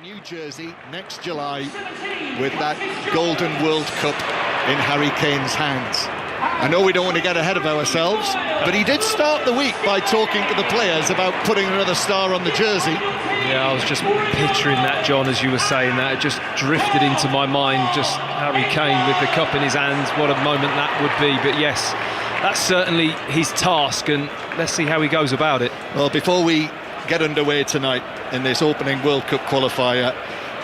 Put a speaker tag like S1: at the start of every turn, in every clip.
S1: new jersey next July with that Golden World Cup in Harry Kane's hands. I know we don't want to get ahead of ourselves, but he did start the week by talking to the players about putting another star on the jersey.
S2: Yeah, I was just picturing that, John, as you were saying that. It just drifted into my mind, just Harry Kane with the cup in his hands. What a moment that would be. But yes, that's certainly his task, and let's see how he goes about it.
S1: Well, before we get underway tonight in this opening World Cup qualifier,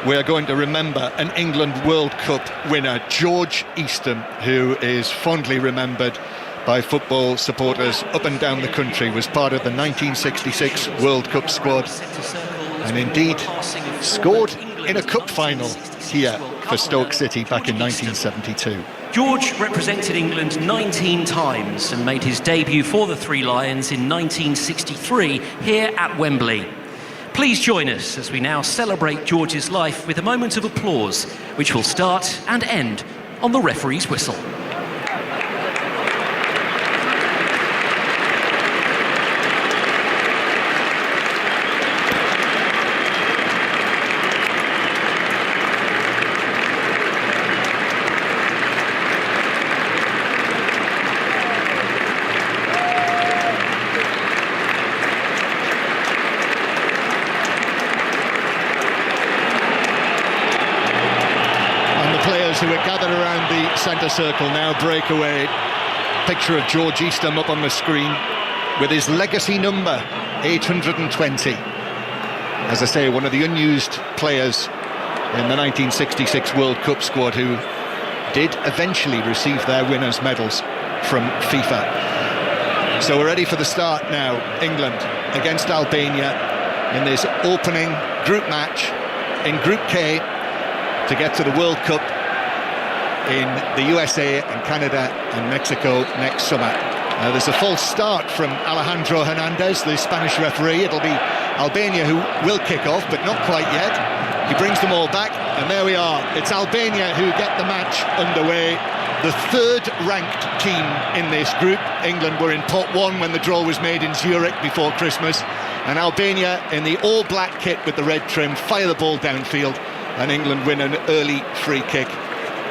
S1: we're going to remember an England World Cup winner, George Eastham, who is fondly remembered by football supporters up and down the country, was part of the 1966 World Cup squad and indeed scored in a cup final here for Stoke City back in 1972.
S3: George represented England 19 times and made his debut for the Three Lions in 1963 here at Wembley. Please join us as we now celebrate George's life with a moment of applause, which will start and end on the referee's whistle.
S1: Who are gathered around the centre circle now break away. Picture of George Eastham up on the screen with his legacy number 820. As I say, one of the unused players in the 1966 World Cup squad who did eventually receive their winners' medals from FIFA. So we're ready for the start now. England against Albania in this opening group match in Group K to get to the World Cup in the USA and Canada and Mexico next summer. There's a false start from Alejandro Hernandez, the Spanish referee. It'll be Albania who will kick off, but not quite yet. He brings them all back, and there we are. It's Albania who get the match underway. The third-ranked team in this group. England were in pot one when the draw was made in Zurich before Christmas, and Albania in the all-black kit with the red trim fire the ball downfield, and England win an early free kick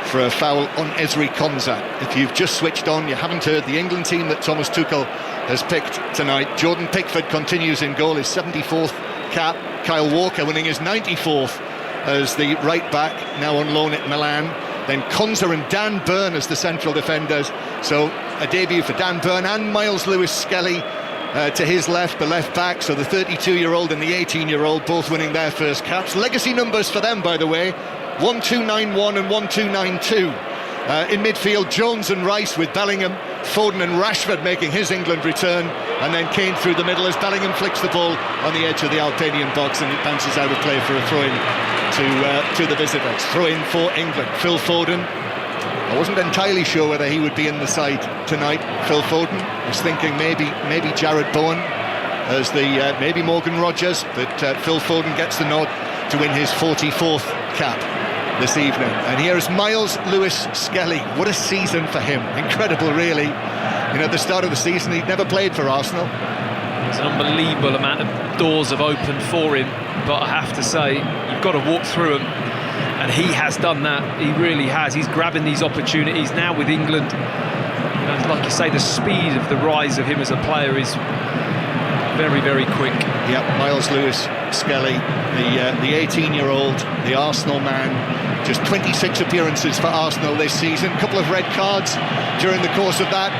S1: for a foul on Ezri Konsa. If you've just switched on, you haven't heard the England team that Thomas Tuchel has picked tonight. Jordan Pickford continues in goal, his 74th cap. Kyle Walker winning his 94th as the right back, now on loan at Milan. Then Konsa and Dan Burn as the central defenders. So a debut for Dan Burn and Miles Lewis-Skelly to his left, the left back. So the 32-year-old and the 18-year-old both winning their first caps. Legacy numbers for them, by the way. 1291 and 1292. In midfield, Jones and Rice with Bellingham, Foden and Rashford making his England return, and then Kane through the middle as Bellingham flicks the ball on the edge of the Albanian box, and it bounces out of play for a throw-in to the visitors. Throw-in for England. Phil Foden. I wasn't entirely sure whether he would be in the side tonight. Phil Foden. I was thinking maybe Jared Bowen as maybe Morgan Rogers, but Phil Foden gets the nod to win his 44th cap this evening. And here is Miles Lewis-Skelly. What a season for him. Incredible, really. You know, at the start of the season, he'd never played for Arsenal.
S2: There's an unbelievable amount of doors have opened for him, but I have to say, you've got to walk through them, and he has done that. He really has. He's grabbing these opportunities now with England. You know, like you say, the speed of the rise of him as a player is very, very quick.
S1: Yep, Miles Lewis-Skelly, the 18-year-old, the Arsenal man. Just 26 appearances for Arsenal this season. A couple of red cards during the course of that.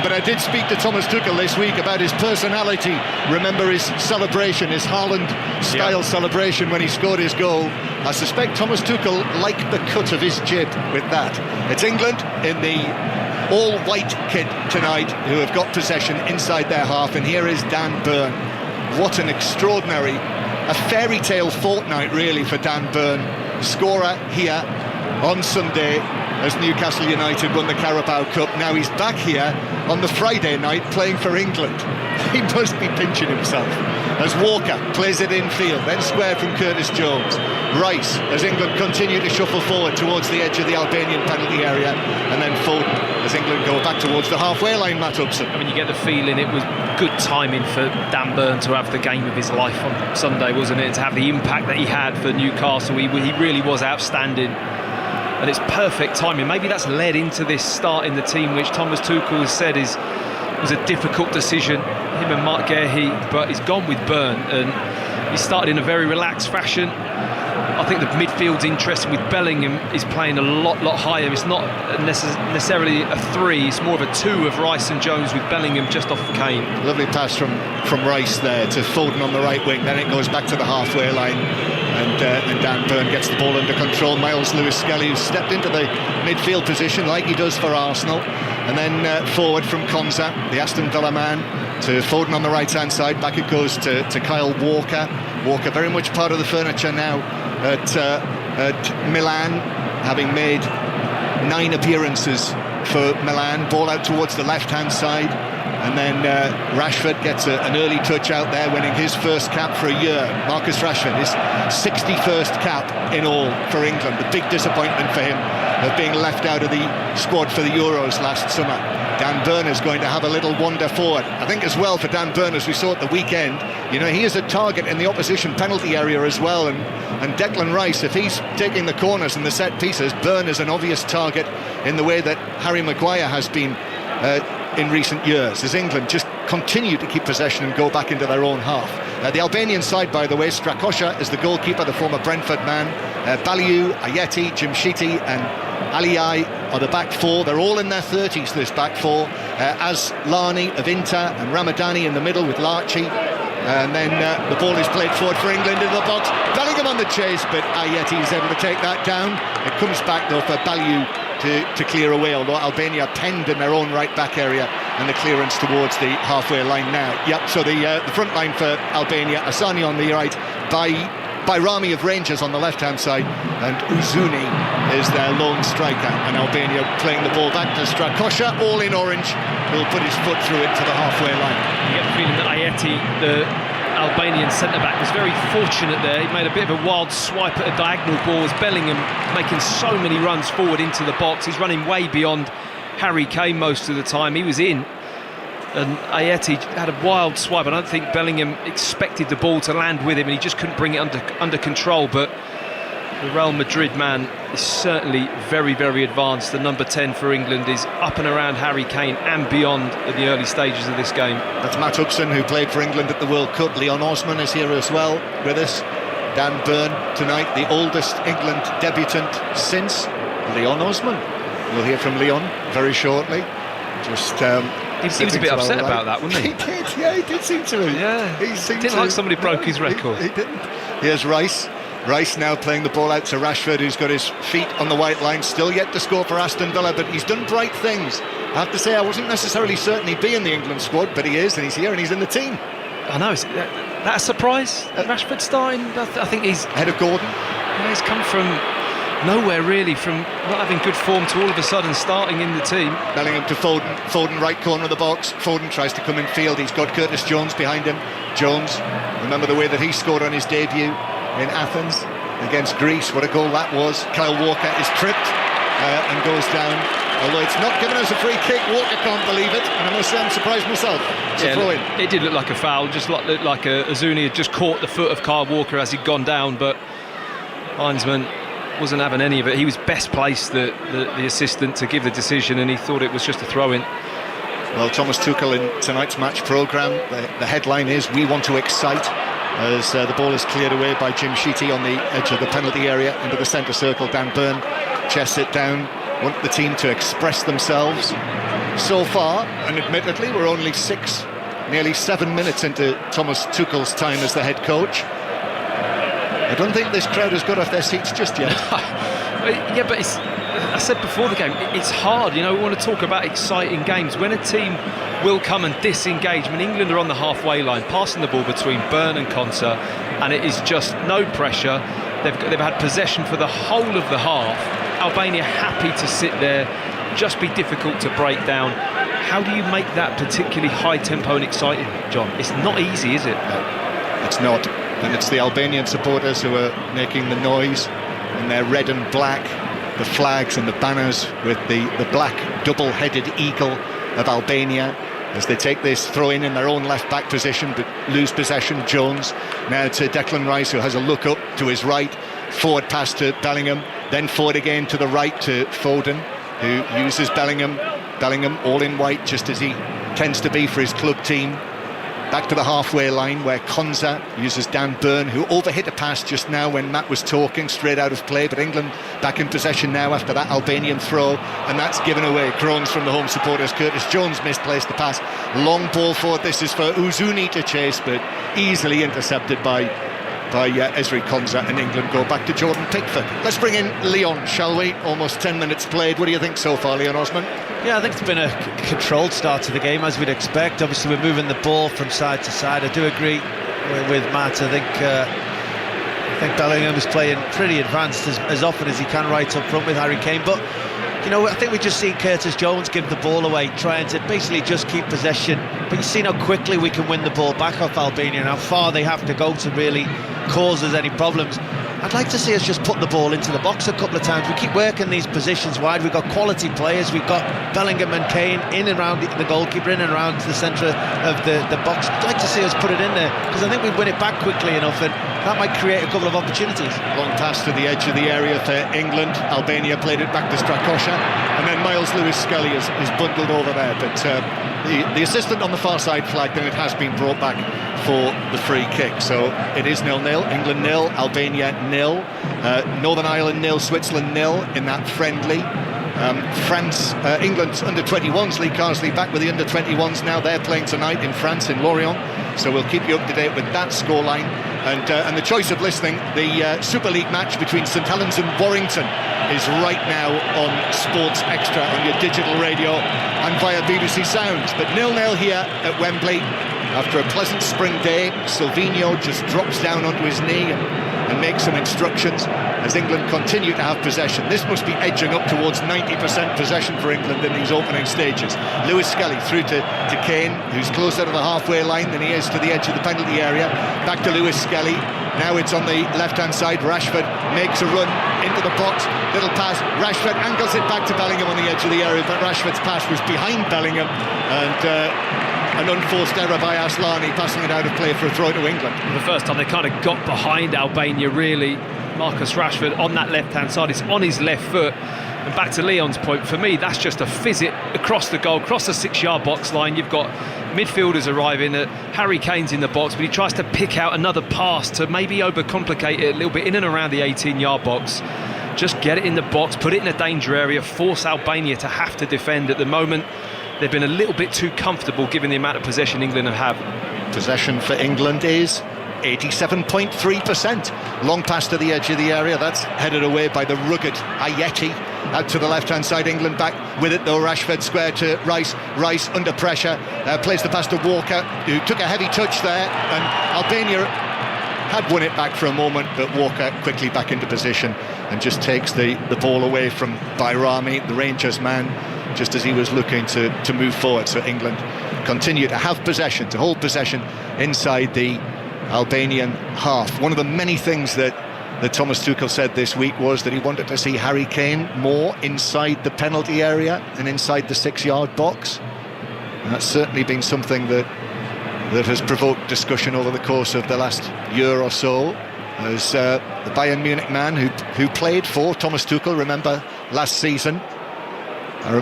S1: But I did speak to Thomas Tuchel this week about his personality. Remember his celebration, his Haaland-style celebration when he scored his goal. I suspect Thomas Tuchel liked the cut of his jib with that. It's England in the all-white kit tonight who have got possession inside their half, and here is Dan Burn. What an extraordinary, a fairy tale fortnight really for Dan Burn. Scorer here on Sunday as Newcastle United won the Carabao Cup. Now he's back here on the Friday night playing for England. He must be pinching himself. as Walker plays it infield, then square from Curtis Jones. Rice, as England continue to shuffle forward towards the edge of the Albanian penalty area, and then Foden as England go back towards the halfway line. Matt Upson.
S2: I mean, you get the feeling it was good timing for Dan Burn to have the game of his life on Sunday, wasn't it? To have the impact that he had for Newcastle. He really was outstanding. And it's perfect timing. Maybe that's led into this start in the team, which Thomas Tuchel has said was a difficult decision, him and Mark Guehi, but he's gone with Burn, and he started in a very relaxed fashion. I think the midfield's interesting with Bellingham is playing a lot higher. It's not necessarily a 3, it's more of a 2 of Rice and Jones with Bellingham just off Kane.
S1: Lovely pass from Rice there to Foden on the right wing, then it goes back to the halfway line, and Dan Burn gets the ball under control. Miles Lewis-Skelly, who stepped into the midfield position like he does for Arsenal, and then forward from Konsa, the Aston Villa man, to Foden on the right hand side. Back it goes to Kyle Walker. Walker very much part of the furniture now at Milan, having made 9 appearances for Milan. Ball out towards the left hand side, and then Rashford gets an early touch out there, winning his first cap for a year. Marcus Rashford, his 61st cap in all for England. The big disappointment for him of being left out of the squad for the Euros last summer. Dan Burn is going to have a little wander forward. I think as well for Dan Burn, as we saw at the weekend, he is a target in the opposition penalty area as well, and Declan Rice, if he's taking the corners and the set pieces, Burn is an obvious target in the way that Harry Maguire has been in recent years, as England just continue to keep possession and go back into their own half. The Albanian side, by the way, Strakosha is the goalkeeper, the former Brentford man. Baliu, Ayeti, Jimshiti and Aliai are the back 4. They're all in their 30s, this back 4, as Lani of Inter and Ramadani in the middle with Larchi. And then the ball is played forward for England into the box. Bellingham on the chase, but Ayeti is able to take that down. It comes back though for Baliu to clear away, although Albania penned in their own right back area, and the clearance towards the halfway line now. Yep, so the front line for Albania, Asani on the right, by Rami of Rangers on the left hand side, and Uzuni is their lone striker, and Albania playing the ball back to Strakosha, all in orange, who'll put his foot through it to the halfway line.
S2: You get the feeling that Ayeti, the Albanian centre-back, was very fortunate there. He made a bit of a wild swipe at a diagonal ball as Bellingham making so many runs forward into the box. He's running way beyond Harry Kane most of the time. He was in, and Ayeti had a wild swipe. I don't think Bellingham expected the ball to land with him, and he just couldn't bring it under control. But the Real Madrid man is certainly very, very advanced. The number 10 for England is up and around Harry Kane and beyond in the early stages of this game.
S1: That's Matt Upson, who played for England at the World Cup. Leon Osman is here as well with us. Dan Burn tonight, the oldest England debutant since Leon Osman. We'll hear from Leon very shortly. Just
S2: he was a bit upset about that, wasn't he?
S1: He did, yeah, he did seem to.
S2: Yeah, he didn't like somebody broke his record.
S1: He didn't. Here's Rice. Rice now playing the ball out to Rashford, who's got his feet on the white line, still yet to score for Aston Villa, but he's done bright things. I have to say, I wasn't necessarily certain he'd be in the England squad, but he is, and he's here, and he's in the team.
S2: I know, is that a surprise? Rashford starting? I think he's
S1: ahead of Gordon.
S2: Yeah, he's come from nowhere really, from not having good form to all of a sudden starting in the team.
S1: Bellingham to Foden. Foden right corner of the box. Foden tries to come in field. He's got Curtis Jones behind him. Jones, remember the way that he scored on his debut in Athens against Greece. What a goal that was. Kyle Walker is tripped and goes down. Although it's not given us a free kick, Walker can't believe it, and I must say I'm surprised myself. It's a throw-in.
S2: It did look like a foul, just looked like Azuni had just caught the foot of Kyle Walker as he'd gone down, but Heinzman wasn't having any of it. He was best placed, the assistant, to give the decision, and he thought it was just a throw-in.
S1: Well, Thomas Tuchel in tonight's match programme, the headline is "We want to excite," as the ball is cleared away by Jim Sheety on the edge of the penalty area into the centre circle. Dan Burn chests it down, want the team to express themselves. So far, and admittedly, we're only nearly 7 minutes into Thomas Tuchel's time as the head coach. I don't think this crowd has got off their seats just yet.
S2: Yeah, but I said before the game, it's hard. We want to talk about exciting games. When a team will come and disengage, I mean, England are on the halfway line, passing the ball between Burn and Konsa, and it is just no pressure. They've had possession for the whole of the half. Albania happy to sit there, just be difficult to break down. How do you make that particularly high tempo and exciting, John? It's not easy, is it?
S1: It's not. And it's the Albanian supporters who are making the noise in their red and black, the flags and the banners with the black double-headed eagle of Albania, as they take this throw-in in their own left-back position but lose possession. Jones now to Declan Rice, who has a look up to his right, forward pass to Bellingham, then forward again to the right to Foden, who uses Bellingham all in white, just as he tends to be for his club team. Back to the halfway line where Konza uses Dan Burn, who overhit a pass just now when Matt was talking, straight out of play. But England back in possession now after that Albanian throw, and that's given away. Groans from the home supporters. Curtis Jones misplaced the pass. Long ball forward. This is for Uzuni to chase, but easily intercepted by Ezri Konza, and England go back to Jordan Pickford. Let's bring in Leon, shall we? Almost 10 minutes played. What do you think so far, Leon Osman?
S4: Yeah, I think it's been a controlled start to the game, as we'd expect. Obviously, we're moving the ball from side to side. I do agree with Matt. I think Bellingham is playing pretty advanced as often as he can right up front with Harry Kane. But, you know, I think we just see Curtis Jones give the ball away, trying to basically just keep possession. But you've seen how quickly we can win the ball back off Albania and how far they have to go to really cause us any problems. I'd like to see us just put the ball into the box a couple of times. We keep working these positions wide. We've got quality players. We've got Bellingham and Kane in and around the goalkeeper, in and around to the centre of the box. I'd like to see us put it in there, because I think we win it back quickly enough, and that might create a couple of opportunities.
S1: Long pass to the edge of the area for England. Albania played it back to Strakosha, and then Miles Lewis-Skelly is bundled over there. But the assistant on the far side flagged, and it has been brought back for the free kick. So it is 0-0. England 0, Albania 0, Northern Ireland 0, Switzerland 0 in that friendly. England's under-21s, Lee Carsley back with the under-21s now. They're playing tonight in France, in Lorient, so we'll keep you up to date with that scoreline. And the choice of listening, the Super League match between St Helens and Warrington is right now on Sports Extra on your digital radio and via BBC Sounds. But 0-0 here at Wembley. After a pleasant spring day, Silvino just drops down onto his knee and makes some instructions as England continue to have possession. This must be edging up towards 90% possession for England in these opening stages. Lewis-Skelly through to Kane, who's closer to the halfway line than he is to the edge of the penalty area. Back to Lewis-Skelly. Now it's on the left-hand side. Rashford makes a run into the box. Little pass. Rashford angles it back to Bellingham on the edge of the area, but Rashford's pass was behind Bellingham, and an unforced error by Aslani, passing it out of play for a throw to England.
S2: The first time they kind of got behind Albania, really. Marcus Rashford on that left-hand side, it's on his left foot. And back to Leon's point, for me, that's just a fizz-it across the goal, across the 6-yard box line. You've got midfielders arriving, Harry Kane's in the box, but he tries to pick out another pass to maybe overcomplicate it a little bit in and around the 18-yard box. Just get it in the box, put it in a danger area, force Albania to have to defend. At the moment, they've been a little bit too comfortable given the amount of possession England have.
S1: Possession for England is 87.3%. Long pass to the edge of the area, that's headed away by the rugged Ayeti. Out to the left-hand side, England back with it though. Rashford square to Rice. Rice under pressure, plays the pass to Walker, who took a heavy touch there, and Albania had won it back for a moment, but Walker quickly back into position and just takes the ball away from Bayrami, the Rangers man, just as he was looking to move forward. So England continue to have possession, to hold possession inside the Albanian half. One of the many things that Thomas Tuchel said this week was that he wanted to see Harry Kane more inside the penalty area and inside the 6-yard box. And that's certainly been something that has provoked discussion over the course of the last year or so. As the Bayern Munich man who played for Thomas Tuchel, remember last season. I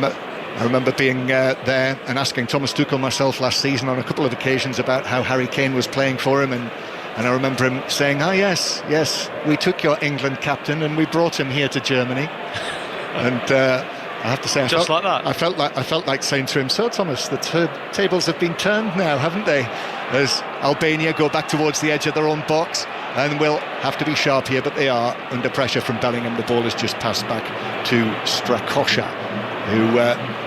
S1: remember being there and asking Thomas Tuchel myself last season on a couple of occasions about how Harry Kane was playing for him, and I remember him saying, yes, we took your England captain and we brought him here to Germany. And I have to say, I felt like saying to him, so Thomas, the tables have been turned now, haven't they? As Albania go back towards the edge of their own box, and will have to be sharp here, but they are under pressure from Bellingham. The ball has just passed back to Strakosha, who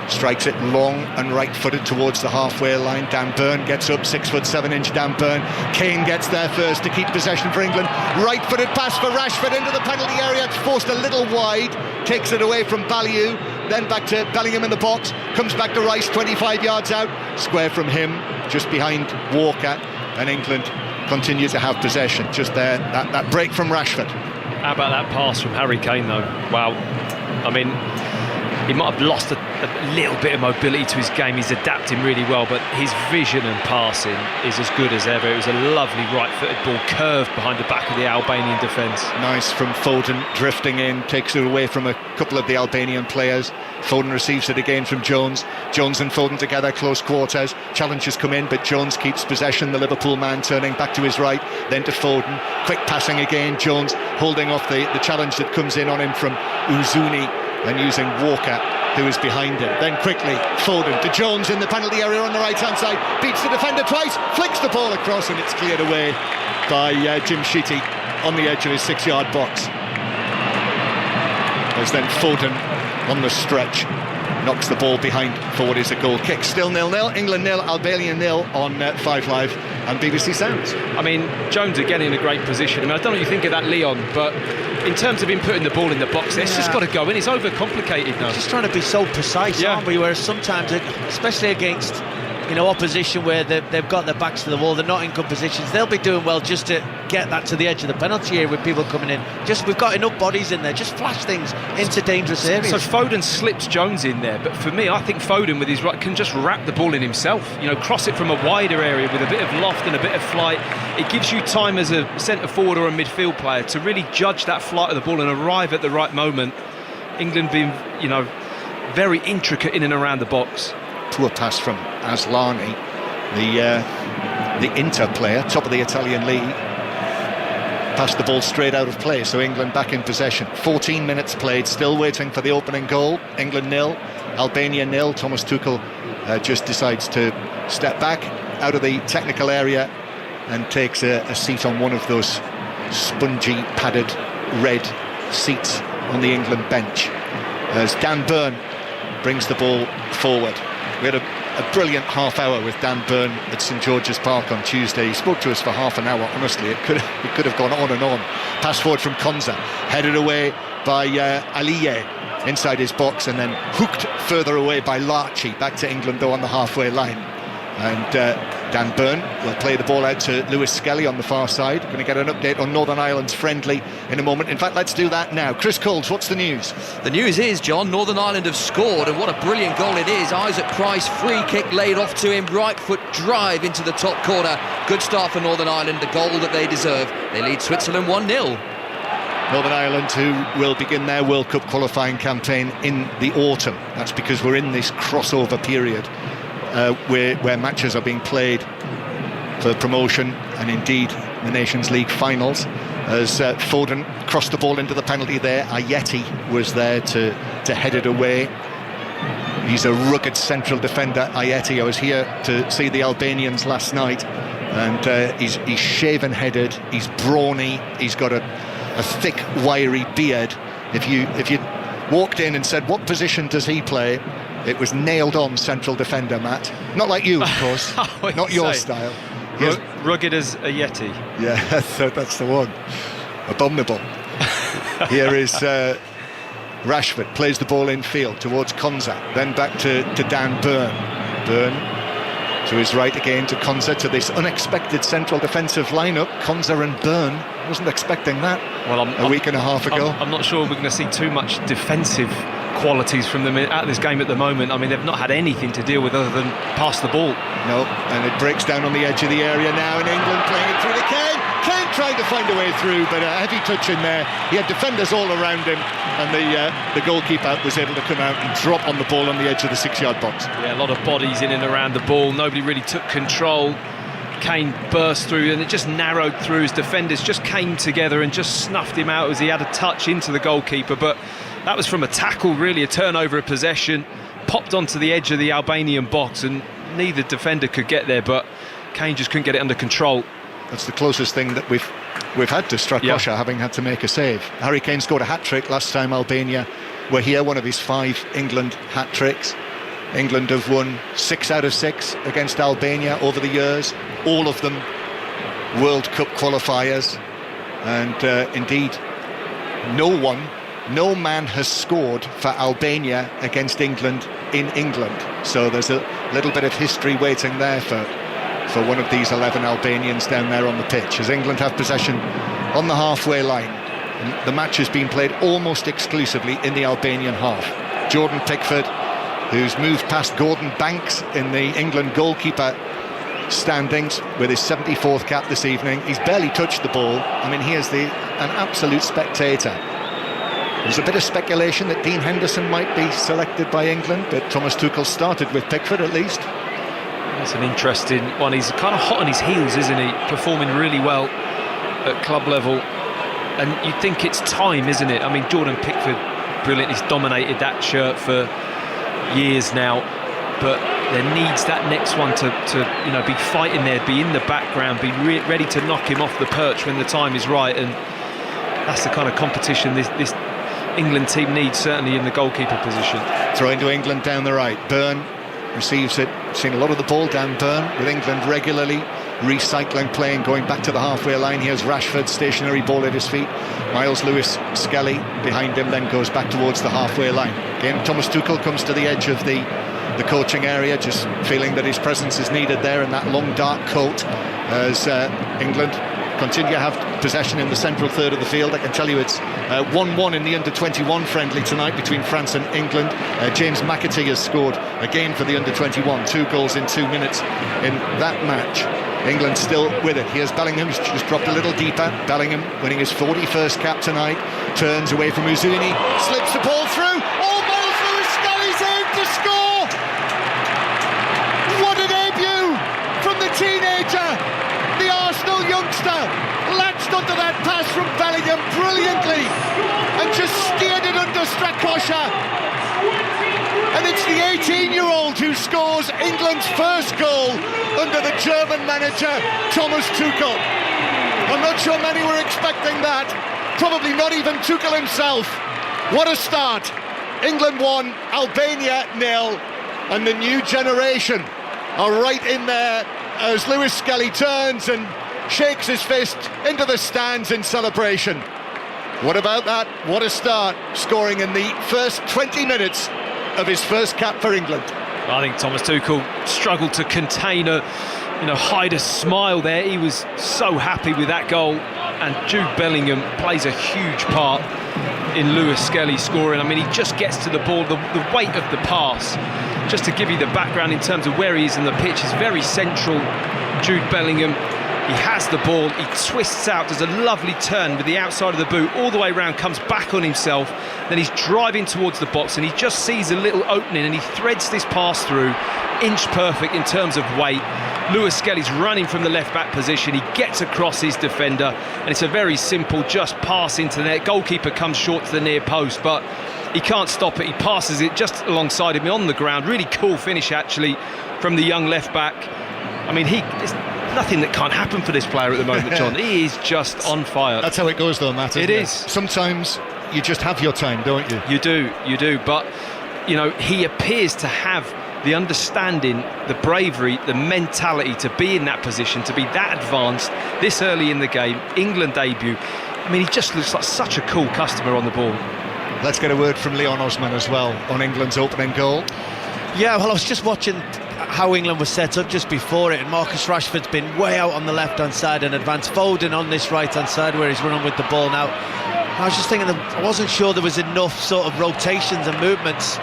S1: strikes it long and right-footed towards the halfway line. Dan Burn gets up, 6'7" Dan Burn. Kane gets there first to keep possession for England. Right-footed pass for Rashford into the penalty area. It's forced a little wide, takes it away from Baliu, then back to Bellingham in the box, comes back to Rice, 25 yards out, square from him, just behind Walker, and England continue to have possession. Just there, that break from Rashford.
S2: How about that pass from Harry Kane, though? Wow. I mean, he might have lost a little bit of mobility to his game. He's adapting really well, but his vision and passing is as good as ever. It was a lovely right-footed ball, curved behind the back of the Albanian defence.
S1: Nice from Foden, drifting in, takes it away from a couple of the Albanian players. Foden receives it again from Jones. Jones and Foden together, close quarters. Challenges come in, but Jones keeps possession. The Liverpool man turning back to his right, then to Foden. Quick passing again. Jones holding off the challenge that comes in on him from Uzuni, and using Walker, who is behind him. Then quickly, Foden to Jones in the penalty area on the right-hand side. Beats the defender twice, flicks the ball across, and it's cleared away by Jim Sheety on the edge of his 6-yard box. As then Foden on the stretch knocks the ball behind for what is a goal kick. Still 0-0, England 0, Albania 0 on 5 Live and BBC Sounds.
S2: I mean, Jones again in a great position. I mean, I don't know what you think of that, Leon, but in terms of him putting the ball in the box, it's just got to go in. It's overcomplicated now.
S4: Just trying to be so precise, aren't we? Whereas sometimes, especially against opposition where they've got their backs to the wall, they're not in good positions, they'll be doing well just to get that to the edge of the penalty area with people coming in. Just, we've got enough bodies in there, just flash things into dangerous areas.
S2: So Foden slips Jones in there, but for me, I think Foden with his right can just wrap the ball in himself, cross it from a wider area with a bit of loft and a bit of flight. It gives you time as a centre forward or a midfield player to really judge that flight of the ball and arrive at the right moment. England being very intricate in and around the box.
S1: Poor pass from Aslani, the Inter player, top of the Italian league. Passed the ball straight out of play, so England back in possession. 14 minutes played, still waiting for the opening goal. England 0, Albania 0. Thomas Tuchel just decides to step back out of the technical area and takes a seat on one of those spongy, padded red seats on the England bench, as Dan Burn brings the ball forward. We had a brilliant half hour with Dan Burn at St George's Park on Tuesday. He spoke to us for half an hour. Honestly, it could have gone on and on. Pass forward from Konza, headed away by Aliye inside his box, and then hooked further away by Larchi, back to England though on the halfway line. And Dan Burn will play the ball out to Lewis Skelly on the far side. Going to get an update on Northern Ireland's friendly in a moment. In fact, let's do that now. Chris Coles, what's the news?
S5: The news is, John, Northern Ireland have scored, and what a brilliant goal it is. Isaac Price, free kick laid off to him, right foot drive into the top corner. Good start for Northern Ireland, the goal that they deserve. They lead Switzerland 1-0.
S1: Northern Ireland, who will begin their World Cup qualifying campaign in the autumn. That's because we're in this crossover period where matches are being played for promotion and indeed the Nations League finals. As Foden crossed the ball into the penalty there, Ayeti was there to head it away. He's a rugged central defender, Ayeti. I was here to see the Albanians last night, and he's shaven-headed, he's brawny, he's got a thick, wiry beard. If you walked in and said, what position does he play? It was nailed on central defender, Matt. Not like you, of course. Not your style.
S2: Rugged as a Yeti.
S1: Yeah, that's the one. Abominable. Here is Rashford, plays the ball in field towards Konza, then back to Dan Burn. Burn to his right again to Konza, to this unexpected central defensive lineup. Konza and Burn. Wasn't expecting that a week and a half ago.
S2: I'm not sure we're going to see too much defensive qualities from them at this game at the moment. I mean, they've not had anything to deal with other than pass the ball. No, and it breaks down on the edge of the area now in England, playing it through to Kane. Kane trying to find a way through, but a heavy touch in there. He had defenders all around him, and the goalkeeper was able to come out and drop on the ball on the edge of the 6-yard box. Yeah, a lot of bodies in and around the ball. Nobody really took control. Kane burst through, and it just narrowed through. His defenders just came together and just snuffed him out as he had a touch into the goalkeeper. But that was from a tackle, really, a turnover of possession, popped onto the edge of the Albanian box, and neither defender could get there, but Kane just couldn't get it under control. That's the closest thing that we've had to Strakosha, having had to make a save. Harry Kane scored a hat-trick last time Albania were here, one of his 5 England hat-tricks. England have won 6 out of 6 against Albania over the years, all of them World Cup qualifiers, and indeed no man has scored for Albania against England in England, so there's a little bit of history waiting there for
S1: for one of these 11 Albanians down there on the pitch, as England have possession on the halfway line. And the match has been played almost exclusively in the Albanian half. Jordan Pickford, who's moved past Gordon Banks in the England goalkeeper standings with his 74th cap this evening. He's barely touched the ball. I mean, he is an absolute spectator. There's a bit of speculation that Dean Henderson might be selected by England, but Thomas Tuchel started with Pickford at least.
S2: It's an interesting one. He's kind of hot on his heels, isn't he? Performing really well at club level. And you think it's time, isn't it? I mean, Jordan Pickford, brilliant. He's dominated that shirt for years now. But there needs that next one to be fighting there, be in the background, be ready to knock him off the perch when the time is right. And that's the kind of competition this England team needs, certainly in the goalkeeper position.
S1: Throw into England down the right. Byrne receives it. Seen a lot of the ball down Byrne with England regularly recycling, playing, going back to the halfway line. Here's Rashford, stationary ball at his feet. Miles Lewis-Skelly behind him, then goes back towards the halfway line. Again, Thomas Tuchel comes to the edge of the coaching area, just feeling that his presence is needed there in that long dark coat, as England continue to have possession in the central third of the field. I can tell you it's 1-1 in the under-21 friendly tonight between France and England. James McAtee has scored again for the under-21, 2 goals in 2 minutes in that match. England still with it. Here's Bellingham, who's just dropped a little deeper. Bellingham winning his 41st cap tonight, turns away from Uzuni, slips the ball through. Oh, Miles Lewis-Skelly's in to score! What a debut from the teenager, the Arsenal youngster, latched onto that pass from Bellingham brilliantly and just steered it under Strakosha. And it's the 18-year-old who scores England's first goal under the German manager, Thomas Tuchel. I'm not sure many were expecting that, probably not even Tuchel himself. What a start. England 1, Albania 0, and the new generation are right in there as Lewis-Skelly turns and shakes his fist into the stands in celebration. What about that? What a start, scoring in the first 20 minutes of his first cap for England.
S2: I think Thomas Tuchel struggled to contain hide a smile there. He was so happy with that goal, and Jude Bellingham plays a huge part in Lewis-Skelly scoring. I mean, he just gets to the ball, the weight of the pass. Just to give you the background in terms of where he is in the pitch, is very central. Jude Bellingham, he has the ball, he twists out, does a lovely turn with the outside of the boot, all the way around, comes back on himself, then he's driving towards the box and he just sees a little opening and he threads this pass through, inch perfect in terms of weight. Lewis-Skelly's running from the left-back position, he gets across his defender, and it's a very simple, just pass into the net. Goalkeeper comes short to the near post, but he can't stop it, he passes it just alongside him on the ground. Really cool finish, actually, from the young left-back. I mean, there's nothing that can't happen for this player at the moment, John. He is just on fire.
S1: That's how it goes, though, Matt.
S2: It is.
S1: Sometimes you just have your time, don't you?
S2: You do. But, he appears to have the understanding, the bravery, the mentality to be in that position, to be that advanced this early in the game. England debut. I mean, he just looks like such a cool customer on the ball.
S1: Let's get a word from Leon Osman as well on England's opening goal.
S4: Yeah, well, I was just watching how England was set up just before it, and Marcus Rashford's been way out on the left-hand side in advance, Foden on this right-hand side where he's running with the ball now. I was just thinking that I wasn't sure there was enough sort of rotations and movements,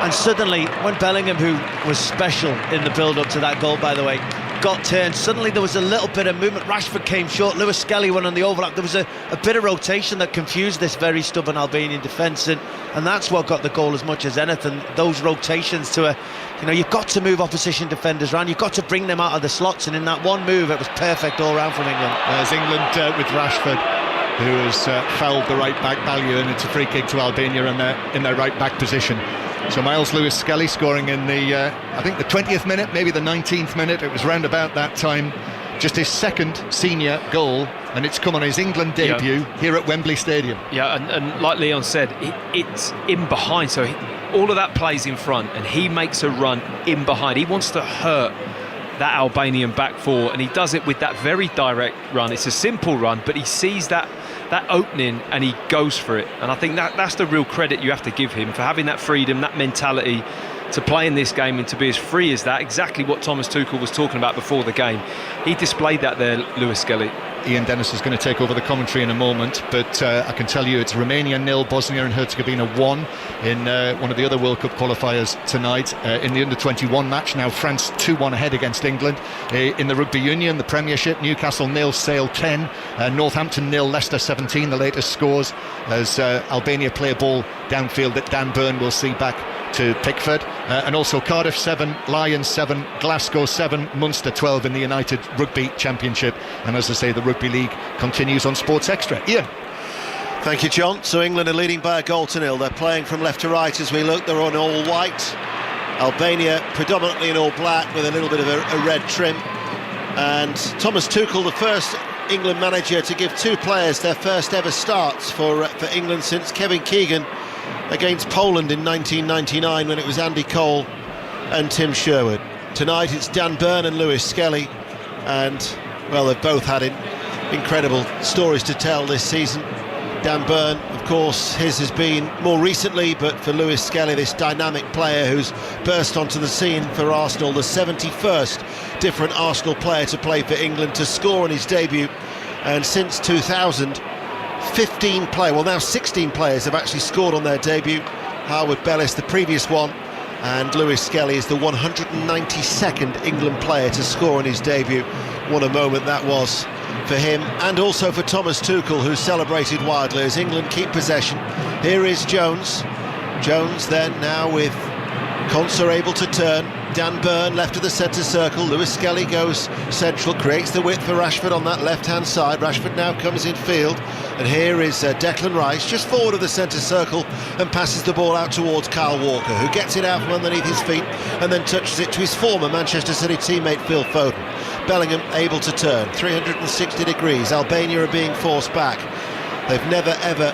S4: and suddenly when Bellingham, who was special in the build-up to that goal, by the way, got turned, suddenly there was a little bit of movement. Rashford came short, Lewis-Skelly went on the overlap. There was a bit of rotation that confused this very stubborn Albanian defence, and that's what got the goal as much as anything. Those rotations to you've got to move opposition defenders around, you've got to bring them out of the slots, and in that one move it was perfect all round from England.
S1: There's England with Rashford, who has fouled the right back value, and it's a free kick to Albania in their right back position. So Miles Lewis-Skelly scoring in the I think the 20th minute, maybe the 19th minute. It was round about that time. Just his second senior goal, and it's come on his England debut here at Wembley Stadium.
S2: Yeah, and like Leon said, it's in behind, so all of that plays in front, and he makes a run in behind. He wants to hurt that Albanian back four, and he does it with that very direct run. It's a simple run, but he sees that opening and he goes for it. And I think that's the real credit you have to give him, for having that freedom, that mentality to play in this game and to be as free as that, exactly what Thomas Tuchel was talking about before the game. He displayed that there, Lewis Skelly.
S1: Ian Dennis is going to take over the commentary in a moment, but I can tell you it's Romania 0, Bosnia and Herzegovina 1 in one of the other World Cup qualifiers tonight. In the under-21 match, now France 2-1 ahead against England. In the Rugby Union, the Premiership, Newcastle 0, Sale 10, Northampton 0, Leicester 17, the latest scores, as Albania play a ball downfield that Dan Burn will see back to Pickford, and also Cardiff 7, Lions 7, Glasgow 7, Munster 12 in the United Rugby Championship. And as I say, the Rugby League continues on Sports Extra. Ian.
S6: Thank you, John. So England are leading by a goal to nil. They're playing from left to right as we look. They're on all white. Albania predominantly in all black with a little bit of a red trim. And Thomas Tuchel, the first England manager to give two players their first ever starts for England since Kevin Keegan against Poland in 1999, when it was Andy Cole and Tim Sherwood. Tonight it's Dan Burn and Lewis Skelly, and well, they've both had incredible stories to tell this season. Dan Burn, of course, his has been more recently, but for Lewis Skelly, this dynamic player who's burst onto the scene for Arsenal, the 71st different Arsenal player to play for England, to score in his debut, and since 2000 16 players have actually scored on their debut. Harwood Bellis, the previous one, and Lewis Skelly is the 192nd England player to score on his debut. What a moment that was for him, and also for Thomas Tuchel, who celebrated wildly as England keep possession. Here is Jones then, now with Konsa able to turn. Dan Burn left of the centre circle. Lewis Skelly goes central, creates the width for Rashford on that left-hand side. Rashford now comes in field, and here is Declan Rice just forward of the centre circle and passes the ball out towards Kyle Walker, who gets it out from underneath his feet and then touches it to his former Manchester City teammate Phil Foden. Bellingham able to turn 360 degrees. Albania are being forced back. They've never ever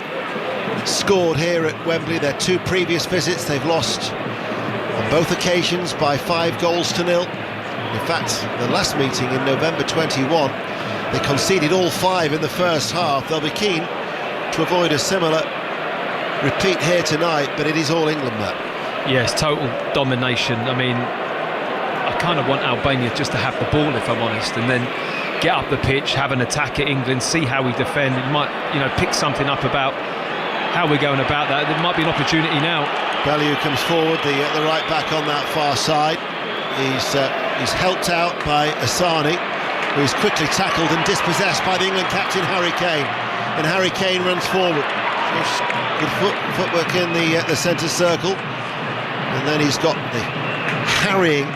S6: scored here at Wembley. Their two previous visits they've lost on both occasions by 5 goals to nil. In fact, the last meeting in November 21, they conceded all 5 in the first half. They'll be keen to avoid a similar repeat here tonight, but it is all England, Matt.
S2: Yes, total domination. I mean, I kind of want Albania just to have the ball, if I'm honest, and then get up the pitch, have an attack at England, see how we defend. You might, pick something up about how we're going about that. There might be an opportunity now.
S6: Bellew comes forward, the right back on that far side. He's helped out by Asani, who's quickly tackled and dispossessed by the England captain Harry Kane. And Harry Kane runs forward. Good footwork in the centre circle. And then he's got the harrying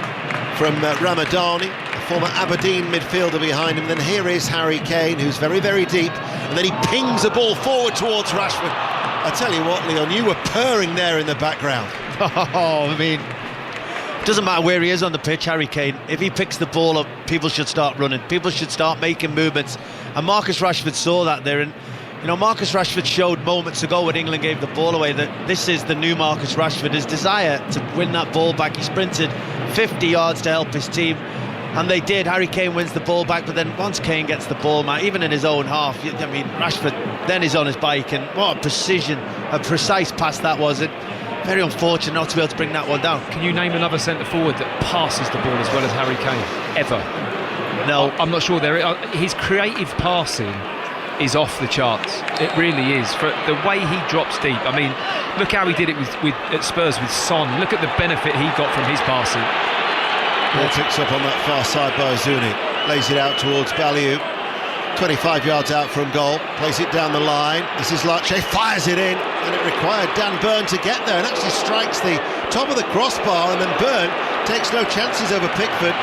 S6: from Ramadani, a former Aberdeen midfielder, behind him. Then here is Harry Kane, who's very, very deep. And then he pings the ball forward towards Rashford. I tell you what, Leon, you were purring there in the background.
S4: It doesn't matter where he is on the pitch, Harry Kane. If he picks the ball up, people should start running. People should start making movements. And Marcus Rashford saw that there. And, Marcus Rashford showed moments ago when England gave the ball away that this is the new Marcus Rashford. His desire to win that ball back. He sprinted 50 yards to help his team. And they did. Harry Kane wins the ball back, but then once Kane gets the ball, man, even in his own half, Rashford then is on his bike, and what a precise pass that was. It very unfortunate not to be able to bring that one down.
S2: Can you name another centre forward that passes the ball as well as Harry Kane ever?
S4: No,
S2: I'm not sure there is. His creative passing is off the charts. It really is. For the way he drops deep. I mean, look how he did it at Spurs with Son. Look at the benefit he got from his passing.
S6: Ball picks up on that far side by Zuni, lays it out towards Bellew, 25 yards out from goal, plays it down the line. This is Larche, fires it in, and it required Dan Burn to get there and actually strikes the top of the crossbar, and then Burn takes no chances over Pickford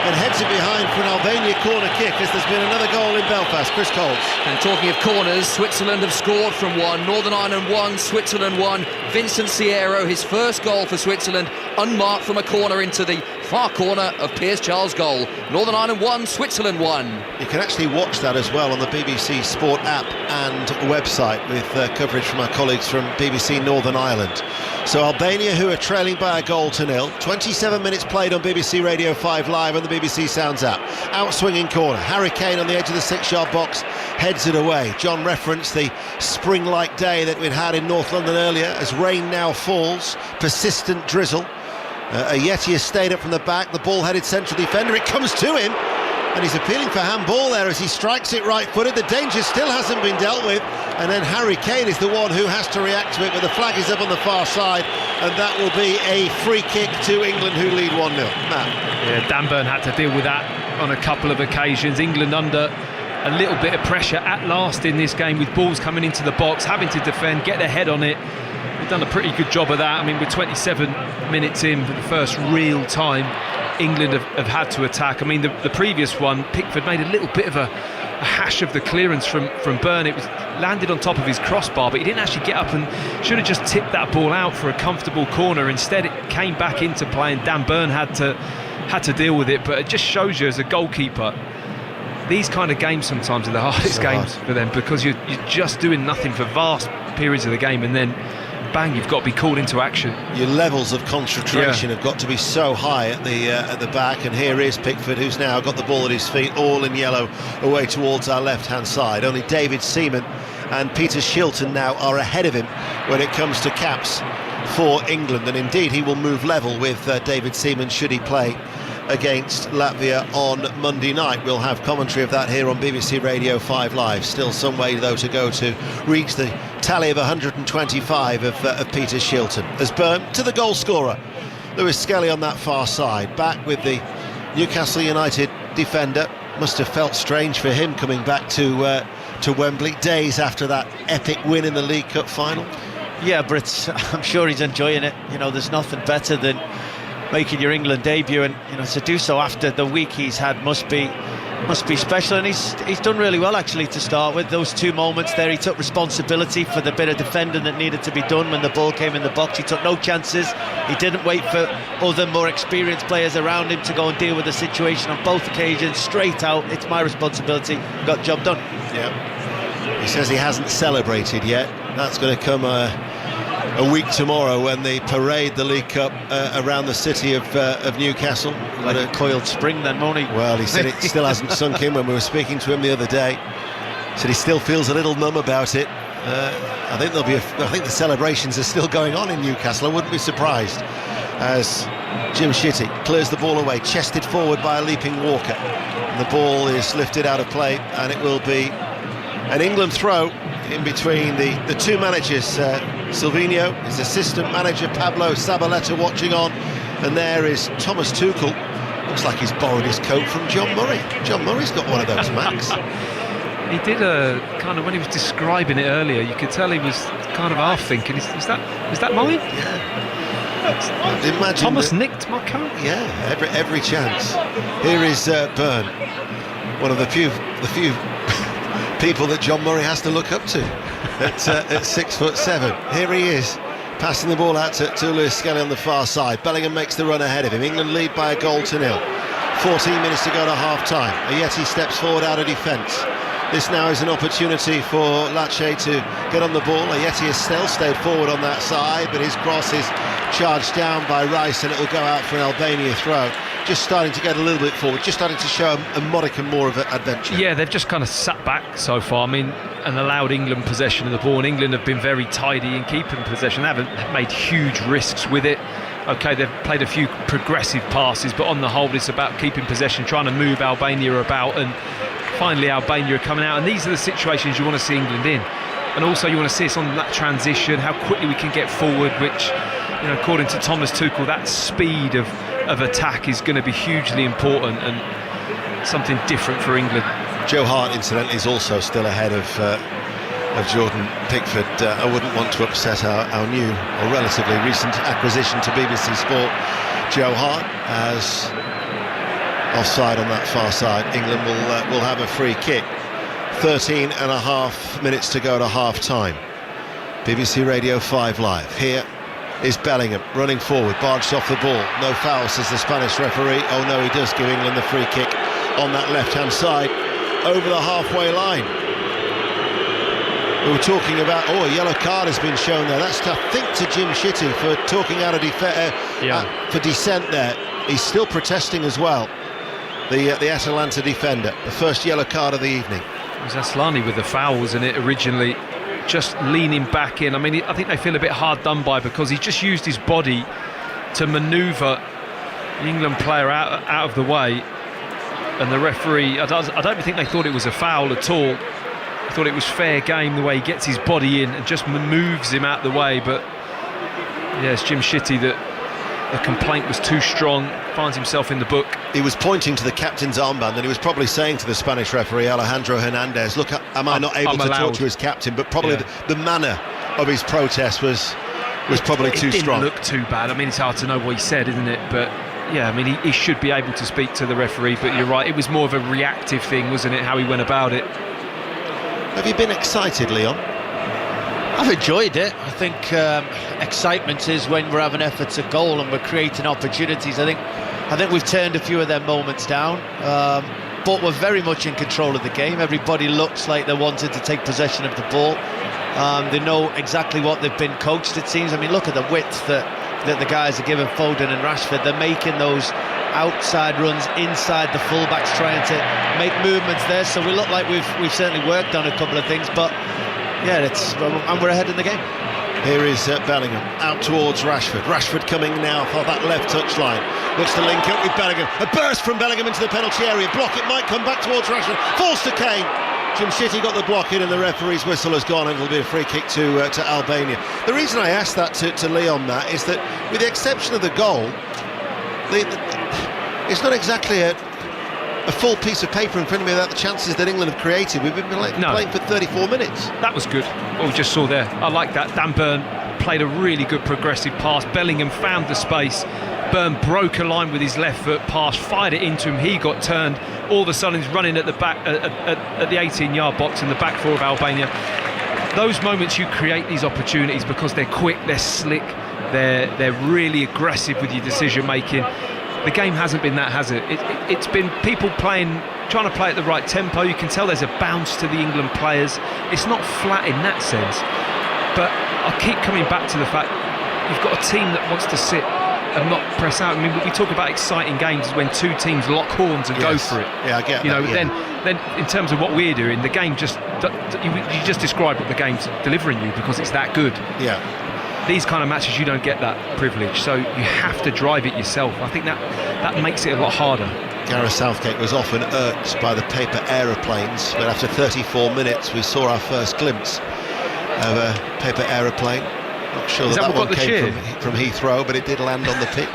S6: and heads it behind for an Albania corner kick, as there's been another goal in Belfast. Chris Coles.
S5: And talking of corners, Switzerland have scored from one. Northern Ireland 1, Switzerland 1. Vincent Sierro, his first goal for Switzerland, unmarked from a corner into the far corner of Piers Charles' goal. Northern Ireland 1, Switzerland 1.
S6: You can actually watch that as well on the BBC Sport app and website, with coverage from our colleagues from BBC Northern Ireland. So Albania, who are trailing by a goal to nil, 27 minutes played on BBC Radio 5 Live and the BBC Sounds app. Out-swinging corner, Harry Kane on the edge of the 6-yard box, heads it away. John referenced the spring-like day that we'd had in North London earlier, as rain now falls, persistent drizzle. Ayeti has stayed up from the back, the ball headed central defender, it comes to him, and he's appealing for handball there as he strikes it right-footed. The danger still hasn't been dealt with, and then Harry Kane is the one who has to react to it, but the flag is up on the far side, and that will be a free kick to England, who lead 1-0.
S2: Yeah, Dan Burn had to deal with that on a couple of occasions. England under a little bit of pressure at last in this game, with balls coming into the box, having to defend, get their head on it. We've done a pretty good job of that. I mean, we're 27 minutes in for the first real time England have had to attack. I mean, the previous one, Pickford made a little bit of a hash of the clearance from Burn. It was landed on top of his crossbar, but he didn't actually get up and should have just tipped that ball out for a comfortable corner. Instead, it came back into play, and Dan Burn had to deal with it. But it just shows you, as a goalkeeper, these kind of games sometimes are the hardest games for them, because you're just doing nothing for vast periods of the game, and then bang, you've got to be called into action. Your
S6: levels of concentration have got to be so high at the back, and here is Pickford, who's now got the ball at his feet, all in yellow, away towards our left-hand side. Only David Seaman and Peter Shilton now are ahead of him when it comes to caps for England, and indeed he will move level with David Seaman should he play against Latvia on Monday night. We'll have commentary of that here on BBC Radio 5 Live. Still some way though to go to reach the tally of 125 of Peter Shilton. As Burn to the goal scorer, Lewis Skelly on that far side, back with the Newcastle United defender. Must have felt strange for him coming back to Wembley days after that epic win in the League Cup final.
S4: Yeah, but I'm sure he's enjoying it. You know, there's nothing better than making your England debut, and to do so after the week he's had must be special. And he's done really well, actually, to start with. Those two moments there, he took responsibility for the bit of defending that needed to be done when the ball came in the box. He took no chances. He didn't wait for other more experienced players around him to go and deal with the situation. On both occasions, straight out, it's my responsibility, got the job done.
S6: Yeah, he says he hasn't celebrated yet. That's going to come a week tomorrow when they parade the League Cup around the city of Newcastle.
S4: Like a coiled spring then, won't he?
S6: Well, he said it still hasn't sunk in when we were speaking to him the other day. He said he still feels a little numb about it. I think the celebrations are still going on in Newcastle. I wouldn't be surprised, as Jim Shitty clears the ball away, chested forward by a leaping Walker. And the ball is lifted out of play, and it will be an England throw in between the two managers. Silvino, his assistant manager Pablo Zabaleta watching on, and there is Thomas Tuchel. Looks like he's borrowed his coat from John Murray. John Murray's got one of those, Max.
S2: He did a kind of, when he was describing it earlier, you could tell he was kind of half thinking, is that mine?
S6: Yeah. Imagine
S2: Thomas nicked my coat.
S6: Yeah, every chance. Here is Burn, one of the few people that John Murray has to look up to at 6'7". Here he is, passing the ball out to Lewis Skelly on the far side. Bellingham makes the run ahead of him. England lead by a goal to nil. 14 minutes to go to half-time. Ayeti steps forward out of defence. This now is an opportunity for Lecce to get on the ball. Ayeti has still stayed forward on that side, but his cross is charged down by Rice, and it will go out for an Albania throw. Just starting to get a little bit forward, just starting to show a modicum more of an adventure.
S2: Yeah, they've just kind of sat back so far, I mean, and allowed England possession of the ball. And England have been very tidy in keeping possession. They haven't made huge risks with it. Okay, they've played a few progressive passes, but on the whole, it's about keeping possession, trying to move Albania about, and finally Albania are coming out. And these are the situations you want to see England in. And also you want to see us on that transition, how quickly we can get forward, which, according to Thomas Tuchel, that speed of attack is going to be hugely important and something different for England.
S6: Joe Hart, incidentally, is also still ahead of Jordan Pickford. I wouldn't want to upset our new or relatively recent acquisition to BBC Sport, Joe Hart, as offside on that far side. England will have a free kick. 13 and a half minutes to go to half-time. BBC Radio 5 Live. Here is Bellingham running forward, barged off the ball. No foul, says the Spanish referee. Oh no, he does give England the free kick on that left-hand side over the halfway line. We were talking about, a yellow card has been shown there. That's, I think, to Jim Shitty for talking out of for dissent there. He's still protesting as well, the Atalanta defender. The first yellow card of the evening.
S2: It was Aslani with the foul, wasn't it, originally? Just leaning back in. I mean, I think they feel a bit hard done by, because he just used his body to manoeuvre the England player out of the way, and the referee, I don't think they thought it was a foul at all. I thought it was fair game the way he gets his body in and just moves him out the way. But yeah, it's Jim Shitty that the complaint was too strong, finds himself in the book.
S6: He was pointing to the captain's armband, and he was probably saying to the Spanish referee Alejandro Hernandez, look, am I not able to talk to his captain? But probably the manner of his protest was probably too strong.
S2: It didn't look too bad. I mean, it's hard to know what he said, isn't it? But yeah, I mean, he should be able to speak to the referee, but you're right, it was more of a reactive thing, wasn't it, how he went about it.
S6: Have you been excited, Leon?
S4: I've enjoyed it. I think excitement is when we're having efforts at goal and we're creating opportunities. I think we've turned a few of their moments down, but we're very much in control of the game. Everybody looks like they're wanting to take possession of the ball. They know exactly what they've been coached, it seems. I mean, look at the width that the guys are giving Foden and Rashford. They're making those outside runs inside the fullbacks, trying to make movements there. So we look like we've certainly worked on a couple of things, but yeah, and we're ahead in the game.
S6: Here is Bellingham out towards Rashford. Rashford coming now for that left touchline. Looks to link up with Bellingham. A burst from Bellingham into the penalty area. Block, it might come back towards Rashford. Falls to Kane. Jim Shitty got the block in, and the referee's whistle has gone, and it'll be a free kick to Albania. The reason I asked that to Leon, Matt, is that with the exception of the goal, it's not exactly a full piece of paper in front of me about the chances that England have created. We've been playing for 34 minutes.
S2: That was good, what we just saw there. I like that. Dan Burn played a really good progressive pass. Bellingham found the space. Burn broke a line with his left foot, pass, fired it into him. He got turned. All of a sudden he's running at the back at the 18-yard box in the back four of Albania. Those moments you create these opportunities because they're quick, they're slick, they're really aggressive with your decision making. The game hasn't been that, has it? It's been people trying to play at the right tempo. You can tell there's a bounce to the England players. It's not flat in that sense. But I keep coming back to the fact you've got a team that wants to sit and not press out. I mean, we talk about exciting games when two teams lock horns and go for it.
S6: Yeah, I get
S2: that.
S6: Then
S2: in terms of what we're doing, the game you just described what the game's delivering you because it's that good.
S6: Yeah.
S2: These kind of matches, you don't get that privilege, so you have to drive it yourself. I think that makes it a lot harder.
S6: Gareth Southgate was often irked by the paper aeroplanes, but after 34 minutes we saw our first glimpse of a paper aeroplane. Not sure that one came from Heathrow, but it did land on the pitch.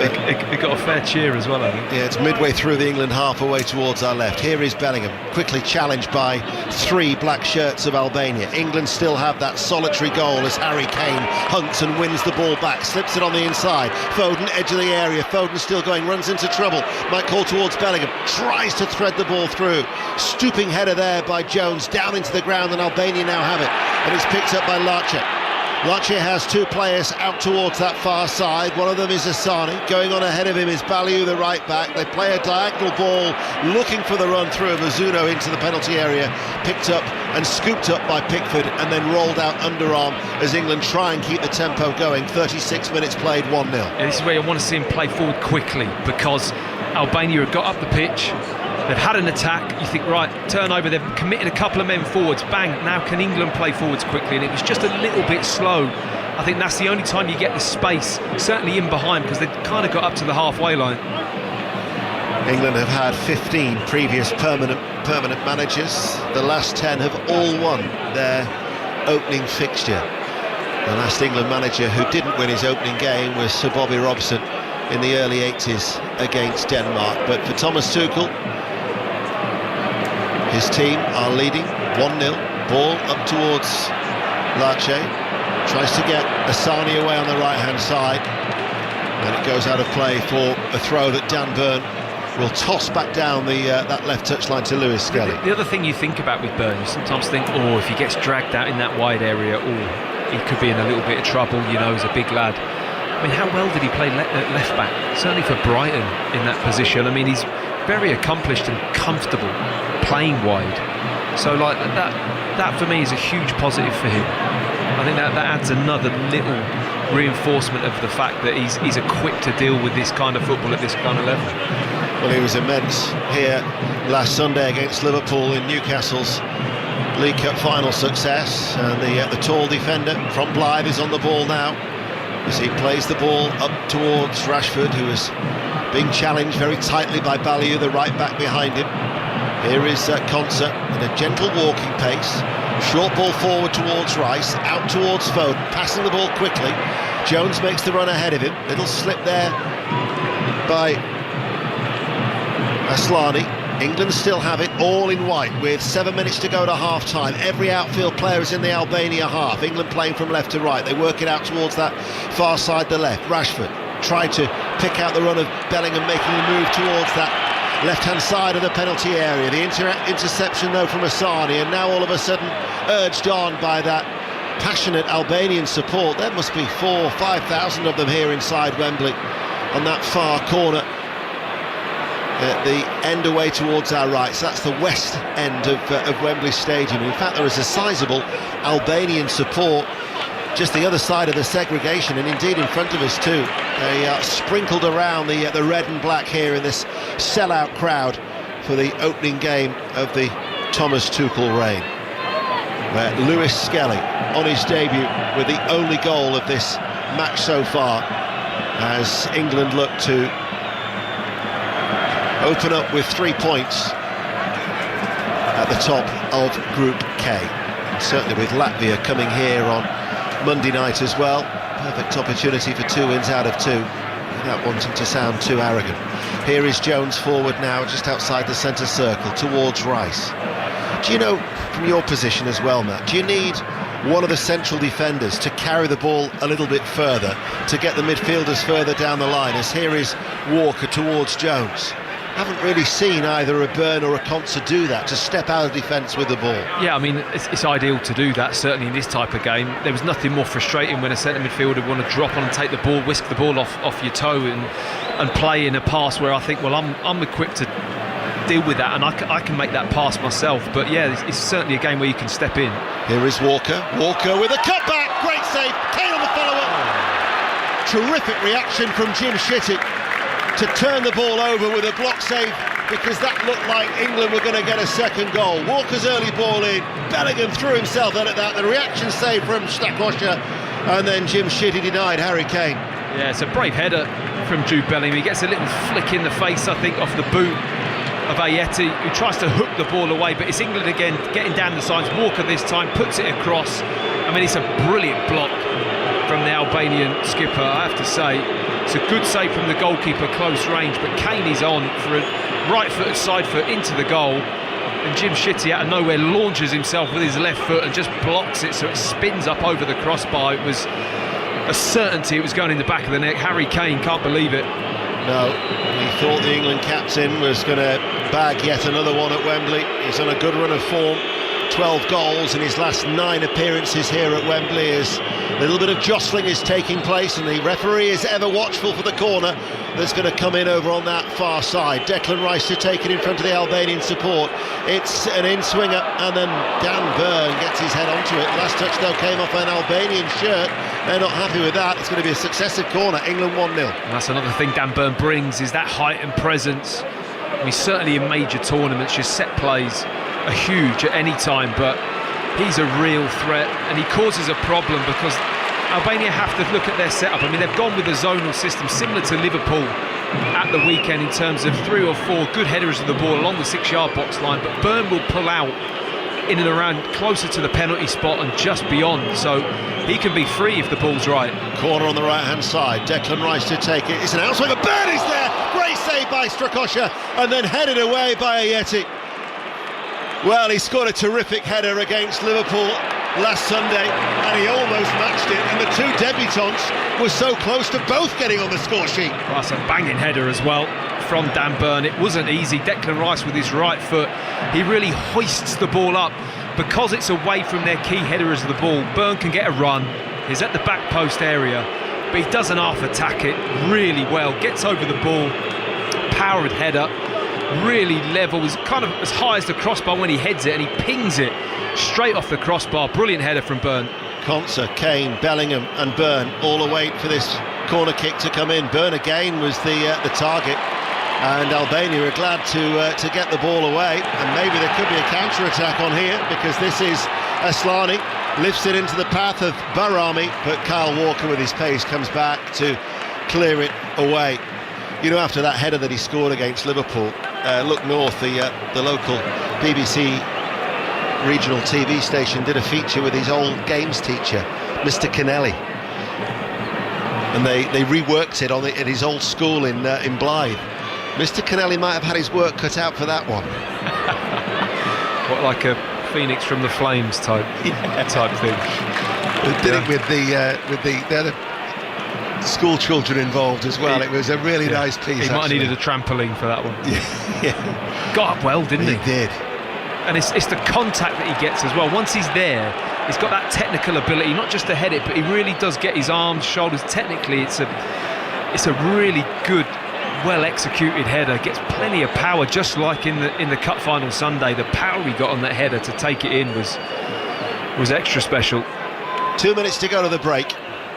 S2: It got a fair cheer as well, I think.
S6: Yeah, it's midway through the England half, away towards our left. Here is Bellingham, quickly challenged by three black shirts of Albania. England still have that solitary goal as Harry Kane hunts and wins the ball back, slips it on the inside. Foden, edge of the area. Foden still going, runs into trouble. Might call towards Bellingham, tries to thread the ball through. Stooping header there by Jones, down into the ground, and Albania now have it. And it's picked up by Larcher. Larcher has two players out towards that far side. One of them is Asani. Going on ahead of him is Baliu, the right back. They play a diagonal ball, looking for the run through of Mizuno into the penalty area. Picked up and scooped up by Pickford, and then rolled out underarm as England try and keep the tempo going. 36 minutes played, 1-0.
S2: Yeah, this is where I want to see him play forward quickly, because Albania have got up the pitch. They've had an attack, you think, right, turnover, they've committed a couple of men forwards, bang, now can England play forwards quickly? And it was just a little bit slow. I think that's the only time you get the space, certainly in behind, because they've kind of got up to the halfway line.
S6: England have had 15 previous permanent managers. The last 10 have all won their opening fixture. The last England manager who didn't win his opening game was Sir Bobby Robson in the early 80s against Denmark. But for Thomas Tuchel, his team are leading 1-0. Ball up towards Larcher. Tries to get Asani away on the right-hand side. And it goes out of play for a throw that Dan Burn will toss back down that left touchline to Lewis Skelly.
S2: The other thing you think about with Burn, you sometimes think, oh, if he gets dragged out in that wide area, he could be in a little bit of trouble, you know, he's a big lad. I mean, how well did he play left back? Certainly for Brighton in that position. I mean, he's very accomplished and comfortable playing wide. So, like, that for me is a huge positive for him. I think that adds another little reinforcement of the fact that he's equipped to deal with this kind of football at this kind of level.
S6: Well, he was immense here last Sunday against Liverpool in Newcastle's League Cup final success. And the tall defender from Blythe is on the ball now. as he plays the ball up towards Rashford, who is being challenged very tightly by Ballieu, the right back behind him. Here is Konsa in a gentle walking pace. Short ball forward towards Rice, out towards Foden, passing the ball quickly. Jones makes the run ahead of him. Little slip there by Aslani. England still have it all in white with 7 minutes to go to half-time. Every outfield player is in the Albania half. England playing from left to right. They work it out towards that far side, the left. Rashford tried to pick out the run of Bellingham, making the move towards that left-hand side of the penalty area. The interception, though, from Asani, and now all of a sudden urged on by that passionate Albanian support. There must be 4,000 or 5,000 of them here inside Wembley on that far corner at the end away towards our right. So that's the west end of Wembley Stadium. In fact, there is a sizable Albanian support just the other side of the segregation, and indeed in front of us too. They are sprinkled around the red and black here in this sellout crowd for the opening game of the Thomas Tuchel reign, where Lewis Skelly on his debut with the only goal of this match so far, as England look to open up with 3 points at the top of Group K. Certainly with Latvia coming here on Monday night as well. Perfect opportunity for 2 wins out of 2 without wanting to sound too arrogant. Here is Jones forward now, just outside the centre circle towards Rice. Do you know, from your position as well, Matt, do you need one of the central defenders to carry the ball a little bit further, to get the midfielders further down the line, as here is Walker towards Jones? Haven't really seen either a Byrne or a Konsa do that, to step out of defence with the ball.
S2: Yeah, I mean, it's ideal to do that, certainly in this type of game. There was nothing more frustrating when a centre midfielder would want to drop on and take the ball, whisk the ball off your toe and play in a pass where I think, well, I'm equipped to deal with that, and I can make that pass myself. But yeah, it's certainly a game where you can step in.
S6: Here is Walker with a cutback, great save, Kane on the follow-up. Terrific reaction from Jim Shitty to turn the ball over with a block save, because that looked like England were going to get a second goal. Walker's early ball in, Bellingham threw himself in at that, the reaction save from Stakosha, and then Jim Shitty denied Harry Kane. Yeah,
S2: it's a brave header from Jude Bellingham. He gets a little flick in the face, I think, off the boot of Ayeti, who tries to hook the ball away, but it's England again getting down the sides. Walker this time puts it across. I mean, it's a brilliant block from the Albanian skipper, I have to say. It's a good save from the goalkeeper, close range, but Kane is on for a right-footed side foot into the goal, and Jim Shitty out of nowhere launches himself with his left foot and just blocks it, so it spins up over the crossbar. It was a certainty it was going in the back of the net. Harry Kane can't believe it.
S6: No, he thought the England captain was going to bag yet another one at Wembley. He's on a good run of form, 12 goals in his last 9 appearances here at Wembley, as a little bit of jostling is taking place, and the referee is ever watchful for the corner that's going to come in over on that far side. Declan Rice to take it in front of the Albanian support. It's an in-swinger, and then Dan Byrne gets his head onto it. Last touch though came off an Albanian shirt. They're not happy with that. It's going to be a successive corner. England 1-0.
S2: And that's another thing Dan Byrne brings, is that height and presence. I mean, certainly in major tournaments, your set plays are huge at any time, but he's a real threat, and he causes a problem because Albania have to look at their setup. I mean, they've gone with a zonal system similar to Liverpool at the weekend in terms of 3 or 4 good headers of the ball along the 6-yard box line, but Byrne will pull out in and around closer to the penalty spot and just beyond, so he can be free if the ball's right.
S6: Corner on the right-hand side, Declan Rice to take it. It's an outswinger, Byrne is there! Great save by Strakosha, and then headed away by Ayeti. Well, he scored a terrific header against Liverpool last Sunday, and he almost matched it, and the 2 debutants were so close to both getting on the score sheet.
S2: Well, that's a banging header as well from Dan Byrne. It wasn't easy. Declan Rice with his right foot, he really hoists the ball up because it's away from their key headers of the ball. Byrne can get a run, he's at the back post area, but he doesn't half attack it really well, gets over the ball, powered header, really level, is kind of as high as the crossbar when he heads it, and he pings it straight off the crossbar. Brilliant header from Byrne.
S6: Konsa, Kane, Bellingham and Byrne all await for this corner kick to come in. Byrne again was the target, and Albania are glad to get the ball away, and maybe there could be a counter-attack on here, because this is Aslani lifts it into the path of Barami, but Kyle Walker with his pace comes back to clear it away. You know, after that header that he scored against Liverpool, Look North, the local BBC regional TV station, did a feature with his old games teacher, Mr. Kennelly, and they reworked it at his old school in Blythe. Mr. Kennelly might have had his work cut out for that one.
S2: What, like a phoenix from the flames type thing?
S6: They did it with the other school children involved as well. It was a really nice piece.
S2: He might have needed a trampoline for that one.
S6: Yeah.
S2: Got up well, didn't he?
S6: He did.
S2: And it's the contact that he gets as well. Once he's there, he's got that technical ability, not just to head it, but he really does get his arms, shoulders. Technically, it's a really good, well executed header. Gets plenty of power, just like in the cup final Sunday. The power he got on that header to take it in was extra special.
S6: 2 minutes to go to the break,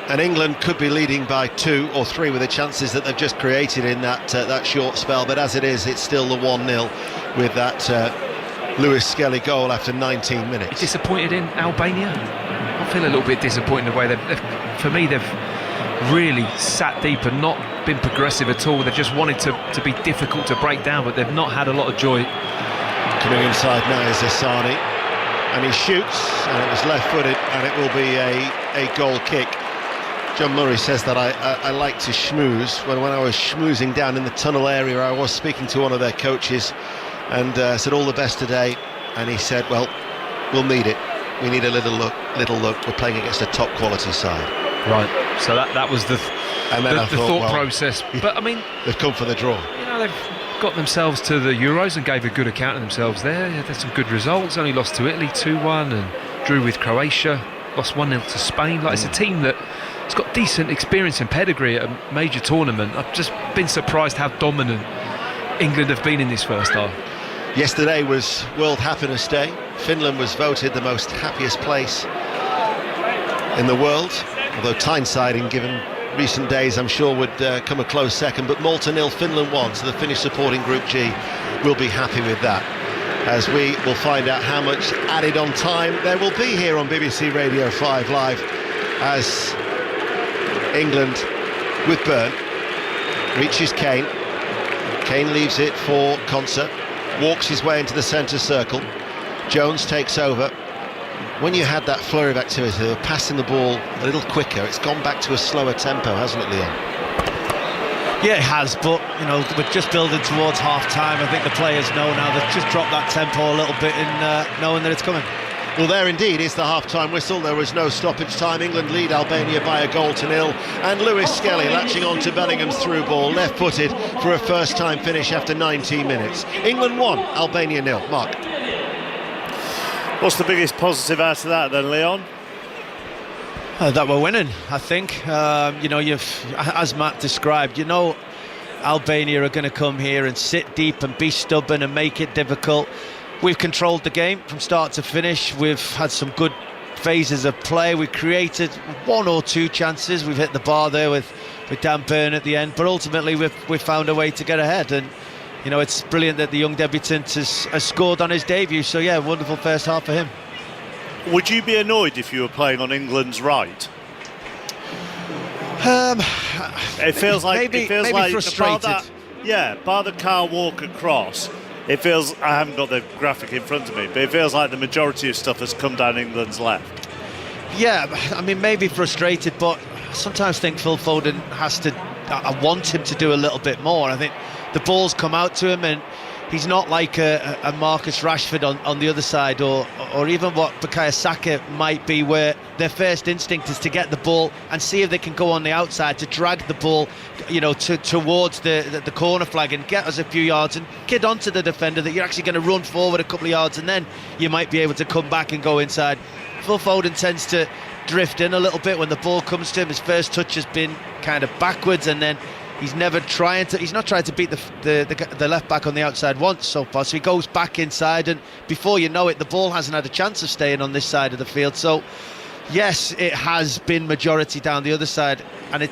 S6: and England could be leading by 2 or 3 with the chances that they've just created in that short spell. But as it is, it's still the 1-0 with that Lewis Skelly goal after 19 minutes.
S2: You're disappointed in Albania? I feel a little bit disappointed in the way for me, they've really sat deep and not been progressive at all. They've just wanted to be difficult to break down, but they've not had a lot of joy.
S6: Coming inside now is Asani, and he shoots, and it was left-footed, and it will be a goal kick. John Murray says that I like to schmooze. When I was schmoozing down in the tunnel area, I was speaking to one of their coaches and said all the best today, and he said, well, we'll need it. We need a little look. We're playing against a top quality side.
S2: Right, so that was the thought process. But I mean,
S6: they've come for the draw.
S2: You know, they've got themselves to the Euros and gave a good account of themselves there. Yeah, there's some good results. Only lost to Italy 2-1 and drew with Croatia, lost 1-0 to Spain. Like, it's a team that has got decent experience and pedigree at a major tournament. I've just been surprised how dominant England have been in this first half.
S6: Yesterday was World Happiness Day. Finland was voted the most happiest place in the world, although Tyneside, given recent days, I'm sure would come a close second. But Malta 0, Finland 1, so the Finnish supporting Group G will be happy with that, as we will find out how much added on time there will be here on BBC Radio 5 Live, as England with Byrne reaches Kane. Kane leaves it for Konsa, walks his way into the centre circle. Jones takes over. When you had that flurry of activity, they were passing the ball a little quicker. It's gone back to a slower tempo, hasn't it, Leon?
S4: Yeah, it has, but you know, we're just building towards half-time. I think the players know now. They've just dropped that tempo a little bit in knowing that it's coming.
S6: Well, there indeed is the half-time whistle. There was no stoppage time. England lead Albania by 1-0, and Lewis Skelly latching on to Bellingham's through ball, left-footed for a first-time finish after 19 minutes. England 1, Albania 0. Mark.
S7: What's the biggest positive out of that then, Leon?
S4: That we're winning, I think. You know, as Matt described, you know, Albania are going to come here and sit deep and be stubborn and make it difficult. We've controlled the game from start to finish. We've had some good phases of play. We created 1 or 2 chances. We've hit the bar there with Dan Byrne at the end, but ultimately we've found a way to get ahead. And you know, it's brilliant that the young debutant has scored on his debut. So yeah, wonderful first half for him.
S7: Would you be annoyed if you were playing on England's right? It feels like
S4: maybe frustrated.
S7: Bar the Kyle Walker cross. It feels, I haven't got the graphic in front of me, but it feels like the majority of stuff has come down England's left.
S4: Yeah, I mean, maybe frustrated, but I sometimes think Phil Foden I want him to do a little bit more. I think the ball's come out to him, and he's not like a Marcus Rashford on the other side, or even what Bukayo Saka might be, where their first instinct is to get the ball and see if they can go on the outside to drag the ball, you know, towards the corner flag and get us a few yards and kid onto the defender that you're actually going to run forward a couple of yards, and then you might be able to come back and go inside. Phil Foden tends to drift in a little bit when the ball comes to him. His first touch has been kind of backwards, and then he's not trying to beat the left back on the outside once so far, so he goes back inside, and before you know it, the ball hasn't had a chance of staying on this side of the field. So yes, it has been majority down the other side, and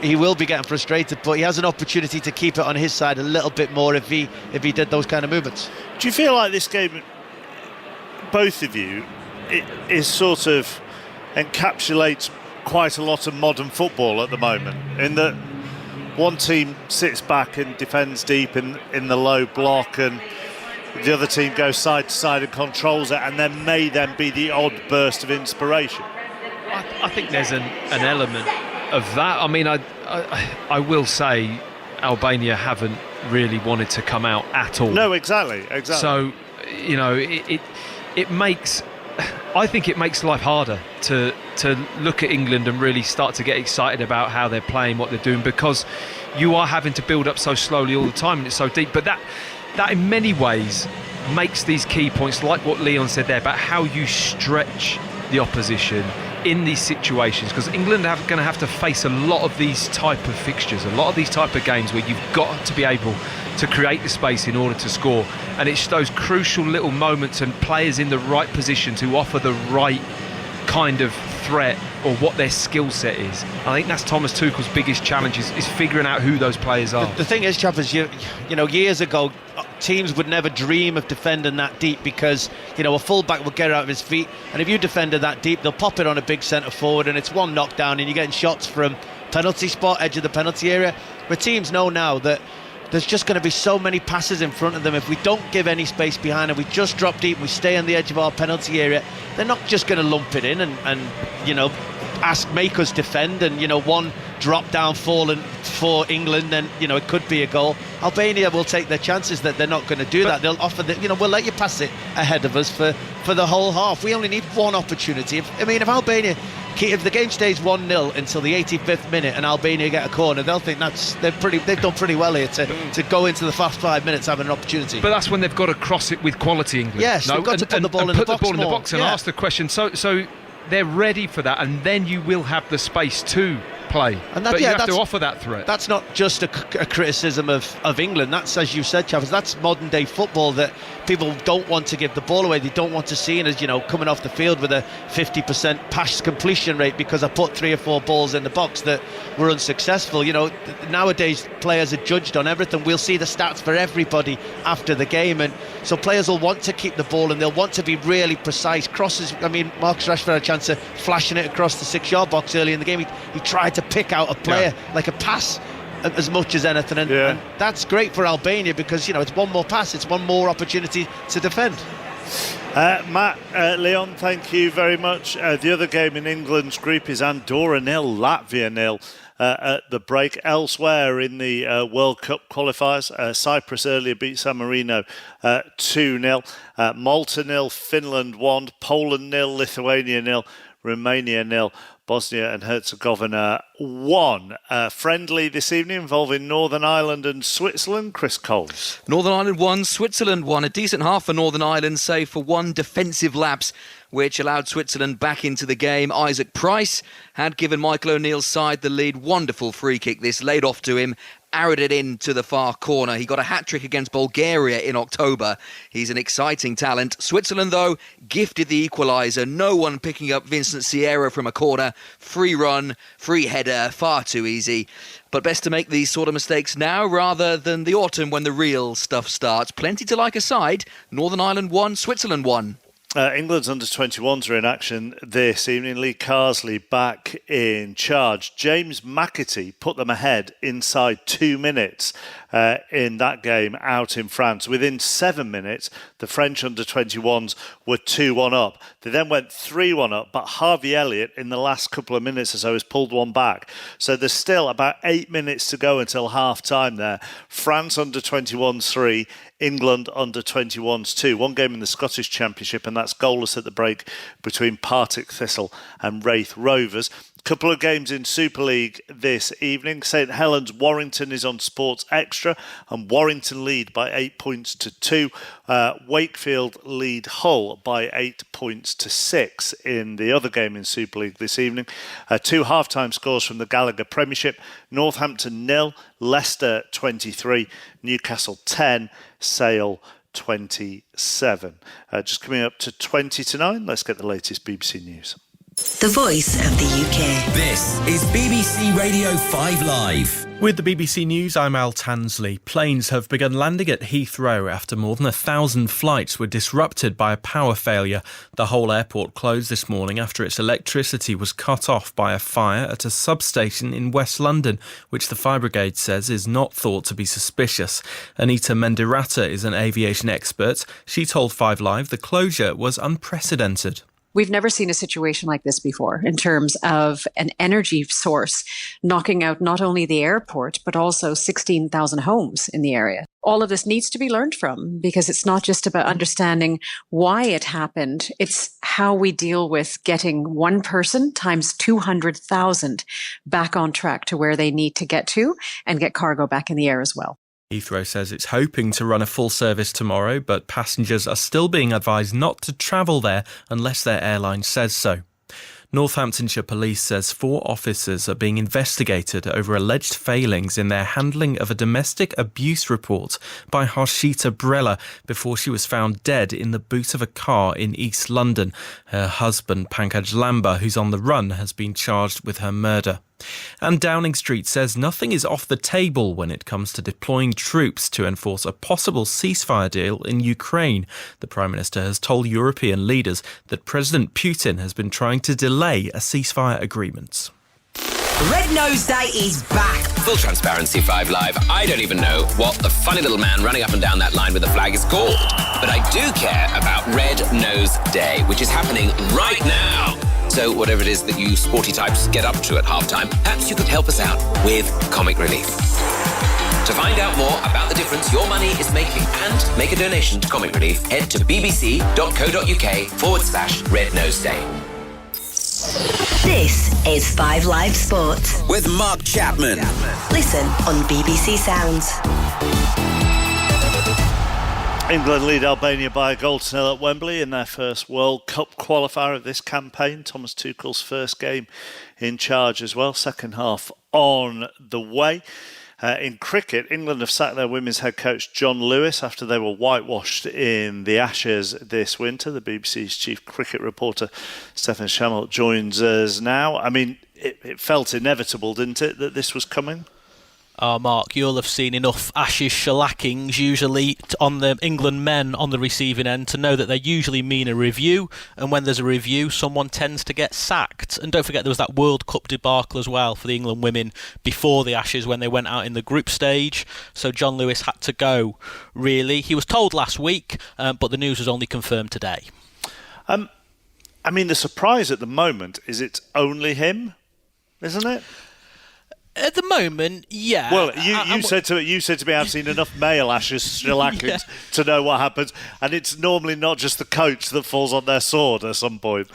S4: he will be getting frustrated, but he has an opportunity to keep it on his side a little bit more if he did those kind of movements.
S7: Do you feel like this game, both of you, is sort of encapsulates quite a lot of modern football at the moment, in that one team sits back and defends deep in the low block, and the other team goes side to side and controls it, and there may then be the odd burst of inspiration.
S2: I think there's an element of that. I mean, I will say Albania haven't really wanted to come out at all.
S7: No, exactly.
S2: So, you know, it makes... I think it makes life harder to look at England and really start to get excited about how they're playing, what they're doing, because you are having to build up so slowly all the time and it's so deep. But that in many ways makes these key points, like what Leon said there, about how you stretch the opposition in these situations, because England are going to have to face a lot of these type of fixtures, a lot of these type of games where you've got to be able to create the space in order to score, and it's those crucial little moments and players in the right position to offer the right kind of threat or what their skill set is. I think that's Thomas Tuchel's biggest challenge is figuring out who those players are.
S4: The thing is, Chappers, you know, years ago teams would never dream of defending that deep, because, you know, a full-back will get out of his feet, and if you defended that deep, they'll pop it on a big centre forward and it's one knockdown and you're getting shots from penalty spot, edge of the penalty area. But teams know now that there's just going to be so many passes in front of them. If we don't give any space behind and we just drop deep and we stay on the edge of our penalty area, they're not just going to lump it in and you know, make us defend, and, you know, one drop down fallen for England, then, you know, it could be a goal. Albania will take their chances that they're not going to do that. They'll offer the, you know, we'll let you pass it ahead of us for the whole half. We only need one opportunity. If Albania, if the game stays 1-0 until the 85th minute and Albania get a corner, they'll think they've done pretty well here to go into the first 5 minutes having an opportunity.
S2: But that's when they've got to cross it with quality, England.
S4: Yes, they've got to put the ball in the box
S2: and ask the question. So they're ready for that, and then you will have the space to play. And that, but you have to offer that threat.
S4: That's not just a criticism of England. That's, as you said, Chavez, that's modern day football, that people don't want to give the ball away. They don't want to see it as, you know, coming off the field with a 50% pass completion rate because I put 3 or 4 balls in the box that were unsuccessful. You know, nowadays players are judged on everything. We'll see the stats for everybody after the game, and so players will want to keep the ball and they'll want to be really precise. Crosses, I mean, Marcus Rashford had a chance of flashing it across the 6-yard box early in the game. He tried to pick out a player like a pass as much as anything, and that's great for Albania because, you know, it's one more pass, it's one more opportunity to defend.
S7: Matt, Leon, thank you very much. The other game in England's group is Andorra 0, Latvia 0 at the break. Elsewhere in the World Cup qualifiers, Cyprus earlier beat San Marino 2-0, Malta 0, Finland 1, Poland 0, Lithuania 0, Romania 0, Bosnia and Herzegovina 1. Friendly this evening involving Northern Ireland and Switzerland. Chris Coles.
S5: Northern Ireland 1, Switzerland 1. A decent half for Northern Ireland, save for one defensive lapse, which allowed Switzerland back into the game. Isaac Price had given Michael O'Neill's side the lead. Wonderful free kick. This laid off to him, arrowed it into the far corner. He got a hat-trick against Bulgaria in October. He's an exciting talent. Switzerland, though, gifted the equaliser. No one picking up Vincent Sierra from a corner. Free run, free header, far too easy. But best to make these sort of mistakes now rather than the autumn when the real stuff starts. Plenty to like aside. Northern Ireland 1, Switzerland 1.
S7: England's under-21s are in action this evening. Lee Carsley back in charge. James McAtee put them ahead inside 2 minutes in that game out in France. Within 7 minutes, the French under-21s were 2-1 up. They then went 3-1 up, but Harvey Elliott in the last couple of minutes or so has pulled one back. So there's still about 8 minutes to go until half-time there. France under-21s 3, England under-21s 2. One game in the Scottish Championship, and that's goalless at the break between Partick Thistle and Wraith Rovers. Couple of games in Super League this evening. St Helens Warrington is on Sports Extra, and Warrington lead by 8 points to 2. Wakefield lead Hull by 8 points to 6 in the other game in Super League this evening. 2 half-time scores from the Gallagher Premiership. Northampton 0, Leicester 23, Newcastle 10, Sale 27. Just coming up to 20 to 9, let's get the latest BBC News.
S8: the voice of the UK.
S9: This is BBC Radio 5 Live.
S10: With the BBC News, I'm Al Tansley. Planes have begun landing at Heathrow after more than 1,000 flights were disrupted by a power failure. The whole airport closed this morning after its electricity was cut off by a fire at a substation in West London, which the fire brigade says is not thought to be suspicious. Anita Mendirata is an aviation expert. She told 5 Live the closure was unprecedented.
S11: We've never seen a situation like this before in terms of an energy source knocking out not only the airport, but also 16,000 homes in the area. All of this needs to be learned from, because it's not just about understanding why it happened. It's how we deal with getting one person times 200,000 back on track to where they need to get to and get cargo back in the air as well.
S10: Heathrow says it's hoping to run a full service tomorrow, but passengers are still being advised not to travel there unless their airline says so. Northamptonshire Police says 4 officers are being investigated over alleged failings in their handling of a domestic abuse report by Harshita Brella before she was found dead in the boot of a car in East London. Her husband, Pankaj Lamba, who's on the run, has been charged with her murder. And Downing Street says nothing is off the table when it comes to deploying troops to enforce a possible ceasefire deal in Ukraine. The Prime Minister has told European leaders that President Putin has been trying to delay a ceasefire agreement.
S8: Red Nose Day is back.
S9: Full transparency, 5 Live. I don't even know what the funny little man running up and down that line with the flag is called. But I do care about Red Nose Day, which is happening right now. So whatever it is that you sporty types get up to at halftime, perhaps you could help us out with comic relief. To find out more about the difference your money is making and make a donation to Comic Relief, head to bbc.co.uk/Red Nose Day.
S8: This is 5 Live Sports
S9: With Mark Chapman.
S8: Listen on BBC Sounds.
S7: England lead Albania by a goal to 0 at Wembley in their first World Cup qualifier of this campaign. Thomas Tuchel's first game in charge as well. Second half on the way. In cricket, England have sacked their women's head coach John Lewis after they were whitewashed in the Ashes this winter. The BBC's chief cricket reporter Stefan Schammelt joins us now. I mean, it felt inevitable, didn't it, that this was coming?
S12: Oh, Mark, you'll have seen enough Ashes shellackings usually on the England men on the receiving end to know that they usually mean a review, and when there's a review, someone tends to get sacked. And don't forget there was that World Cup debacle as well for the England women before the Ashes when they went out in the group stage, so John Lewis had to go, really. He was told last week, but the news was only confirmed today.
S7: I mean, the surprise at the moment is it's only him, isn't it?
S12: At the moment, yeah.
S7: Well, you said to me, I've seen enough male Ashes shellackings to know what happens, and it's normally not just the coach that falls on their sword at some point.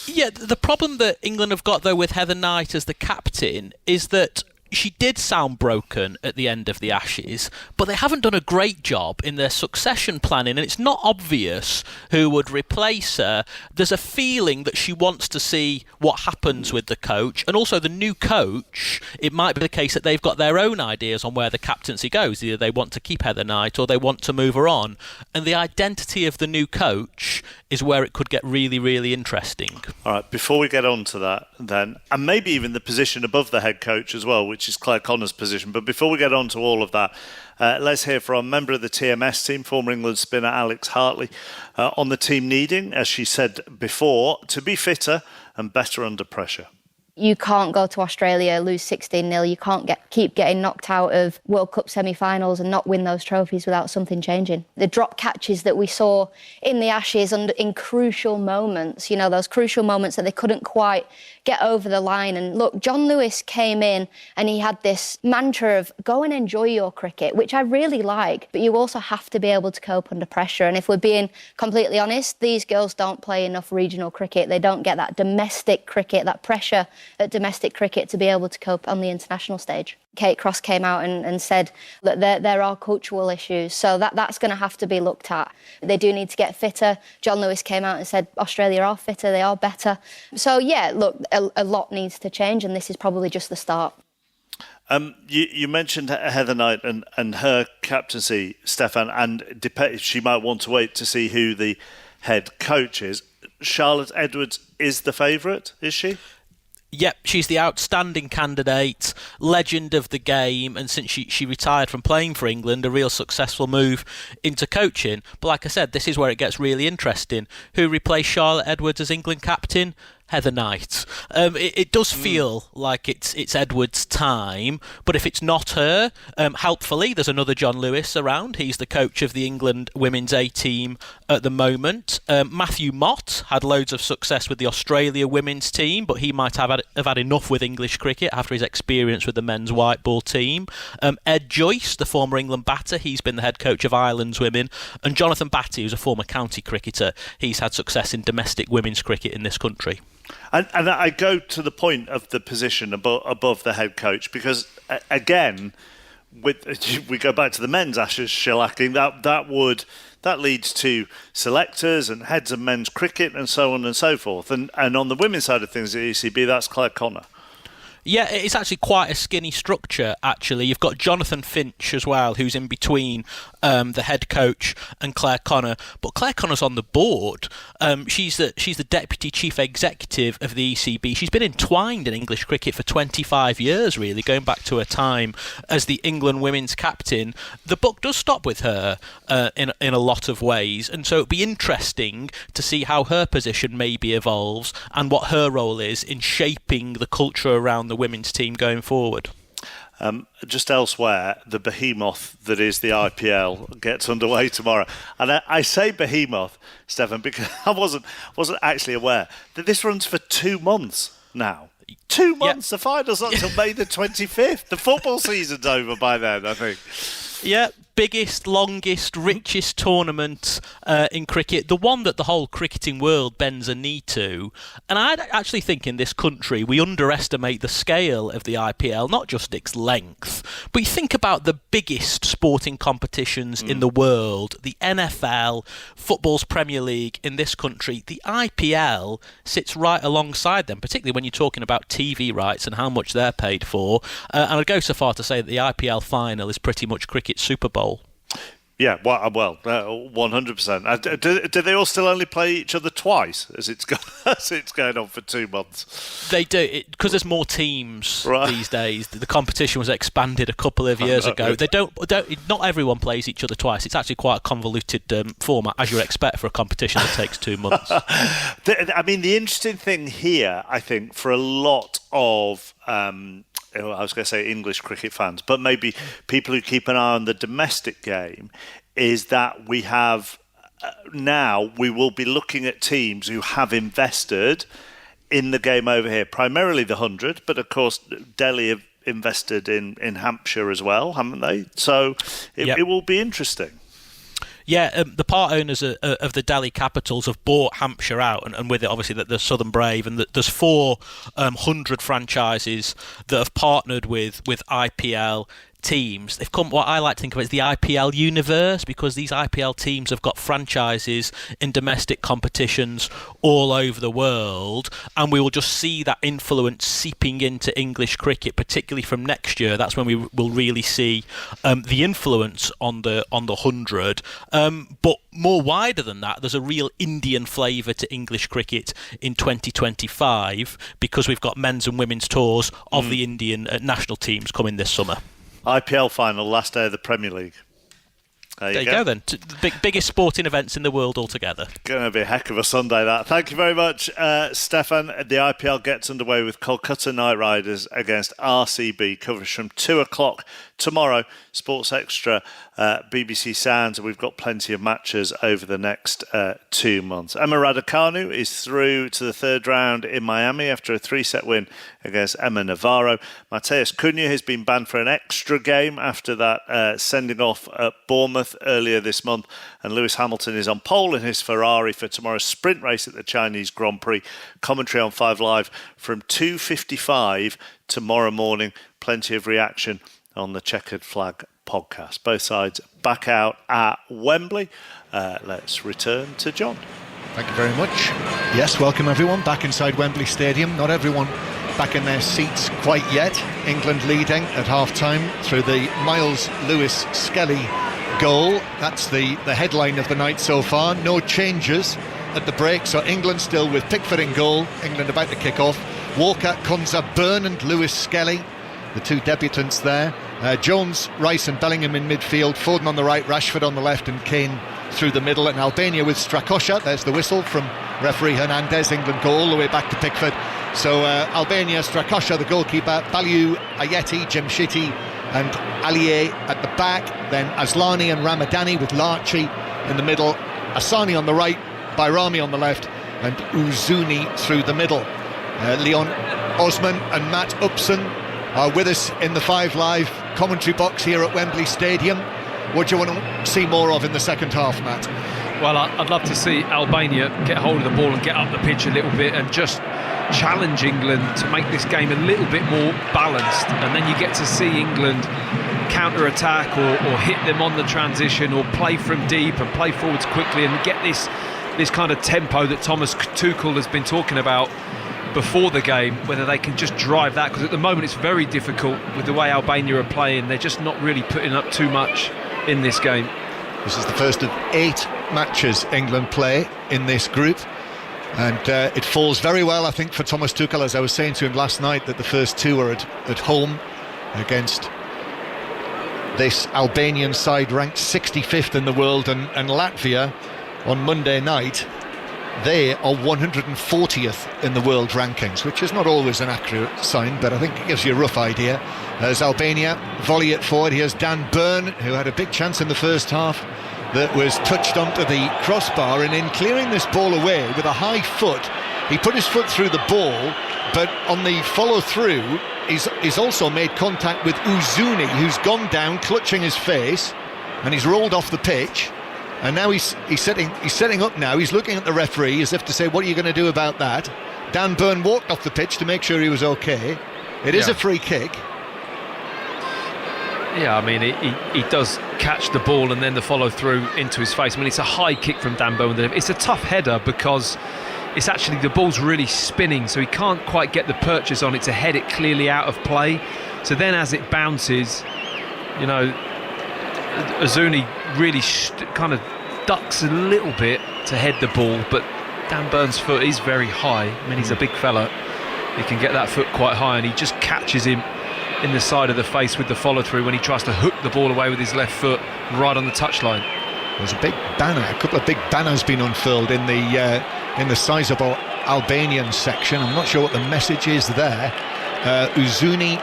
S12: Yeah, the problem that England have got though with Heather Knight as the captain is that she did sound broken at the end of the Ashes, but they haven't done a great job in their succession planning, and it's not obvious who would replace her. There's a feeling that she wants to see what happens with the coach, and also the new coach, it might be the case that they've got their own ideas on where the captaincy goes. Either they want to keep Heather Knight or they want to move her on, and the identity of the new coach is where it could get really, really interesting.
S7: All right, before we get on to that then, and maybe even the position above the head coach as well, which is Claire Connor's position, but before we get on to all of that, let's hear from a member of the TMS team, former England spinner Alex Hartley, on the team needing, as she said before, to be fitter and better under pressure.
S13: You can't go to Australia, lose 16-0. You can't keep getting knocked out of World Cup semi-finals and not win those trophies without something changing. The drop catches that we saw in the Ashes in crucial moments, you know, those crucial moments that they couldn't quite get over the line. And look, John Lewis came in and he had this mantra of go and enjoy your cricket, which I really like, but you also have to be able to cope under pressure. And if we're being completely honest, these girls don't play enough regional cricket. They don't get that domestic cricket, that pressure at domestic cricket to be able to cope on the international stage. Kate Cross came out and said that there are cultural issues, so that's going to have to be looked at. They do need to get fitter. John Lewis came out and said Australia are fitter, they are better. So yeah, look, a lot needs to change, and this is probably just the start.
S7: You mentioned Heather Knight and her captaincy, Stefan, and she might want to wait to see who the head coach is. Charlotte Edwards is the favourite, is she?
S12: Yep, she's the outstanding candidate, legend of the game, and since she retired from playing for England, a real successful move into coaching. But like I said, this is where it gets really interesting. Who replaced Charlotte Edwards as England captain? Heather Knight. It does feel like it's Edwards' time, but if it's not her, helpfully, there's another John Lewis around. He's the coach of the England women's A team at the moment. Matthew Mott had loads of success with the Australia women's team, but he might have had enough with English cricket after his experience with the men's white ball team. Ed Joyce, the former England batter, he's been the head coach of Ireland's women. And Jonathan Batty, who's a former county cricketer, he's had success in domestic women's cricket in this country.
S7: And I go to the point of the position above the head coach because, again, we go back to the men's Ashes shellacking. That leads to selectors and heads of men's cricket and so on and so forth. And on the women's side of things at ECB, that's Claire Connor.
S12: Yeah, it's actually quite a skinny structure, actually. You've got Jonathan Finch as well, who's in between the head coach and Claire Connor. But Claire Connor's on the board. She's the deputy chief executive of the ECB. She's been entwined in English cricket for 25 years, really, going back to her time as the England women's captain. The book does stop with her in a lot of ways, and so it'll be interesting to see how her position maybe evolves and what her role is in shaping the culture around the women's team going forward.
S7: Just elsewhere, the behemoth that is the IPL gets underway tomorrow. And I say behemoth, Stefan, because I wasn't actually aware that this runs for 2 months now. 2 months, The final's not until May the 25th. The football season's over by then, I think.
S12: Yeah, biggest, longest, richest tournament in cricket, the one that the whole cricketing world bends a knee to. And I actually think in this country we underestimate the scale of the IPL, not just its length, but you think about the biggest sporting competitions in the world, the NFL, football's Premier League in this country. The IPL sits right alongside them, particularly when you're talking about TV rights and how much they're paid for. And I'd go so far to say that the IPL final is pretty much cricket's Super Bowl.
S7: Yeah, well, 100%. Do they all still only play each other twice as it's going on for 2 months?
S12: They do, because there's more teams these days. The competition was expanded a couple of years ago. They don't. Not everyone plays each other twice. It's actually quite a convoluted format, as you'd expect for a competition that takes 2 months.
S7: I mean, the interesting thing here, I think, for a lot of I was going to say English cricket fans, but maybe people who keep an eye on the domestic game, is that we have now we will be looking at teams who have invested in the game over here, primarily the 100, but of course Delhi have invested in Hampshire as well, haven't they? So it will be interesting.
S12: Yeah, the part owners of the Delhi Capitals have bought Hampshire out, and with it, obviously, the Southern Brave, and there's 400 franchises that have partnered with IPL teams. They've come, what I like to think of as the IPL universe, because these IPL teams have got franchises in domestic competitions all over the world, and we will just see that influence seeping into English cricket, particularly from next year. That's when we will really see the influence on the 100. But more wider than that, there's a real Indian flavour to English cricket in 2025, because we've got men's and women's tours of the Indian national teams coming this summer.
S7: IPL final, last day of the Premier League. There you go then.
S12: Biggest sporting events in the world altogether.
S7: Going to be a heck of a Sunday, that. Thank you very much, Stefan. The IPL gets underway with Kolkata Knight Riders against RCB. Coverage from 2 o'clock tomorrow. Sports Extra, BBC Sounds, and we've got plenty of matches over the next 2 months. Emma Raducanu is through to the third round in Miami after a 3-set win against Emma Navarro. Mateus Cunha has been banned for an extra game after that sending off at Bournemouth earlier this month, and Lewis Hamilton is on pole in his Ferrari for tomorrow's sprint race at the Chinese Grand Prix. Commentary on 5 Live from 2:55 tomorrow morning. Plenty of reaction on the Checkered Flag podcast. Both sides back out at Wembley. Let's return to John.
S1: Thank you very much. Yes, welcome everyone back inside Wembley Stadium. Not everyone back in their seats quite yet. England leading at half-time through the Miles Lewis-Skelly goal. That's the headline of the night so far. No changes at the break, so England still with Pickford in goal. England about to kick off. Walker, Konza, Byrne and Lewis Skelly, the two debutants there. Jones, Rice and Bellingham in midfield. Foden on the right, Rashford on the left and Kane through the middle. And Albania with Strakosha. There's the whistle from referee Hernandez. England go all the way back to Pickford. So Albania, Strakosha the goalkeeper, Balyu, Ayeti, Jemshiti and Aliye at the back. Then Aslani and Ramadani with Larchi in the middle. Asani on the right, Bayrami on the left and Uzuni through the middle. Leon Osman and Matt Upson are with us in the 5 Live commentary box here at Wembley Stadium. What do you want to see more of in the second half, Matt?
S2: Well, I'd love to see Albania get hold of the ball and get up the pitch a little bit and just challenge England to make this game a little bit more balanced, and then you get to see England counter-attack or hit them on the transition or play from deep and play forwards quickly and get this kind of tempo that Thomas Tuchel has been talking about before the game, whether they can just drive that, because at the moment it's very difficult with the way Albania are playing. They're just not really putting up too much in this game.
S1: This is the first of 8 matches England play in this group, and it falls very well, I think, for Thomas Tuchel. As I was saying to him last night, that the first 2 are at home against this Albanian side ranked 65th in the world, and Latvia on Monday night, they are 140th in the world rankings, which is not always an accurate sign, but I think it gives you a rough idea. There's Albania, volley it forward. Here's Dan Byrne, who had a big chance in the first half that was touched onto the crossbar, and in clearing this ball away with a high foot, he put his foot through the ball, but on the follow-through, he's also made contact with Uzuni, who's gone down, clutching his face, and he's rolled off the pitch. And now he's setting up now. He's looking at the referee as if to say, what are you going to do about that? Dan Byrne walked off the pitch to make sure he was okay. It is a free kick.
S2: Yeah, I mean, he does catch the ball and then the follow-through into his face. I mean, it's a high kick from Dan Byrne. It's a tough header because it's actually, the ball's really spinning, so he can't quite get the purchase on it to head it clearly out of play. So then as it bounces, you know, Azuni really kind of ducks a little bit to head the ball, but Dan Byrne's foot is very high. I mean, he's a big fella. He can get that foot quite high, and he just catches him in the side of the face with the follow-through when he tries to hook the ball away with his left foot right on the touchline.
S1: There's a big banner, a couple of big banners been unfurled in the sizable Albanian section. I'm not sure what the message is there. Uzuni,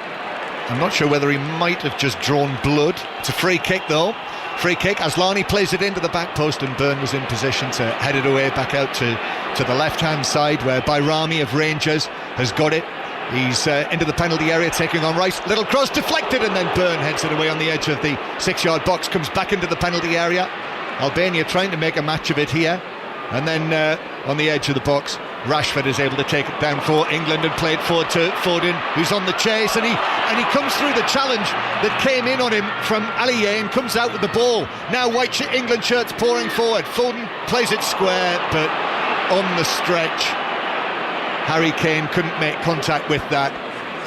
S1: I'm not sure whether he might have just drawn blood. It's a free kick though. Free kick. Aslani plays it into the back post, and Byrne was in position to head it away back out to the left-hand side, where Bayrami of Rangers has got it. He's into the penalty area, taking on Rice. Little cross deflected, and then Byrne heads it away on the edge of the 6-yard box, comes back into the penalty area. Albania trying to make a match of it here, and then on the edge of the box, Rashford is able to take it down for England and play it forward to Foden, who's on the chase, and he comes through the challenge that came in on him from Aliye and comes out with the ball. Now white England shirts pouring forward. Foden plays it square, but on the stretch, Harry Kane couldn't make contact with that,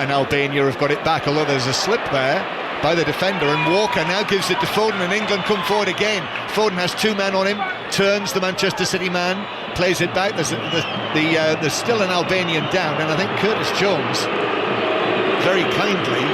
S1: and Albania have got it back, although there's a slip there by the defender, and Walker now gives it to Foden, and England come forward again. Foden has 2 men on him, turns the Manchester City man, plays it back. There's still an Albanian down, and I think Curtis Jones very kindly,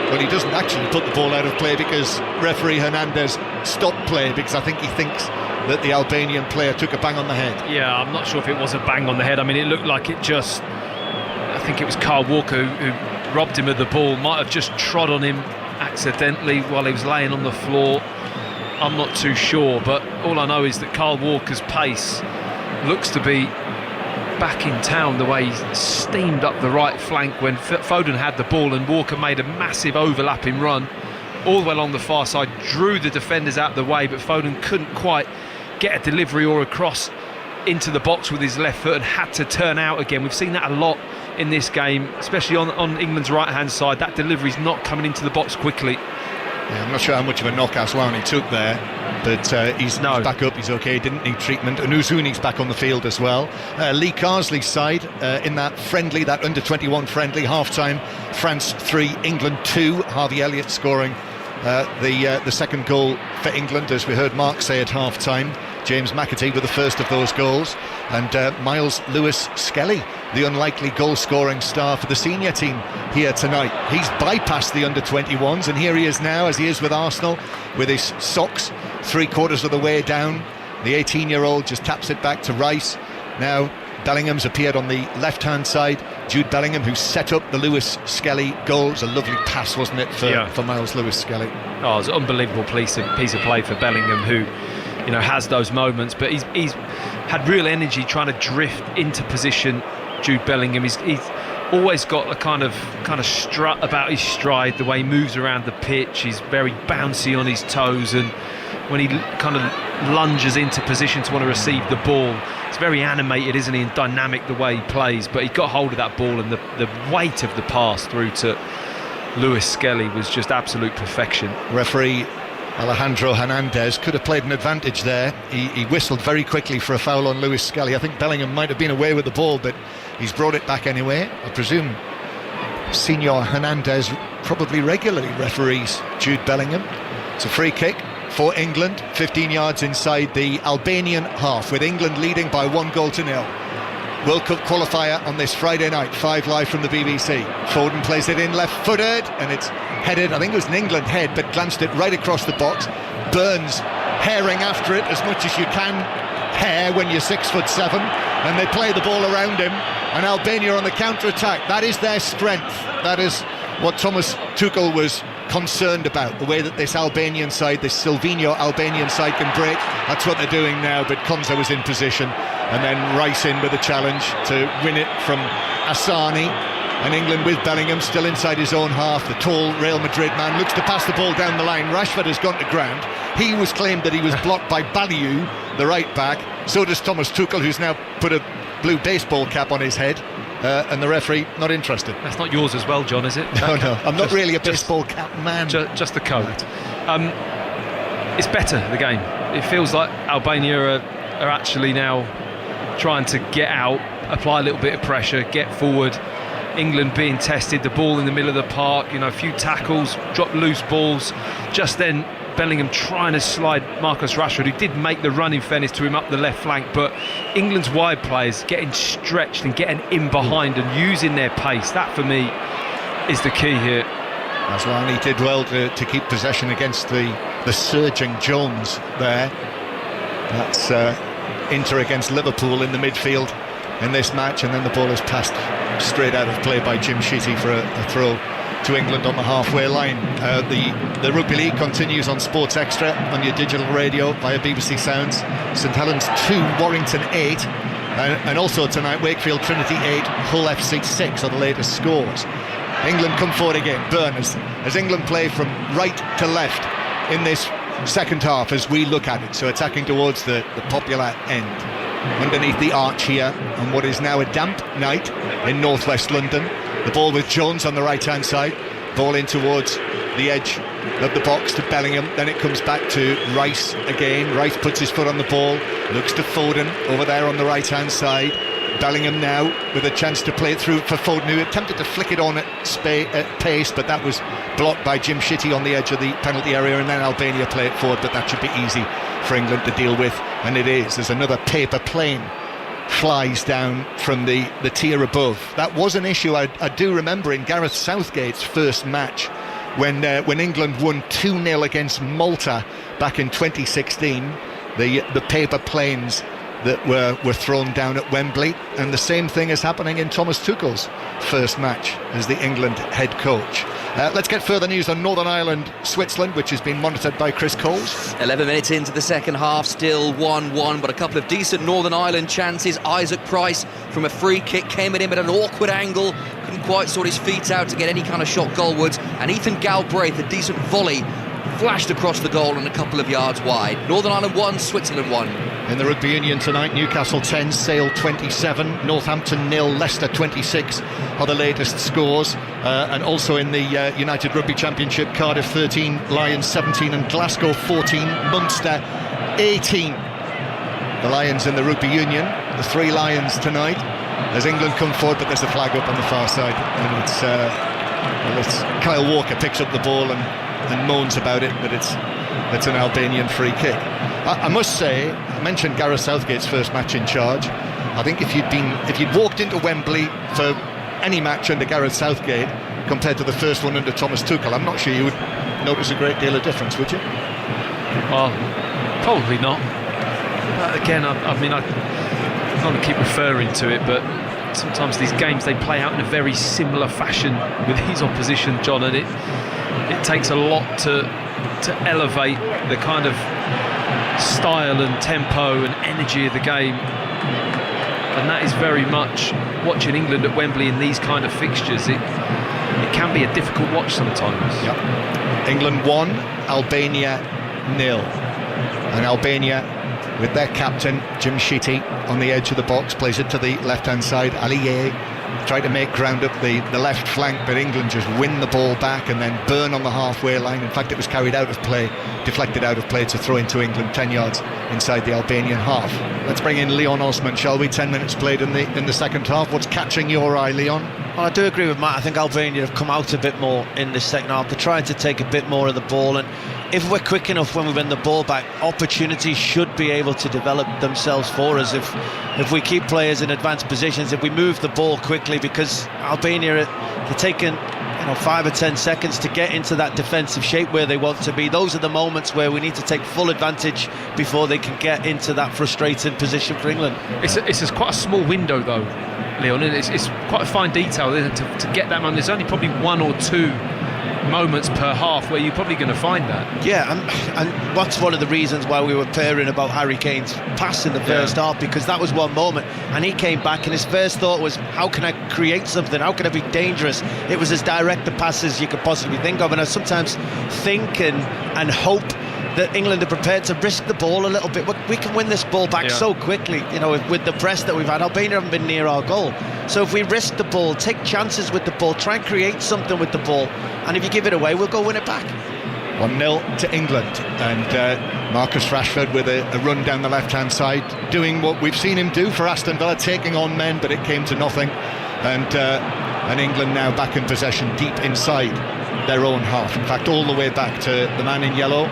S1: well, he doesn't actually put the ball out of play because referee Hernandez stopped play, because I think he thinks that the Albanian player took a bang on the head.
S2: Yeah, I'm not sure if it was a bang on the head. I mean, it looked like it just, I think it was Kyle Walker who robbed him of the ball, might have just trod on him accidentally while he was laying on the floor. I'm not too sure, but all I know is that Kyle Walker's pace looks to be back in town, the way he steamed up the right flank when Foden had the ball, and Walker made a massive overlapping run all the way along the far side, drew the defenders out of the way, but Foden couldn't quite get a delivery or a cross into the box with his left foot and had to turn out again. We've seen that a lot in this game, especially on England's right-hand side. That delivery's not coming into the box quickly.
S1: Yeah, I'm not sure how much of a knock Aslani took there, but he's back up, he's okay, didn't need treatment. And Uzuni's back on the field as well. Lee Carsley's side in that friendly, that under-21 friendly, half-time, France 3, England 2. Harvey Elliott scoring the second goal for England, as we heard Mark say at half-time. James McAtee with the first of those goals, and Miles Lewis-Skelly, the unlikely goal-scoring star for the senior team here tonight. He's bypassed the under-21s, and here he is now, as he is with Arsenal, with his socks 3/4 of the way down. The 18-year-old just taps it back to Rice. Now Bellingham's appeared on the left-hand side. Jude Bellingham, who set up the Lewis-Skelly goal. It was a lovely pass, wasn't it, for Miles Lewis-Skelly?
S2: Oh, it was an unbelievable piece of play for Bellingham, who, you know, has those moments, but he's had real energy trying to drift into position. Jude Bellingham, he's always got a kind of strut about his stride, the way he moves around the pitch. He's very bouncy on his toes, and when he kind of lunges into position to want to receive the ball, it's very animated, isn't he, and dynamic the way he plays. But he got hold of that ball, and the weight of the pass through to Lewis-Skelly was just absolute perfection.
S1: Referee Alejandro Hernandez could have played an advantage there. He whistled very quickly for a foul on Lewis-Skelly. I think Bellingham might have been away with the ball, but he's brought it back anyway. I presume Senor Hernandez probably regularly referees Jude Bellingham. It's a free kick for England, 15 yards inside the Albanian half, with England leading by 1-0. World Cup qualifier on this Friday night, 5 Live from the BBC. Foden plays it in left-footed, and it's headed, I think it was an England head, but glanced it right across the box. Burns herring after it as much as you can hare when you're 6'7", and they play the ball around him, and Albania on the counter-attack. That is their strength. That is what Thomas Tuchel was concerned about, the way that this Albanian side, this Silvino Albanian side, can break. That's what they're doing now, but Konsa was in position, and then Rice in with a challenge to win it from Asani. And England with Bellingham still inside his own half. The tall Real Madrid man looks to pass the ball down the line. Rashford has gone to ground. He was claimed that he was blocked by Baliu, the right back. So does Thomas Tuchel, who's now put a blue baseball cap on his head. And the referee not interested.
S2: That's not yours as well, John, is it?
S1: No, I'm not really a baseball cap man.
S2: Just the coat. It's better, the game. It feels like Albania are actually now trying to get out, apply a little bit of pressure, get forward. England being tested, the ball in the middle of the park, you know, a few tackles, drop loose balls. Just then Bellingham trying to slide Marcus Rashford, who did make the run, in fairness to him, up the left flank, but England's wide players getting stretched and getting in behind and using their pace. That for me is the key here.
S1: Asllani did well to keep possession against the surging Jones there. That's Inter against Liverpool in the midfield in this match, and then the ball is passed straight out of play by Jim Shitty for a throw to England on the halfway line. The Rugby League continues on Sports Extra on your digital radio via BBC Sounds. St Helens 2, Warrington 8, and also tonight Wakefield Trinity 8, Hull FC 6 are the latest scores. England come forward again. Burn as England play from right to left in this second half as we look at it, so attacking towards the popular end. Underneath the arch here on what is now a damp night in northwest London. The ball with Jones on the right hand side, ball in towards the edge of the box to Bellingham, then it comes back to Rice again. Rice puts his foot on the ball, looks to Foden over there on the right hand side. Bellingham now with a chance to play it through for Foden, who attempted to flick it on at pace, but that was blocked by Jim Shitty on the edge of the penalty area, and then Albania play it forward, but that should be easy for England to deal with, and it is. There's another paper plane flies down from the tier above. That was an issue I do remember in Gareth Southgate's first match when England won 2-0 against Malta back in 2016. The paper planes that were thrown down at Wembley, and the same thing is happening in Thomas Tuchel's first match as the England head coach. Let's get further news on Northern Ireland, Switzerland, which has been monitored by Chris Coles.
S5: 11 minutes into the second half, still 1-1, but a couple of decent Northern Ireland chances. Isaac Price from a free kick came at him at an awkward angle, couldn't quite sort his feet out to get any kind of shot goalwards, and Ethan Galbraith, a decent volley, flashed across the goal and a couple of yards wide. Northern Ireland 1, Switzerland 1.
S1: In the Rugby Union tonight, Newcastle 10, Sale 27, Northampton 0, Leicester 26 are the latest scores. And also in the United Rugby Championship, Cardiff 13, Lions 17 and Glasgow 14, Munster 18. The Lions in the Rugby Union, the 3 Lions tonight as England come forward, but there's a flag up on the far side, and it's Kyle Walker picks up the ball and moans about it, but it's an Albanian free kick. I must say, mentioned Gareth Southgate's first match in charge. I think if you'd walked into Wembley for any match under Gareth Southgate compared to the first one under Thomas Tuchel, I'm not sure you would notice a great deal of difference, would you?
S2: Well, probably not. But again, I don't keep referring to it, but sometimes these games, they play out in a very similar fashion with his opposition, John, and it takes a lot to elevate the kind of style and tempo and energy of the game, and that is very much watching England at Wembley in these kind of fixtures. It can be a difficult watch sometimes.
S1: Yep. England 1, Albania 0, and Albania, with their captain Jim Sheety on the edge of the box, plays it to the left-hand side. Aliye tried to make ground up the left flank, but England just win the ball back and then burn on the halfway line. In fact, it was carried out of play, deflected out of play to throw into England 10 yards inside the Albanian half. Let's bring in Leon Osman, shall we? 10 minutes played in the second half. What's catching your eye, Leon?
S4: Well, I do agree with Matt. I think Albania have come out a bit more in the second half. They're trying to take a bit more of the ball, and if we're quick enough when we win the ball back, opportunities should be able to develop themselves for us if we keep players in advanced positions, if we move the ball quickly, because Albania, they're taking 5 or 10 seconds to get into that defensive shape where they want to be. Those are the moments where we need to take full advantage before they can get into that frustrating position for England.
S2: It's quite a small window though, Leon, and it's quite a fine detail to get that moment. There's only probably 1 or 2 moments per half where you're probably going to find that.
S4: Yeah, and that's one of the reasons why we were purring about Harry Kane's pass in the first half, because that was one moment and he came back and his first thought was, how can I create something, how can I be dangerous? It was as direct a pass as you could possibly think of, and I sometimes think and hope that England are prepared to risk the ball a little bit. We can win this ball back so quickly, with the press that we've had. Albania haven't been near our goal, so if we risk the ball, take chances with the ball, try and create something with the ball, and if you give it away, we'll go win it back.
S1: 1-0 to England, and Marcus Rashford with a run down the left-hand side, doing what we've seen him do for Aston Villa, taking on men, but it came to nothing, and England now back in possession deep inside their own half. In fact, all the way back to the man in yellow,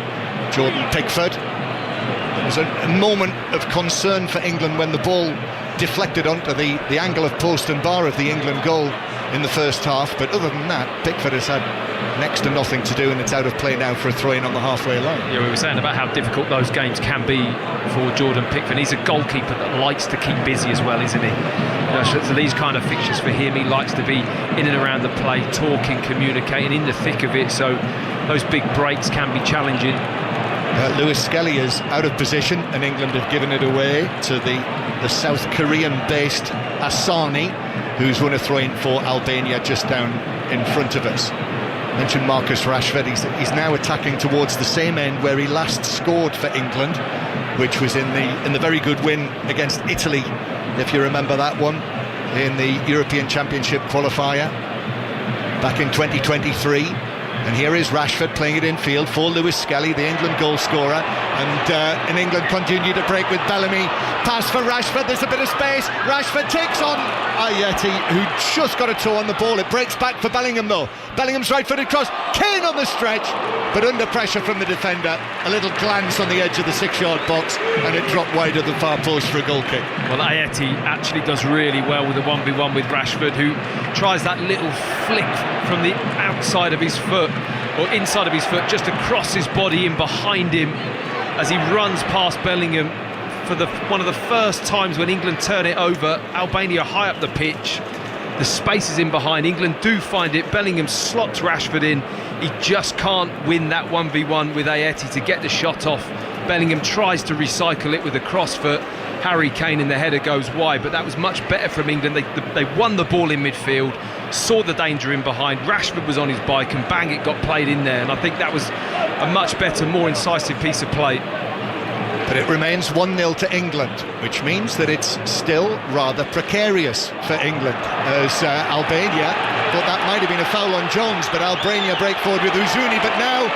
S1: Jordan Pickford. There was a moment of concern for England when the ball deflected onto the angle of post and bar of the England goal in the first half, but other than that, Pickford has had next to nothing to do, and it's out of play now for a throw-in on the halfway line.
S2: Yeah, we were saying about how difficult those games can be for Jordan Pickford. He's a goalkeeper that likes to keep busy as well, isn't he? So these kind of fixtures for him, he likes to be in and around the play, talking, communicating, in the thick of it, so those big breaks can be challenging.
S1: Lewis Skelly is out of position, and England have given it away to the South Korean-based Asani, who's won a throw-in for Albania just down in front of us. Mentioned Marcus Rashford. He's now attacking towards the same end where he last scored for England, which was in the very good win against Italy, if you remember that one, in the European Championship qualifier back in 2023. And here is Rashford playing it infield for Lewis Skelly, the England goal scorer. And England continue to break with Bellamy. Pass for Rashford, there's a bit of space. Rashford takes on Ayeti, who just got a toe on the ball. It breaks back for Bellingham though. Bellingham's right-footed cross. Kane on the stretch, but under pressure from the defender. A little glance on the edge of the 6-yard box, and it dropped wide of the far post for a goal kick.
S2: Well, Ayeti actually does really well with the 1v1 with Rashford, who tries that little flick from the outside of his foot, or inside of his foot, just across his body and behind him as he runs past Bellingham for one of the first times when England turn it over. Albania high up the pitch, the space is in behind, England do find it, Bellingham slots Rashford in, he just can't win that 1v1 with Ayeti to get the shot off. Bellingham tries to recycle it with a cross for Harry Kane, and the header goes wide, but that was much better from England. They won the ball in midfield, saw the danger in behind, Rashford was on his bike, and bang, it got played in there, and I think that was a much better, more incisive piece of play.
S1: But it remains 1-0 to England, which means that it's still rather precarious for England, as Albania thought that might have been a foul on Jones, but Albania break forward with Uzuni. But now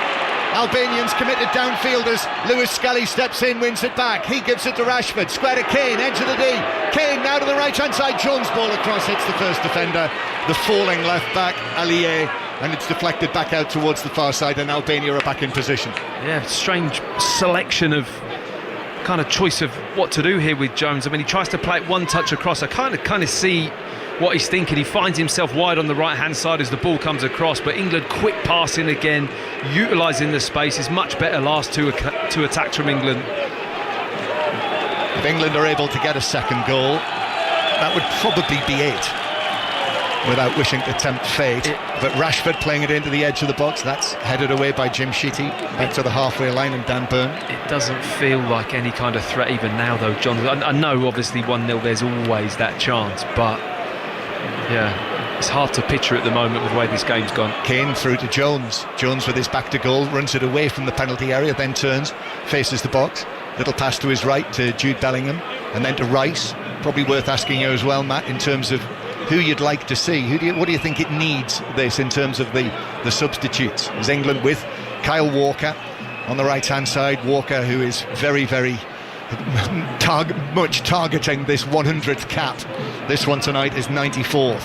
S1: Albanians committed downfield as Lewis Skelly steps in, wins it back. He gives it to Rashford, square to Kane, edge of the D. Kane now to the right-hand side, Jones ball across, hits the first defender, the falling left back, Aliye, and it's deflected back out towards the far side, and Albania are back in position.
S2: Yeah, strange selection of kind of choice of what to do here with Jones. I mean, he tries to play it one touch across. I kind of see what he's thinking. He finds himself wide on the right-hand side as the ball comes across, but England quick passing again, utilising the space. Is much better last two attacks from England.
S1: If England are able to get a second goal, that would probably be it, without wishing to tempt fate. But Rashford playing it into the edge of the box, that's headed away by Jim Sheety, back to the halfway line, and Dan Burn.
S2: It doesn't feel like any kind of threat even now, though, John. I know, obviously, 1-0, there's always that chance, but yeah, it's hard to picture at the moment with the way this game's gone.
S1: Kane through to Jones. Jones with his back to goal, runs it away from the penalty area, then turns, faces the box. Little pass to his right to Jude Bellingham, and then to Rice. Probably worth asking you as well, Matt, in terms of who you'd like to see. What do you think it needs, this, in terms of the substitutes? Is England with Kyle Walker on the right-hand side? Walker, who is very, very much targeting this 100th cap. This one tonight is 94th.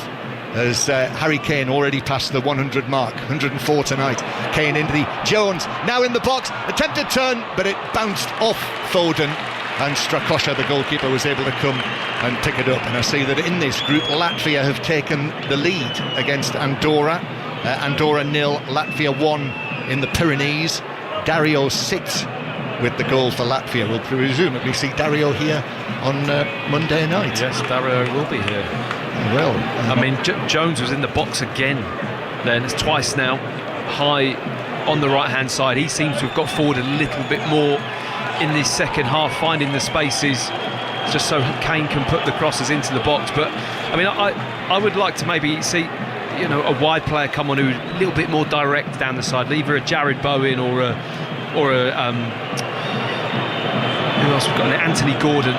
S1: As Harry Kane already passed the 100 mark, 104 tonight. Kane into the Jones, now in the box, attempted turn, but it bounced off Foden, and Strakosha, the goalkeeper, was able to come and pick it up. And I see that in this group, Latvia have taken the lead against Andorra. Andorra 0, Latvia 1 in the Pyrenees. Dario sits with the goal for Latvia. We'll presumably see Dario here on Monday night.
S2: Yes, Dario will be here.
S1: Well,
S2: I mean, Jones was in the box again then. It's twice now, high on the right-hand side. He seems to have got forward a little bit more in this second half, finding the spaces just so Kane can put the crosses into the box. But, I mean, I would like to maybe see, you know, a wide player come on who's a little bit more direct down the side, either a Jared Bowen or a who else we've got? Anthony Gordon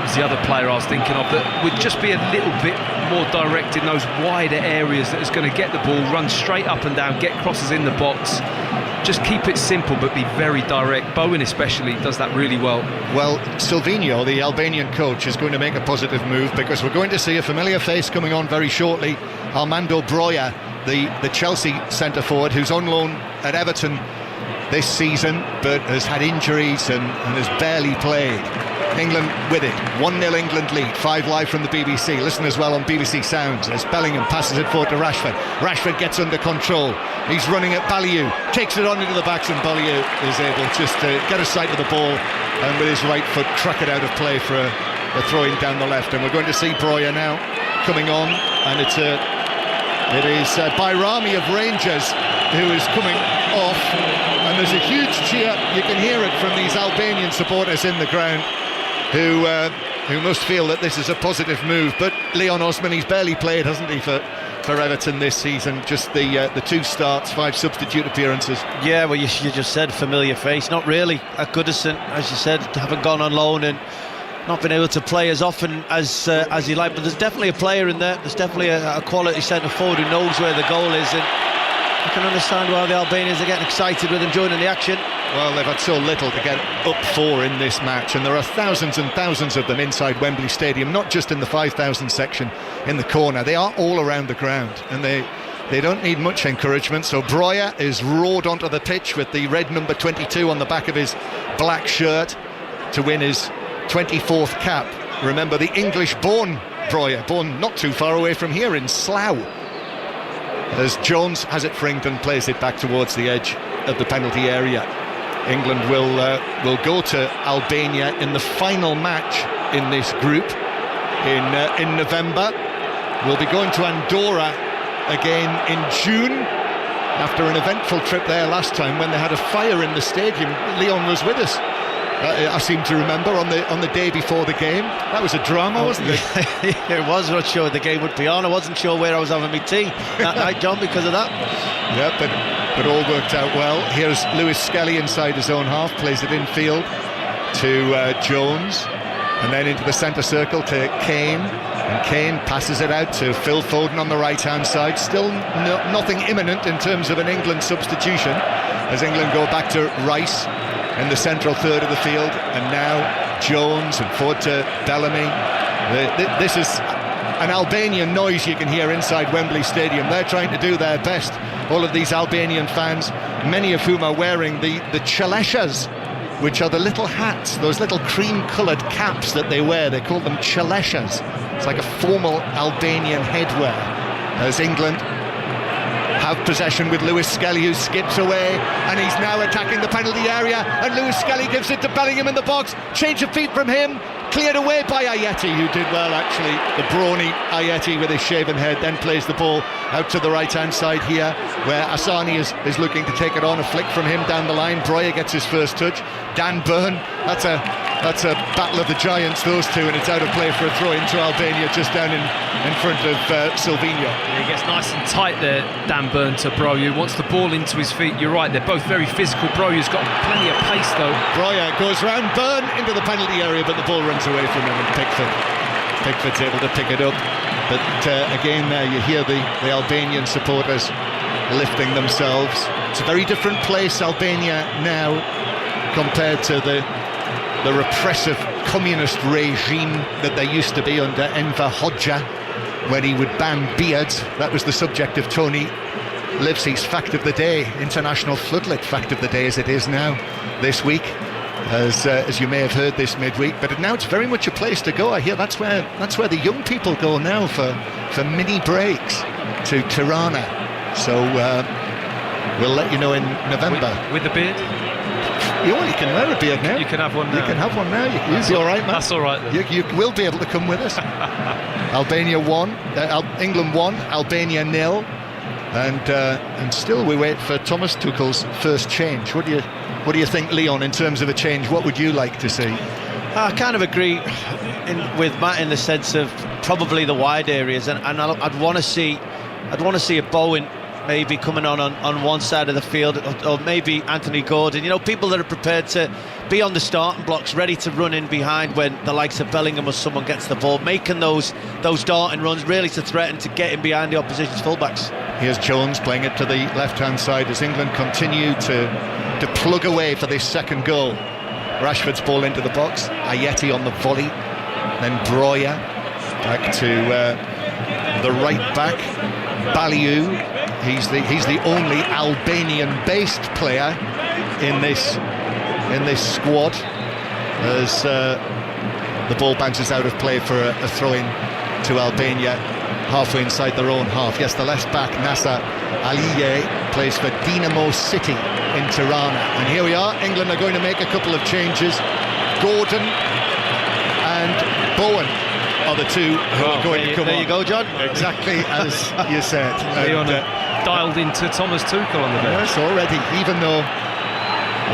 S2: was the other player I was thinking of, that would just be a little bit more direct in those wider areas, that is going to get the ball, run straight up and down, get crosses in the box, just keep it simple but be very direct. Bowen especially does that really well.
S1: Well, Silvino, the Albanian coach, is going to make a positive move, because we're going to see a familiar face coming on very shortly. Armando Broja, the Chelsea centre forward, who's on loan at Everton this season but has had injuries and has barely played. England with it, 1-0 England lead, 5 live from the BBC. Listen as well on BBC Sounds as Bellingham passes it forward to Rashford. Rashford gets under control, he's running at Ballieu, takes it on into the backs, and Ballieu is able just to get a sight of the ball and with his right foot track it out of play for a throw-in down the left. And we're going to see Broja now coming on, and it is Bayrami of Rangers who is coming off, and there's a huge cheer. You can hear it from these Albanian supporters in the ground, who must feel that this is a positive move. But Leon Osman, he's barely played, hasn't he, for Everton this season? Just the 2 starts, 5 substitute appearances.
S4: Yeah, well, you just said familiar face. Not really. At Goodison, as you said, haven't gone on loan and not been able to play as often as he liked. But there's definitely a player in there. There's definitely a quality centre forward who knows where the goal is, and I can understand why the Albanians are getting excited with him joining the action.
S1: Well, they've had so little to get up for in this match, and there are thousands and thousands of them inside Wembley Stadium, not just in the 5,000 section in the corner. They are all around the ground, and they don't need much encouragement. So Broja is roared onto the pitch with the red number 22 on the back of his black shirt to win his 24th cap. Remember, the English-born Broja, born not too far away from here in Slough. As Jones has it fringed and plays it back towards the edge of the penalty area. England will go to Albania in the final match in this group in November. We'll be going to Andorra again in June, after an eventful trip there last time when they had a fire in the stadium. Leon was with us, I seem to remember, on the day before the game. That was a drama, wasn't it?
S4: It was. I'm not sure the game would be on. I wasn't sure where I was having my tea that night, John, because of that.
S1: Yeah, but all worked out well. Here's Lewis Skelly inside his own half, plays it infield to Jones, and then into the centre circle to Kane, and Kane passes it out to Phil Foden on the right-hand side. Still nothing imminent in terms of an England substitution, as England go back to Rice in the central third of the field, and now Jones and forward to Bellamy. This is an Albanian noise you can hear inside Wembley Stadium. They're trying to do their best, all of these Albanian fans, many of whom are wearing the Chaleshas, which are the little hats, those little cream-coloured caps that they wear. They call them chaleshas. It's like a formal Albanian headwear. As England have possession with Lewis Skelly, who skips away, and he's now attacking the penalty area, and Lewis Skelly gives it to Bellingham in the box. Change of feet from him, cleared away by Ayeti, who did well actually. The brawny Ayeti with his shaven head then plays the ball out to the right hand side here, where Asani is looking to take it on. A flick from him down the line. Breuer gets his first touch. Dan Burn, that's a battle of the giants, those two, and it's out of play for a throw into Albania just down in front of Silvino.
S2: He gets nice and tight there, Dan Burn, to Breuer. Wants the ball into his feet. You're right, they're both very physical. Breuer's got plenty of pace though.
S1: Breuer goes round Burn into the penalty area, but the ball runs away from him, and Pickford's able to pick it up. But again, there you hear the Albanian supporters lifting themselves. It's a very different place, Albania, now, compared to the repressive communist regime that there used to be under Enver Hoxha, where he would ban beards. That was the subject of Tony Livesey's Fact of the Day, International Floodlit Fact of the Day, as it is now this week, as you may have heard this midweek. But now it's very much a place to go. I hear that's where the young people go now for mini breaks, to Tirana. So we'll let you know in November.
S2: With the beard?
S1: You can wear a beard now.
S2: You can have one now.
S1: You can have one now. You'll be all right, man.
S2: That's all right then.
S1: You will be able to come with us. Albania 1, England 1, Albania 0, and still we wait for Thomas Tuchel's first change. What do you think, Leon, in terms of a change? What would you like to see?
S4: I kind of agree with Matt in the sense of probably the wide areas, and I'd want to see a Bowen maybe coming on one side of the field, or maybe Anthony Gordon. People that are prepared to be on the starting blocks, ready to run in behind when the likes of Bellingham or someone gets the ball, making those darting runs, really to threaten to get in behind the opposition's fullbacks.
S1: Here's Jones playing it to the left-hand side as England continue to plug away for this second goal. Rashford's ball into the box, Ayeti on the volley, then Breuer back to the right back, Baliu. He's the only Albanian-based player in this squad, as the ball bounces out of play for a throw-in to Albania, halfway inside their own half. Yes, the left back, Nasser Aliye, plays for Dinamo City in Tirana. And here we are, England are going to make a couple of changes. Gordon and Bowen are the two who are going to come on.
S4: There you go, John.
S1: Exactly as you said.
S2: Leon dialed into Thomas Tuchel on the bench.
S1: Yes, already, even though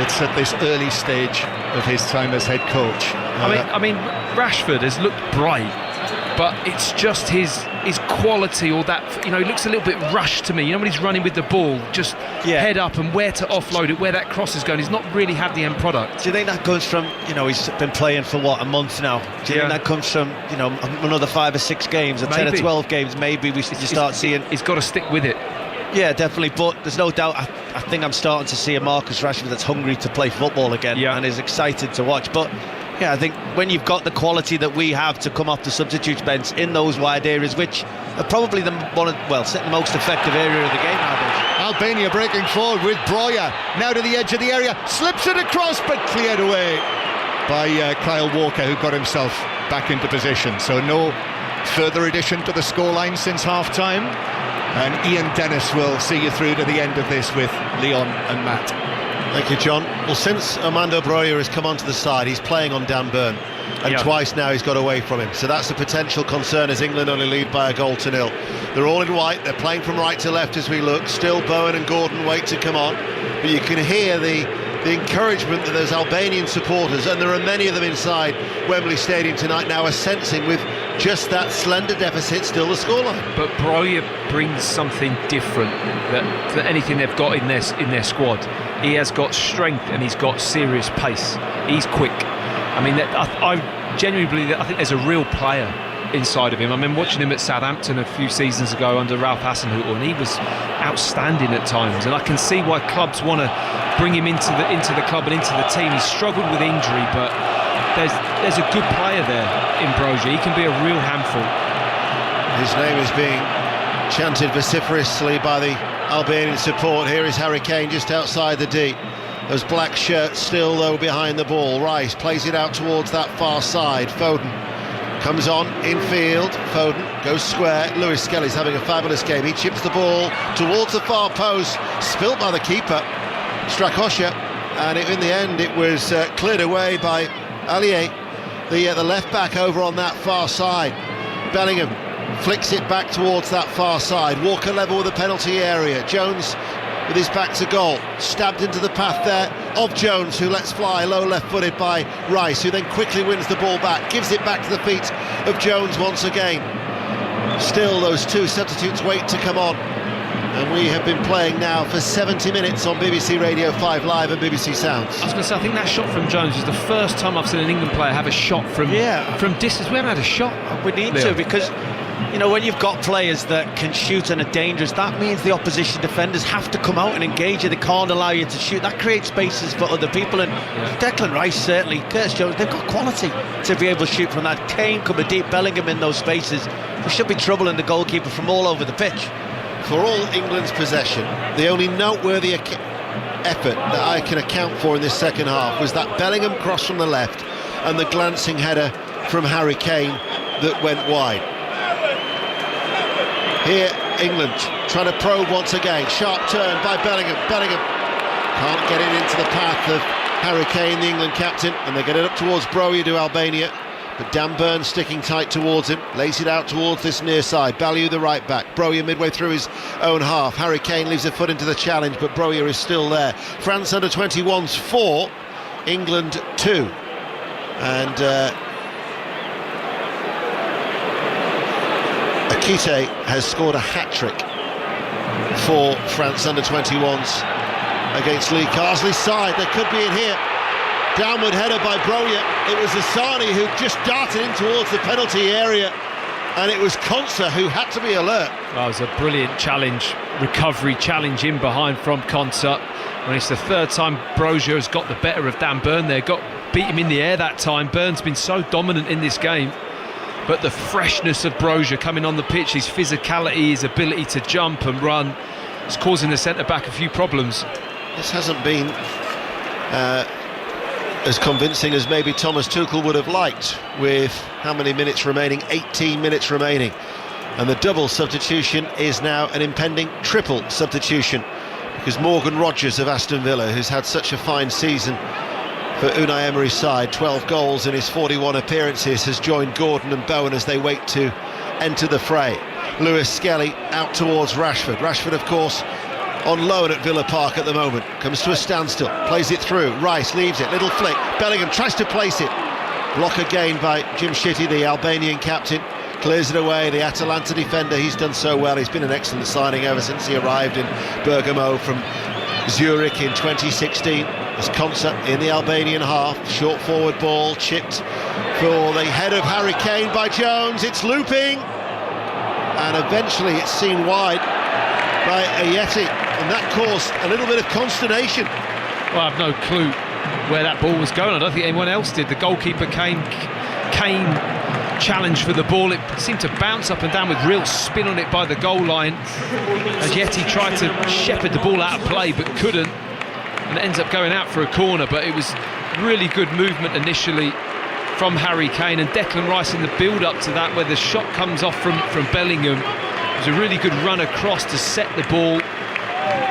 S1: it's at this early stage of his time as head coach.
S2: I mean, Rashford has looked bright, but it's just his quality, or that, he looks a little bit rushed to me. When he's running with the ball, just head up and where to offload it, where that cross is going. He's not really had the end product.
S4: Do you think that comes from, he's been playing for a month now? Do you think that comes from, another 5 or 6 games, or 10 or 12 games? Maybe we start seeing.
S2: He's got to stick with it.
S4: Yeah, definitely, but there's no doubt I think I'm starting to see a Marcus Rashford that's hungry to play football again and is excited to watch. But yeah, I think when you've got the quality that we have to come off the substitutes bench in those wide areas, which are probably the most effective area of the game nowadays.
S1: Albania breaking forward with Breuer, now to the edge of the area, slips it across but cleared away by Kyle Walker, who got himself back into position. So no further addition to the scoreline since half-time. And Ian Dennis will see you through to the end of this with Leon and Matt.
S6: Thank you, John. Well, since Armando Breuer has come onto the side, he's playing on Dan Burn, and twice now he's got away from him. So that's a potential concern as England only lead by 1-0. They're all in white, they're playing from right to left as we look. Still Bowen and Gordon wait to come on. But you can hear the encouragement that those Albanian supporters, and there are many of them inside Wembley Stadium tonight now, are sensing with just that slender deficit still the scoreline.
S2: But Breuer brings something different that anything they've got in their squad. He has got strength and he's got serious pace. He's quick. I mean, I genuinely believe that I think there's a real player inside of him. I mean, watching him at Southampton a few seasons ago under Ralph Hasenhüttl, and he was outstanding at times. And I can see why clubs want to bring him into the club and into the team. He's struggled with injury, but there's a good player there in Breuer. He can be a real handful.
S6: His name is being chanted vociferously by the Albanian support. Here is Harry Kane just outside the D. Those black shirts still, though, behind the ball. Rice plays it out towards that far side. Foden comes on infield. Foden goes square. Lewis Skelly's having a fabulous game. He chips the ball towards the far post, spilt by the keeper, Strakosha, and in the end it was cleared away by Allier, the left back over on that far side. Bellingham flicks it back towards that far side. Walker level with the penalty area. Jones with his back to goal, stabbed into the path there of Jones, who lets fly, low left-footed by Rice, who then quickly wins the ball back, gives it back to the feet of Jones once again. Still those two substitutes wait to come on, and we have been playing now for 70 minutes on BBC Radio 5 Live and BBC Sounds.
S2: I was going to say, I think that shot from Jones is the first time I've seen an England player have a shot from distance. We haven't had a shot.
S4: We need to, because you know, when you've got players that can shoot and are dangerous, that means the opposition defenders have to come out and engage you. They can't allow you to shoot. That creates spaces for other people, and Declan Rice, certainly, Curtis Jones, they've got quality to be able to shoot from that. Kane could be deep, Bellingham in those spaces. There should be trouble in the goalkeeper from all over the pitch.
S6: For all England's possession, the only noteworthy effort that I can account for in this second half was that Bellingham cross from the left and the glancing header from Harry Kane that went wide. Here, England trying to probe once again. Sharp turn by Bellingham. Bellingham can't get it into the path of Harry Kane, the England captain, and they get it up towards Broja to Albania. But Dan Burn sticking tight towards him, lays it out towards this near side. Ballieu, the right back. Broja midway through his own half. Harry Kane leaves a foot into the challenge, but Broja is still there. France under 21's 4, England 2. And Akite has scored a hat-trick for France under 21s against Lee Carsley's side. There could be in here. Downward header by Broja. It was Asani who just darted in towards the penalty area, and it was Konsa who had to be alert.
S2: That was a brilliant challenge, recovery challenge in behind from Konsa. When it's the third time Broja has got the better of Dan Burn there, beat him in the air that time. Burn's been so dominant in this game, but the freshness of Broja coming on the pitch, his physicality, his ability to jump and run, is causing the centre-back a few problems.
S6: This hasn't been as convincing as maybe Thomas Tuchel would have liked, with how many minutes remaining? 18 minutes remaining. And the double substitution is now an impending triple substitution, because Morgan Rogers of Aston Villa, who's had such a fine season for Unai Emery's side, 12 goals in his 41 appearances, has joined Gordon and Bowen as they wait to enter the fray. Lewis Skelly out towards Rashford. Rashford, of course, on loan at Villa Park at the moment. Comes to a standstill, plays it through. Rice leaves it, little flick. Bellingham tries to place it. Block again by Jim Shitty, the Albanian captain. Clears it away, the Atalanta defender. He's done so well. He's been an excellent signing ever since he arrived in Bergamo from Zurich in 2016. As Konsa in the Albanian half. Short forward ball, chipped for the head of Harry Kane by Jones. It's looping, and eventually it's seen wide by Ayeti, and that caused a little bit of consternation.
S2: Well, I've no clue where that ball was going. I don't think anyone else did. The goalkeeper Kane challenged for the ball. It seemed to bounce up and down with real spin on it by the goal line, as Yeti tried to shepherd the ball out of play but couldn't, and it ends up going out for a corner. But it was really good movement initially from Harry Kane, and Declan Rice in the build-up to that, where the shot comes off from Bellingham. It was a really good run across to set the ball,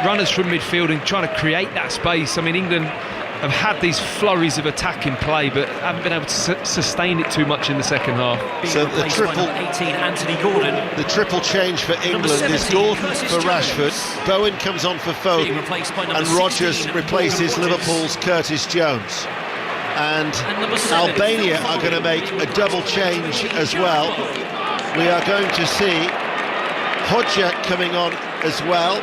S2: runners from midfield and trying to create that space. I mean, England have had these flurries of attack in play, but haven't been able to sustain it too much in the second half.
S6: So the triple change for England is Gordon for Rashford, Bowen comes on for Foden, and Rogers replaces Liverpool's Curtis Jones. And Albania are going to make a double change as well. We are going to see Hodja coming on as well,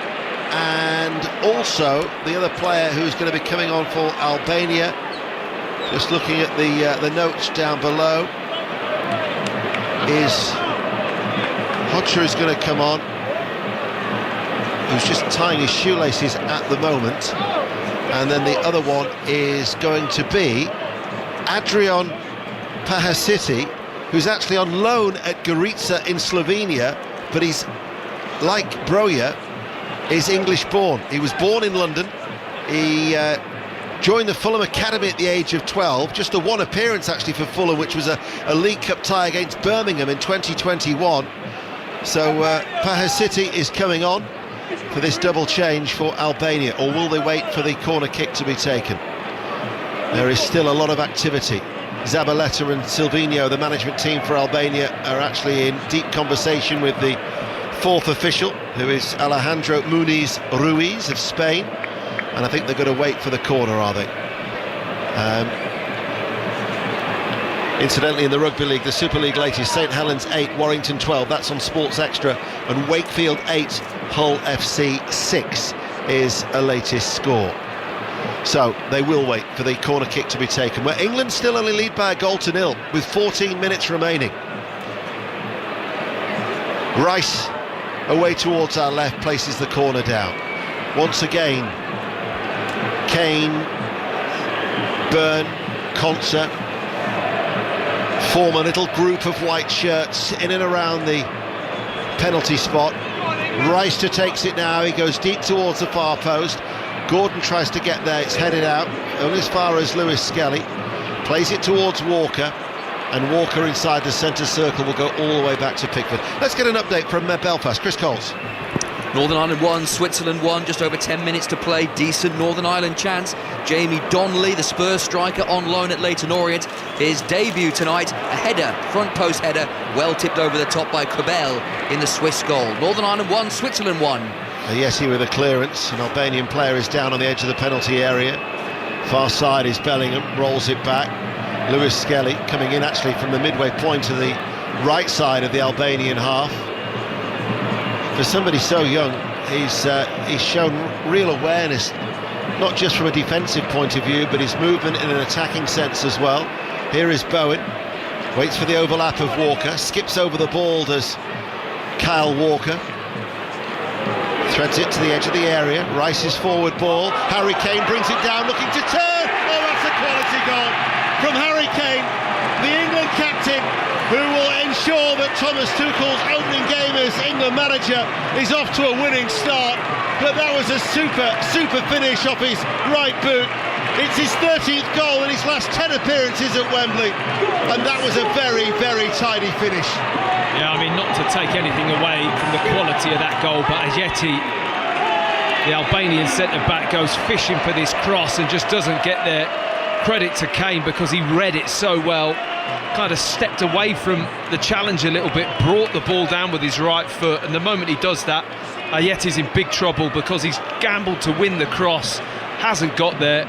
S6: and also the other player who's going to be coming on for Albania, just looking at the notes down below, is Hodja is going to come on, who's just tying his shoelaces at the moment, and then the other one is going to be Adrian Pahasiti, who's actually on loan at Gorica in Slovenia, but he's, like Broja, is English born. He was born in London. He joined the Fulham Academy at the age of 12. Just the one appearance actually for Fulham, which was a League Cup tie against Birmingham in 2021. So Paha City is coming on for this double change for Albania, or will they wait for the corner kick to be taken? There is still a lot of activity. Zabaleta and Silvino, the management team for Albania, are actually in deep conversation with the fourth official, who is Alejandro Muniz Ruiz of Spain, and I think they're going to wait for the corner, are they? Incidentally, in the Rugby League, the Super League latest, St Helens 8, Warrington 12, that's on Sports Extra, and Wakefield 8, Hull FC 6 is a latest score. So they will wait for the corner kick to be taken, where England still only lead by a 1-0 with 14 minutes remaining. Rice, away towards our left, places the corner down. Once again, Kane, Byrne, Konsa form a little group of white shirts in and around the penalty spot. Rice takes it now, he goes deep towards the far post. Gordon tries to get there, it's headed out, only as far as Lewis Skelly. Plays it towards Walker, and Walker inside the centre circle will go all the way back to Pickford. Let's get an update from Belfast. Chris Coles.
S5: Northern Ireland 1, Switzerland 1, just over 10 minutes to play. Decent Northern Ireland chance. Jamie Donnelly, the Spurs striker, on loan at Leyton Orient. His debut tonight, a header, front post header, well tipped over the top by Kobel in the Swiss goal. Northern Ireland 1, Switzerland 1.
S6: Yessi with a clearance, an Albanian player is down on the edge of the penalty area. Far side is Bellingham, rolls it back. Lewis Skelly coming in actually from the midway point to the right side of the Albanian half. For somebody so young, he's shown real awareness, not just from a defensive point of view, but his movement in an attacking sense as well. Here is Bowen, waits for the overlap of Walker, skips over the ball, does Kyle Walker. Threads it to the edge of the area. Rice's forward ball. Harry Kane brings it down, looking to turn. Oh, that's a quality goal from Harry Kane, the England captain, who will ensure that Thomas Tuchel's opening game as England manager is off to a winning start. But that was a super finish off his right boot. It's his 13th goal in his last 10 appearances at Wembley, and that was a very tidy finish.
S2: Yeah, I mean, not to take anything away from the quality of that goal, but Ajeti, the Albanian centre-back, goes fishing for this cross and just doesn't get there. Credit to Kane, because he read it so well, kind of stepped away from the challenge a little bit, brought the ball down with his right foot, and the moment he does that, Ajeti's in big trouble, because he's gambled to win the cross, hasn't got there.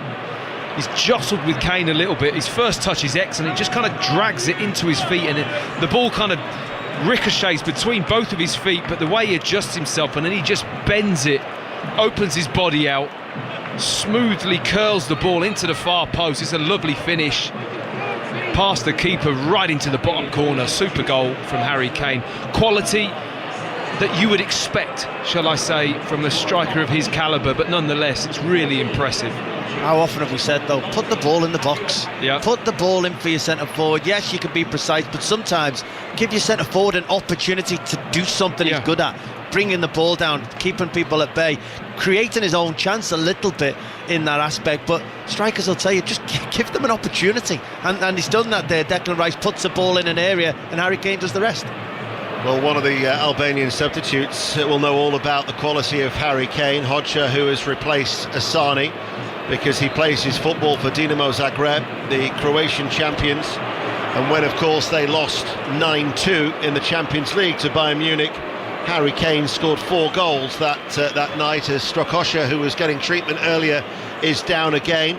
S2: He's jostled with Kane a little bit. His first touch is excellent, he just kind of drags it into his feet, and the ball kind of ricochets between both of his feet, but the way he adjusts himself, and then he just bends it, opens his body out, smoothly curls the ball into the far post. It's a lovely finish past the keeper right into the bottom corner. Super goal from Harry Kane. Quality that you would expect, shall I say, from a striker of his calibre, but nonetheless it's really impressive.
S4: How often have we said, though, put the ball in the box, put the ball in for your centre forward. Yes, you can be precise, but sometimes give your centre forward an opportunity to do something he's good at, bringing the ball down, keeping people at bay, creating his own chance a little bit in that aspect. But strikers will tell you, just give them an opportunity, and he's done that there. Declan Rice puts the ball in an area and Harry Kane does the rest.
S6: Well, one of the Albanian substitutes will know all about the quality of Harry Kane, Hodja, who has replaced Asani, because he plays his football for Dinamo Zagreb, the Croatian champions. And when, of course, they lost 9-2 in the Champions League to Bayern Munich, Harry Kane scored 4 goals that night, as Strakosha, who was getting treatment earlier, is down again.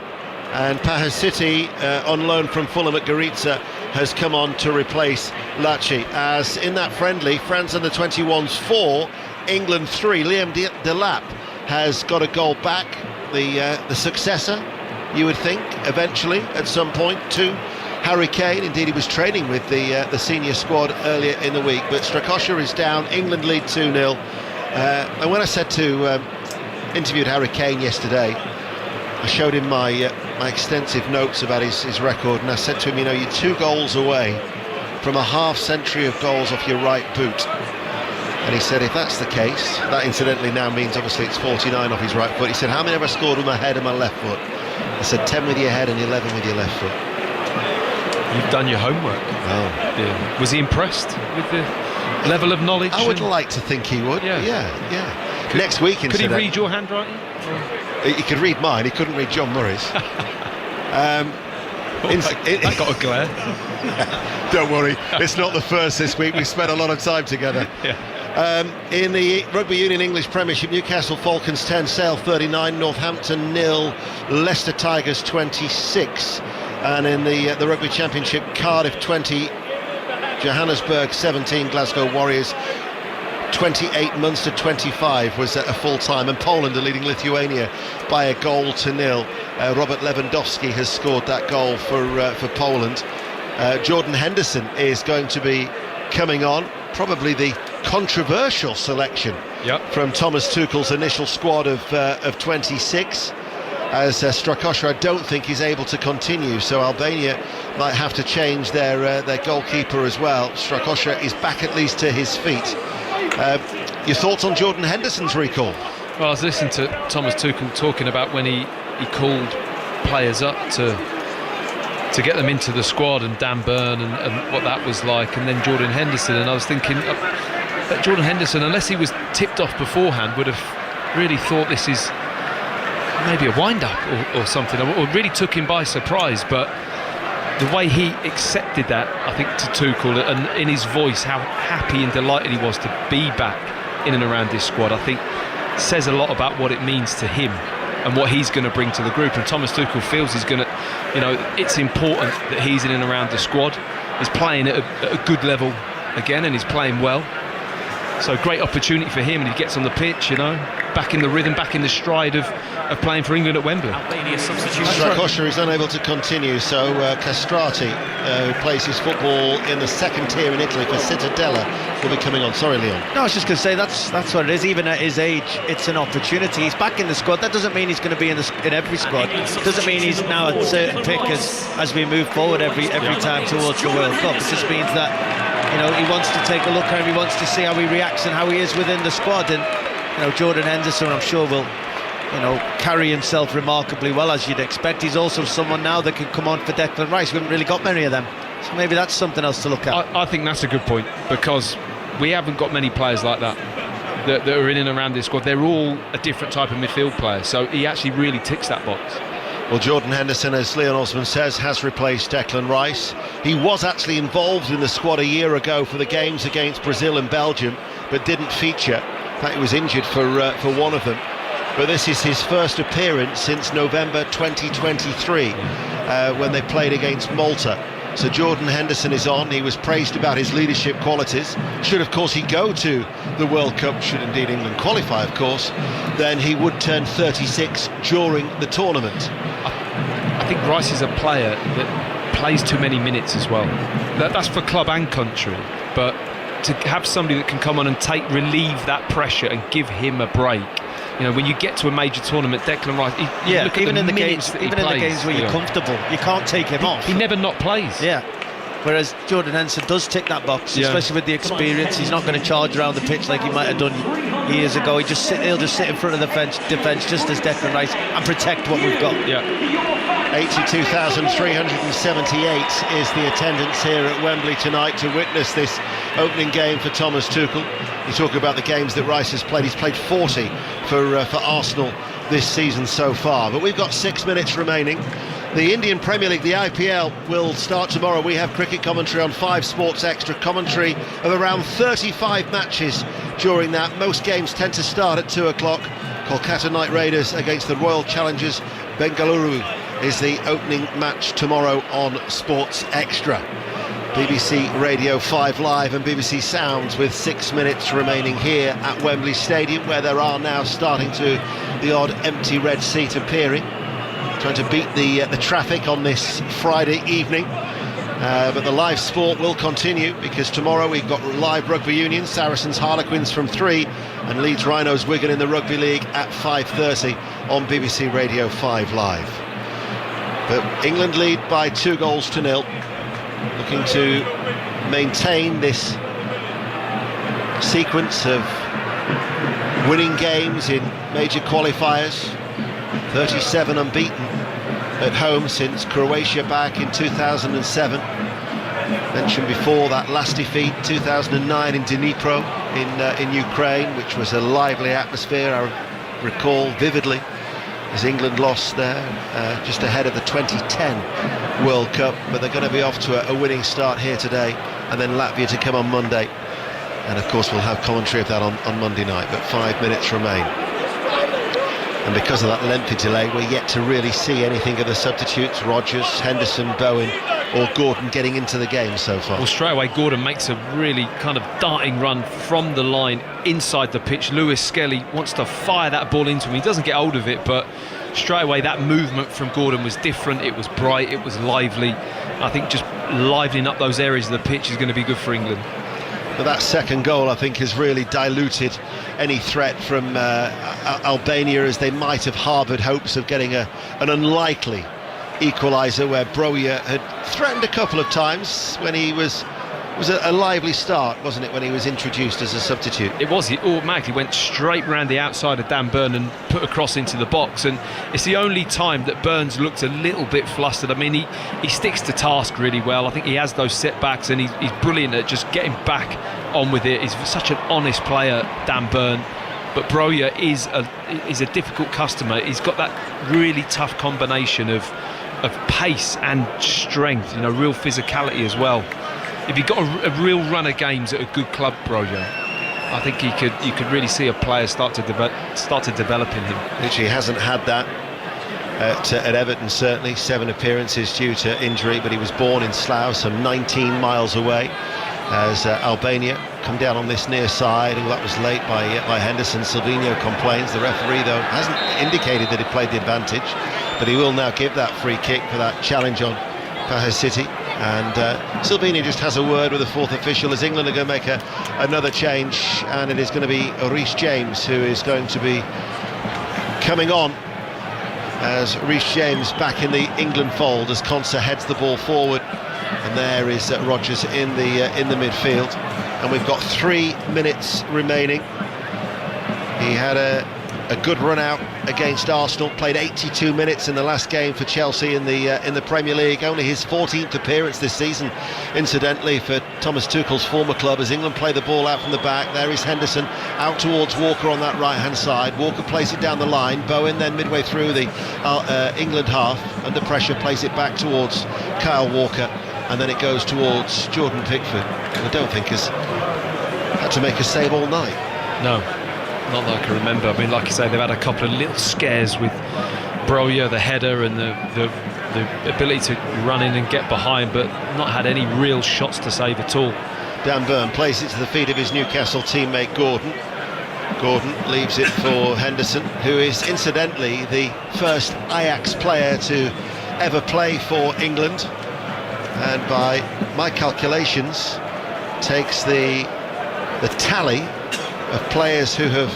S6: And Paha City, on loan from Fulham at Goritza, has come on to replace Laci. As in that friendly, France under 21s 4, England 3. Liam Delap has got a goal back. The successor, you would think, eventually, at some point, to Harry Kane. Indeed, he was training with the senior squad earlier in the week. But Strakosha is down, England lead 2-0. And when I said interviewed Harry Kane yesterday, I showed him my extensive notes about his record, and I said to him, you know, you're 2 goals away from a half-century of goals off your right boot. And he said, if that's the case, that incidentally now means obviously it's 49 off his right foot. He said, how many have I scored with my head and my left foot? I said 10 with your head and 11 with your left foot.
S2: You've done your homework.
S6: Oh.
S2: Yeah. Was he impressed with the level of knowledge?
S6: I would like to think he would. Yeah. Next week,
S2: could he read your handwriting?
S6: He could read mine. He couldn't read John Murray's.
S2: That got a glare.
S6: Don't worry, it's not the first this week. We spent a lot of time together. In the Rugby Union English Premiership, Newcastle Falcons 10, Sale 39, Northampton 0, Leicester Tigers 26. And in the Rugby Championship, Cardiff 20, Johannesburg 17, Glasgow Warriors 28, Munster 25 was a full time, and Poland are leading Lithuania by a goal to 0. Robert Lewandowski has scored that goal for Poland. Jordan Henderson is going to be coming on, probably the controversial selection from Thomas Tuchel's initial squad of 26. As Strakosha, I don't think is able to continue, so Albania might have to change their goalkeeper as well. Strakosha is back at least to his feet. Your thoughts on Jordan Henderson's recall?
S2: Well, I was listening to Thomas Tuchel talking about when he called players up to get them into the squad, and Dan Burn and what that was like, and then Jordan Henderson, and I was thinking that Jordan Henderson, unless he was tipped off beforehand, would have really thought this is maybe a wind-up or something, or really took him by surprise. But the way he accepted that, I think, to Tuchel, and in his voice, how happy and delighted he was to be back in and around this squad, I think says a lot about what it means to him and what he's going to bring to the group. And Thomas Tuchel feels he's going to, it's important that he's in and around the squad. He's playing at a good level again, and he's playing well. So great opportunity for him, and he gets on the pitch, back in the rhythm, back in the stride of playing for England at Wembley.
S3: Albania substitution.
S6: Strakosha is unable to continue, so Castrati, who plays his football in the second tier in Italy for Cittadella, will be coming on. Sorry, Leon.
S4: No, I was just going to say that's what it is. Even at his age, it's an opportunity. He's back in the squad. That doesn't mean he's going to be in every squad. It doesn't mean he's now a certain pick as we move forward every time towards the World Cup. It just means that he wants to take a look at him. He wants to see how he reacts and how he is within the squad. And Jordan Henderson, I'm sure, will carry himself remarkably well, as you'd expect. He's also someone now that can come on for Declan Rice. We haven't really got many of them, so maybe that's something else to look at.
S2: I think that's a good point, because we haven't got many players like that are in and around this squad. They're all a different type of midfield player, so he actually really ticks that box.
S6: Well, Jordan Henderson, as Leon Osman says, has replaced Declan Rice. He was actually involved in the squad a year ago for the games against Brazil and Belgium, but didn't feature. In fact, he was injured for one of them. But this is his first appearance since November 2023, when they played against Malta. So Jordan Henderson is on. He was praised about his leadership qualities. Should, of course, he go to the World Cup, should indeed England qualify, of course, then he would turn 36 during the tournament.
S2: I think Rice is a player that plays too many minutes as well. That's for club and country, but to have somebody that can come on and relieve that pressure and give him a break. When you get to a major tournament, Declan Rice,
S4: even in the games where you're comfortable, you can't take him off.
S2: He never not plays.
S4: Yeah. Whereas Jordan Henderson does tick that box, especially with the experience. He's not going to charge around the pitch like he might have done years ago. He'll just sit in front of the defence just as Declan Rice and protect what we've got.
S6: 82,378 is the attendance here at Wembley tonight to witness this opening game for Thomas Tuchel. You talk about the games that Rice has played. He's played 40 for Arsenal this season so far. But we've got 6 minutes remaining. The Indian Premier League, the IPL, will start tomorrow. We have cricket commentary on 5 Sports Extra, commentary of around 35 matches during that. Most games tend to start at 2 o'clock. Kolkata Knight Raiders against the Royal Challengers Bengaluru is the opening match tomorrow on Sports Extra. BBC Radio 5 Live and BBC Sounds with 6 minutes remaining here at Wembley Stadium, where there are now starting to the odd empty red seat appearing, trying to beat the traffic on this Friday evening. But the live sport will continue, because tomorrow we've got live rugby union, Saracens Harlequins from 3 and Leeds Rhinos Wigan in the Rugby League at 5:30 on BBC Radio 5 Live. But England lead by 2-0, looking to maintain this sequence of winning games in major qualifiers. 37 unbeaten at home since Croatia back in 2007. Mentioned before that last defeat, 2009 in Dnipro in Ukraine, which was a lively atmosphere, I recall vividly, as England lost there just ahead of the 2010 World Cup. But they're going to be off to a winning start here today, and then Latvia to come on Monday. And of course we'll have commentary of that on Monday night, but 5 minutes remain. And because of that lengthy delay, we're yet to really see anything of the substitutes, Rodgers, Henderson, Bowen or Gordon getting into the game so far.
S2: Well, straight away Gordon makes a really kind of darting run from the line inside the pitch. Lewis Skelly wants to fire that ball into him. He doesn't get hold of it, but straight away that movement from Gordon was different. It was bright, it was lively. I think just livening up those areas of the pitch is going to be good for England.
S6: But that second goal, I think, has really diluted any threat from Albania, as they might have harboured hopes of getting an unlikely equaliser, where Broja had threatened a couple of times when he was a lively start, wasn't it, when he was introduced as a substitute?
S2: It was. He automatically went straight round the outside of Dan Burn and put a cross into the box, and it's the only time that Burns looked a little bit flustered. I mean, he sticks to task really well. I think he has those setbacks, and he's brilliant at just getting back on with it. He's such an honest player, Dan Burn. But Broja is a difficult customer. He's got that really tough combination of pace and strength, real physicality as well. If he got a real run of games at a good club, Broja, I think you could really see a player start to develop in him.
S6: Which he hasn't had that at Everton, certainly. 7 appearances due to injury, but he was born in Slough, some 19 miles away, as Albania come down on this near side. And that was late by Henderson. Silvino complains. The referee, though, hasn't indicated that he played the advantage, but he will now give that free kick for that challenge on Paher City. And Silvini just has a word with the fourth official, as England are going to make another change, and it is going to be Reece James who is going to be coming on, as Reece James back in the England fold as Konsa heads the ball forward, and there is Rodgers in the midfield. And we've got 3 minutes remaining. He had a good run out against Arsenal, played 82 minutes in the last game for Chelsea in the Premier League. Only his 14th appearance this season, incidentally, for Thomas Tuchel's former club, as England play the ball out from the back. There is Henderson out towards Walker on that right hand side. Walker plays it down the line. Bowen then midway through the England half, under pressure, plays it back towards Kyle Walker, and then it goes towards Jordan Pickford, who I don't think has had to make a save all night.
S2: No, not that I can remember. I mean, like you say, they've had a couple of little scares with Broja, the header, and the ability to run in and get behind, but not had any real shots to save at all.
S6: Dan Burn plays it to the feet of his Newcastle teammate Gordon. Gordon leaves it for Henderson, who is incidentally the first Ajax player to ever play for England, and by my calculations takes the tally of players who have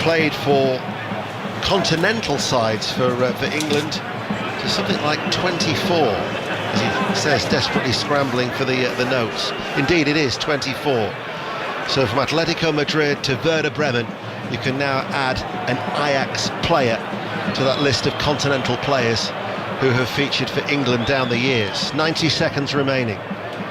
S6: played for continental sides for England to something like 24, as he says, desperately scrambling for the notes. Indeed, it is 24. So from Atletico Madrid to Werder Bremen, you can now add an Ajax player to that list of continental players who have featured for England down the years. 90 seconds remaining.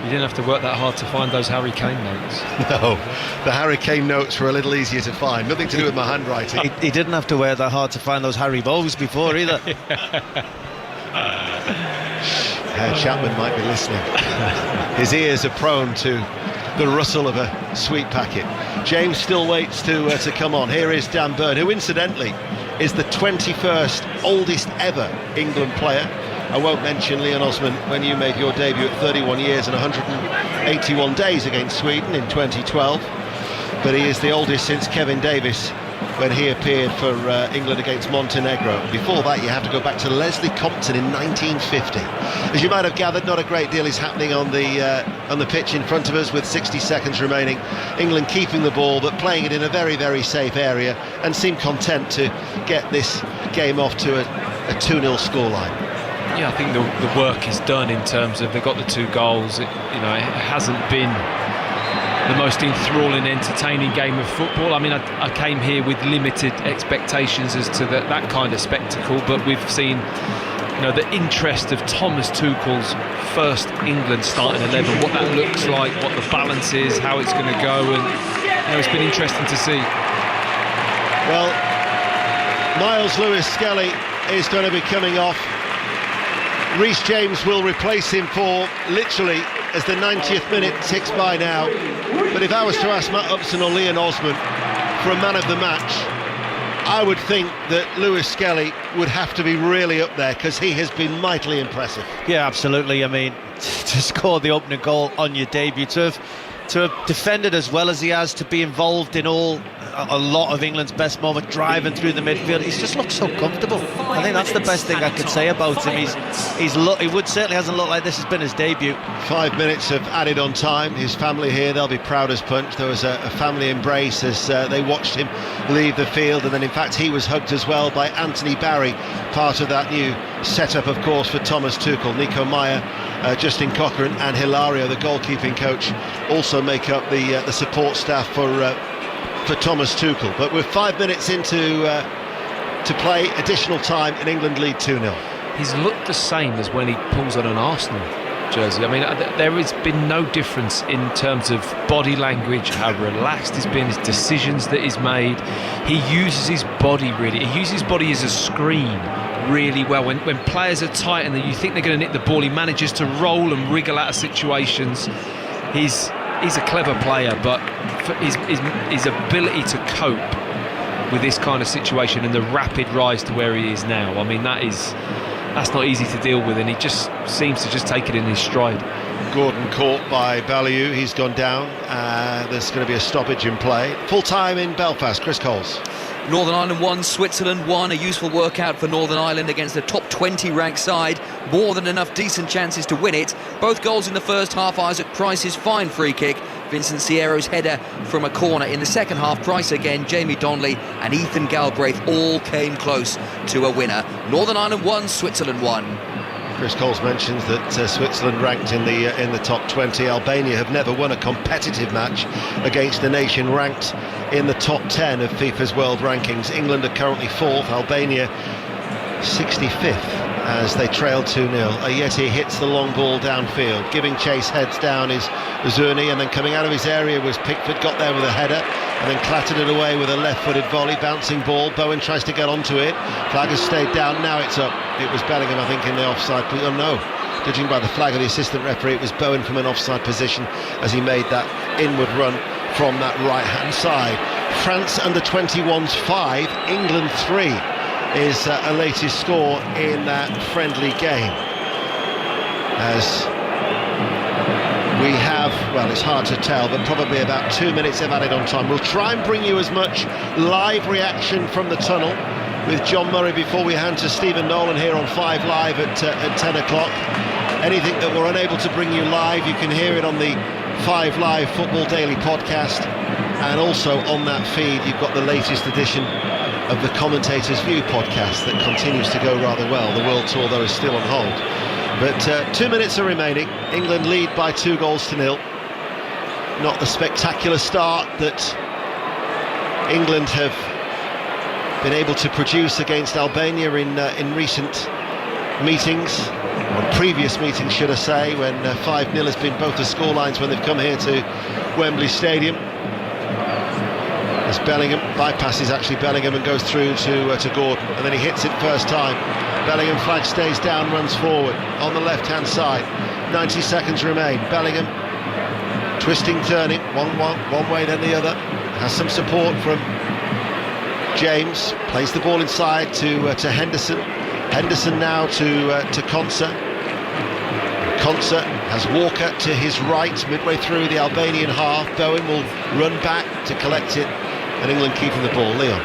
S2: You didn't have to work that hard to find those Harry Kane notes.
S6: No, the Harry Kane notes were a little easier to find. Nothing to do with my handwriting.
S4: He didn't have to work that hard to find those Harry Bows before either.
S6: Herr Chapman might be listening. His ears are prone to the rustle of a sweet packet. James still waits to come on. Here is Dan Burn, who incidentally is the 21st oldest ever England player. I won't mention Leon Osman when you made your debut at 31 years and 181 days against Sweden in 2012, but he is the oldest since Kevin Davis when he appeared for England against Montenegro. Before that, you have to go back to Leslie Compton in 1950. As you might have gathered, not a great deal is happening on the pitch in front of us with 60 seconds remaining. England keeping the ball but playing it in a very, very safe area, and seem content to get this game off to a 2-0 scoreline.
S2: Yeah, I think the work is done in terms of they've got the 2 goals. It hasn't been the most enthralling, entertaining game of football. I mean, I came here with limited expectations as to that kind of spectacle, but we've seen the interest of Thomas Tuchel's first England starting 11, what that looks like, what the balance is, how it's going to go, and it's been interesting to see.
S6: Well, Miles Lewis-Skelly is going to be coming off. Reece James will replace him for literally as the 90th minute ticks by now. But if I was to ask Matt Upson or Leon Osman for a man of the match, I would think that Lewis-Skelly would have to be really up there, because he has been mightily impressive.
S4: Yeah, absolutely. I mean, to score the opening goal on your debut, to have defended as well as he has, to be involved in a lot of England's best moments, driving through the midfield, he's just looked so comfortable. I think that's the best thing I could say about him. He certainly hasn't looked like this has been his debut. 5 minutes of added on time. His family here, they'll be proud as punch. There was a family embrace as they watched him leave the field, and then in fact he was hugged as well by Anthony Barry, part of that new setup, of course, for Thomas Tuchel. Nico Meyer, Justin Cochran and Hilario, the goalkeeping coach, also make up the support staff for Thomas Tuchel. But we're 5 minutes into to play additional time, and England lead 2-0.
S2: He's looked the same as when he pulls on an Arsenal jersey. I mean, there has been no difference in terms of body language, how relaxed he's been, his decisions that he's made. He uses his body really. He uses his body as a screen really well. When players are tight and you think they're going to nick the ball, he manages to roll and wriggle out of situations. He's a clever player, but for his ability to cope with this kind of situation and the rapid rise to where he is now, I mean, that's not easy to deal with, and he just seems to just take it in his stride.
S6: Gordon caught by Balliou, he's gone down. There's going to be a stoppage in play. Full time in Belfast, Chris Coles.
S5: Northern Ireland 1, Switzerland 1, a useful workout for Northern Ireland against a top 20 ranked side. More than enough decent chances to win it. Both goals in the first half. Isaac Price's fine free kick, Vincent Sierro's header from a corner. In the second half, Price again, Jamie Donnelly and Ethan Galbraith all came close to a winner. Northern Ireland 1, Switzerland 1.
S6: Chris Coles mentions that Switzerland ranked in the top 20. Albania have never won a competitive match against a nation ranked in the top 10 of FIFA's world rankings. England are currently 4th, Albania 65th as they trail 2-0. Ayeti hits the long ball downfield, giving chase, heads down is Zerni, and then coming out of his area was Pickford, got there with a header and then clattered it away with a left-footed volley, bouncing ball. Bowen tries to get onto it, flag has stayed down, now it's up. It was Bellingham, I think, in the offside. Oh no, judging by the flag of the assistant referee, it was Bowen from an offside position as he made that inward run from that right-hand side. France under 21's 5, England 3 is a latest score in that friendly game. As we have, well, it's hard to tell, but probably about 2 minutes of added on time. We'll try and bring you as much live reaction from the tunnel with John Murray before we hand to Stephen Nolan here on 5 Live at 10 o'clock. Anything that we're unable to bring you live, you can hear it on the 5 Live Football Daily podcast, and also on that feed you've got the latest edition of the Commentator's View podcast that continues to go rather well. The World Tour, though, is still on hold. But 2 minutes are remaining. England lead by 2-0. Not the spectacular start that England have been able to produce against Albania in recent meetings, or previous meetings should I say, when 5-0 has been both the scorelines when they've come here to Wembley Stadium. As Bellingham bypasses Bellingham and goes through to Gordon, and then he hits it first time. Bellingham, flag stays down, runs forward on the left hand side. 90 seconds remain. Bellingham twisting, turning, one way then the other, has some support from James, plays the ball inside to Henderson. Henderson now to Konsa. Konsa has Walker to his right midway through the Albanian half. Bowen will run back to collect it, and England keeping the ball. Leon.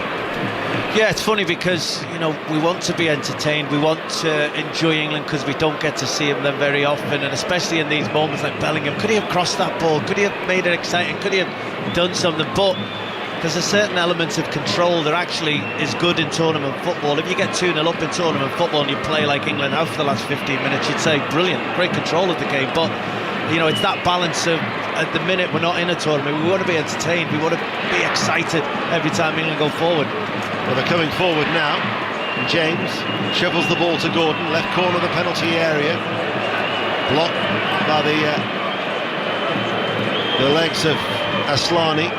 S4: Yeah, it's funny because, you know, we want to be entertained, we want to enjoy England because we don't get to see them very often, and especially in these moments like Bellingham. Could he have crossed that ball? Could he have made it exciting? Could he have done something? But there's a certain element of control that actually is good in tournament football. If you get 2-0 up in tournament football and you play like England have for the last 15 minutes, you'd say brilliant, great control of the game. But you know, it's that balance of, at the minute we're not in a tournament, we want to be entertained, we want to be excited every time England go forward.
S6: Well, they're coming forward now. And James shovels the ball to Gordon, left corner of the penalty area. Blocked by the legs of Aslani.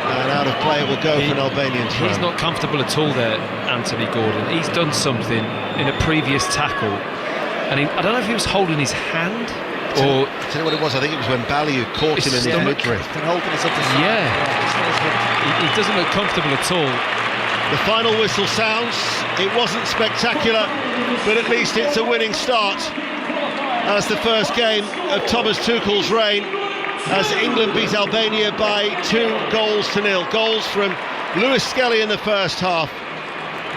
S6: And out of play it will go for an Albanian throw.
S2: He's not comfortable at all there, Anthony Gordon. He's done something in a previous tackle, and I don't know if he was holding his hand or...
S6: I don't know what it was. I think it was when Baliu caught him in the midriff.
S2: He doesn't look comfortable at all.
S6: The final whistle sounds. It wasn't spectacular, but at least it's a winning start as the first game of Thomas Tuchel's reign, as England beat Albania by 2-0. Goals from Lewis Skelly in the first half,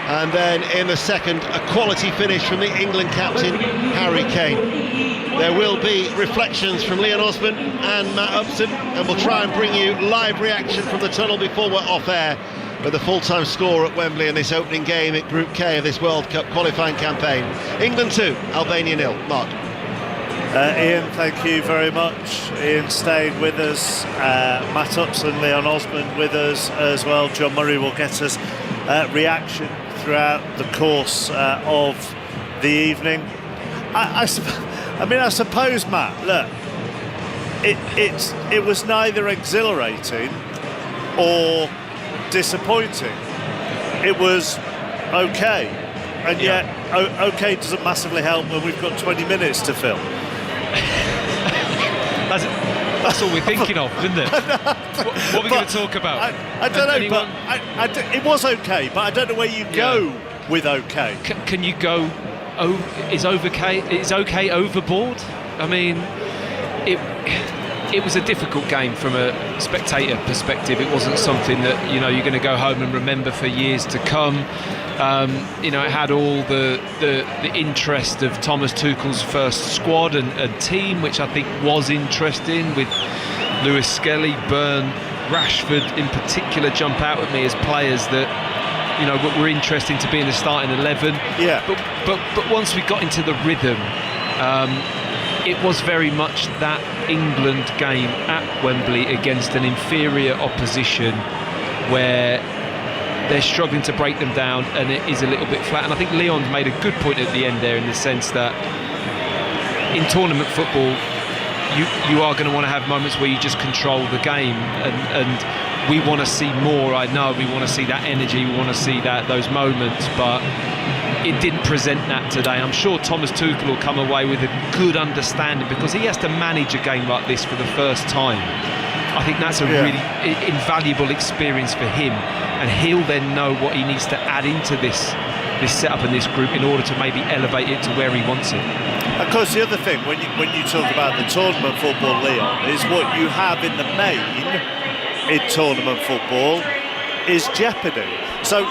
S6: and then in the second, a quality finish from the England captain, Harry Kane. There will be reflections from Leon Osman and Matt Upton, and we'll try and bring you live reaction from the tunnel before we're off air with the full-time score at Wembley in this opening game at Group K of this World Cup qualifying campaign. England 2, Albania 0. Mark.
S7: Ian, thank you very much. Ian staying with us, Matt Upson, Leon Osman with us as well. John Murray will get us reaction throughout the course of the evening. I suppose, Matt, look, it was neither exhilarating or disappointing. It was okay, and yet okay doesn't massively help when we've got 20 minutes to fill.
S2: That's all we're thinking of, isn't it? What are we going to talk about?
S7: I don't know, but it was okay, but I don't know where you go with okay.
S2: Can you go? Is okay overboard? I mean, it was a difficult game from a spectator perspective. It wasn't something that you're going to go home and remember for years to come. It had all the interest of Thomas Tuchel's first squad and team, which I think was interesting, with Lewis Skelly, Byrne, Rashford in particular jump out at me as players that were interesting to be in the starting 11.
S7: Yeah.
S2: But once we got into the rhythm, it was very much that England game at Wembley against an inferior opposition where they're struggling to break them down, and it is a little bit flat. And I think Leon's made a good point at the end there, in the sense that in tournament football you are going to want to have moments where you just control the game, and we want to see more. I know we want to see that energy, we want to see those moments, but it didn't present that today. I'm sure Thomas Tuchel will come away with a good understanding, because he has to manage a game like this for the first time. I think that's a really invaluable experience for him, and he'll then know what he needs to add into this setup and this group in order to maybe elevate it to where he wants it.
S7: Of course, the other thing, when you talk about the tournament football, Leon, is what you have in the main in tournament football is jeopardy. So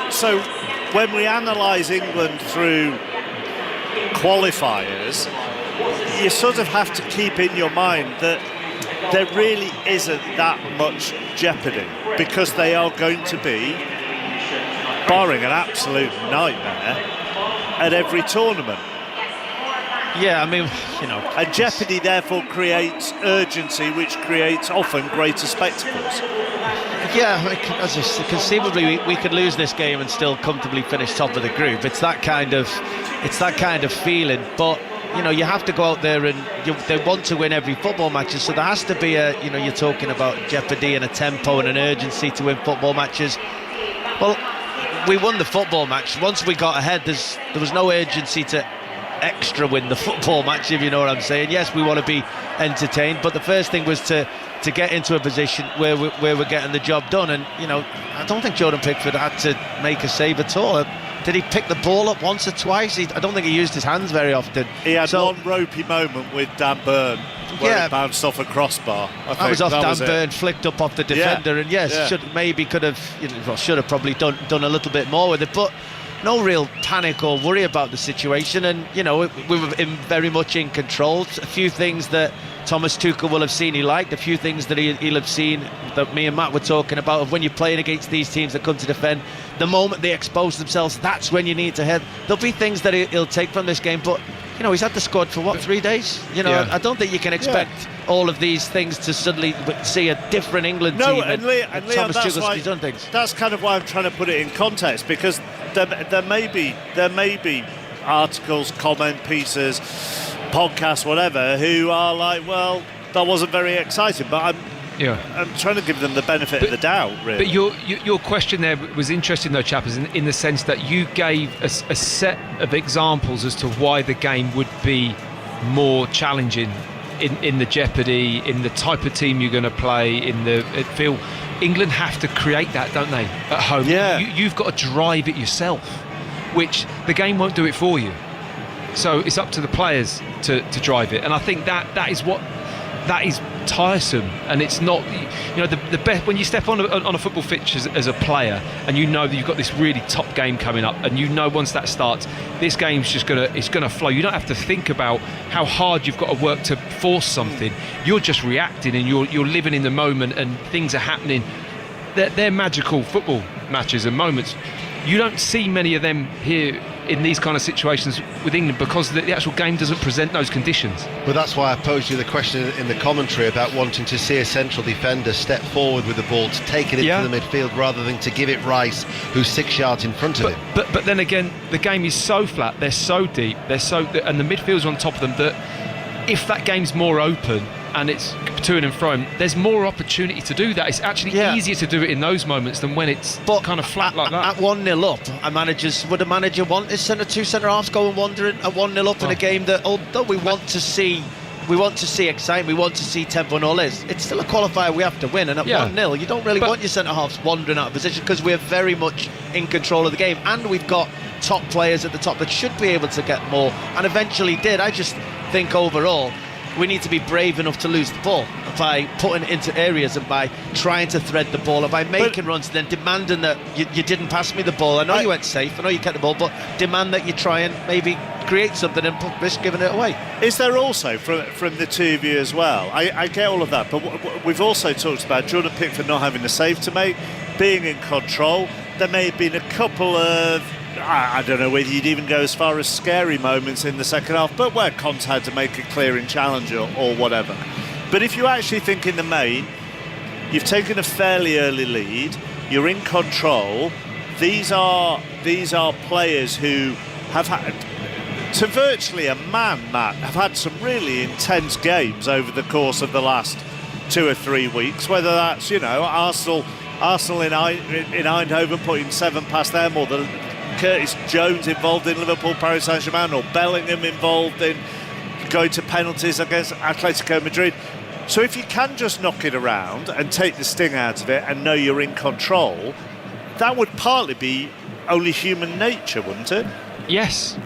S7: when we analyse England through qualifiers, you sort of have to keep in your mind that there really isn't that much jeopardy, because they are going to be, barring an absolute nightmare, at every tournament.
S4: Yeah, I mean,
S7: and jeopardy therefore creates urgency, which creates often greater spectacles.
S4: Yeah, conceivably we could lose this game and still comfortably finish top of the group. It's that kind of feeling. But you have to go out there and they want to win every football match. So there has to be you're talking about jeopardy and a tempo and an urgency to win football matches. Well, we won the football match. Once we got ahead, there was no urgency to extra win the football match, if you know what I'm saying. Yes, we want to be entertained, but the first thing was to get into a position where we're getting the job done. And I don't think Jordan Pickford had to make a save at all. Did he pick the ball up once or twice? I don't think he used his hands very often.
S7: He had one ropey moment with Dan Byrne where it bounced off a crossbar.
S4: That was off Dan Byrne, flicked up off the defender, and should have probably done a little bit more with it, but no real panic or worry about the situation. And we were very much in control. A few things that Thomas Tuchel will have seen he liked, a few things that he'll have seen that me and Matt were talking about, of when you're playing against these teams that come to defend, the moment they expose themselves, that's when you need to head. There'll be things that he'll take from this game, but he's had the squad for 3 days. I don't think you can expect all of these things to suddenly see a different England team.
S7: And Leon,
S4: Thomas Tuchel's done things.
S7: That's kind of why I'm trying to put it in context, because there may be articles, comment pieces, podcasts, whatever, who are like, well, that wasn't very exciting, but I'm trying to give them the benefit of the doubt, really.
S2: But your question there was interesting, though, Chappers, in the sense that you gave a set of examples as to why the game would be more challenging in the jeopardy, in the type of team you're going to play, in the feel. England have to create that, don't they, at home?
S7: Yeah.
S2: You've got to drive it yourself, which the game won't do it for you. So it's up to the players to drive it, and I think that is tiresome, and it's not, the best when you step on a football pitch as a player, and you know that you've got this really top game coming up, and once that starts, this game's just gonna flow. You don't have to think about how hard you've got to work to force something. You're just reacting, and you're living in the moment, and things are happening. They're magical football matches and moments. You don't see many of them here in these kind of situations with England, because the actual game doesn't present those conditions.
S6: Well, that's why I posed you the question in the commentary about wanting to see a central defender step forward with the ball to take it into the midfield rather than to give it Rice, who's 6 yards in front of him.
S2: But then again, the game is so flat, they're so deep, and the midfield's on top of them, that if that game's more open and it's to and fro, there's more opportunity to do that. It's actually easier to do it in those moments than when it's kind of flat like that.
S4: At 1-0 up, would a manager want his two centre halves going wandering at 1-0 up in a game that, although we want to see excitement, we want to see tempo and all this, it's still a qualifier we have to win, and at 1-0 you don't really want your centre halves wandering out of position, because we're very much in control of the game, and we've got top players at the top that should be able to get more, and eventually did. I just think overall we need to be brave enough to lose the ball by putting it into areas and by trying to thread the ball and by making runs and then demanding that you didn't pass me the ball. I know you went safe, I know you kept the ball, but demand that you try and maybe create something and risk giving it away.
S7: Is there also, from the two of you as well, I get all of that, but we've also talked about Jordan Pickford not having a save to make, being in control. There may have been a couple of, I don't know whether you'd even go as far as scary moments in the second half, but where Conte had to make a clearing challenge or whatever. But if you actually think in the main, you've taken a fairly early lead, you're in control, these are players who have had, to virtually a man, Matt, have had some really intense games over the course of the last 2 or 3 weeks, whether that's, Arsenal in Eindhoven putting 7 past them, or the Curtis Jones involved in Liverpool, Paris Saint-Germain, or Bellingham involved in going to penalties against Atletico Madrid. So if you can just knock it around and take the sting out of it and know you're in control, that would partly be only human nature, wouldn't it?
S2: Yes,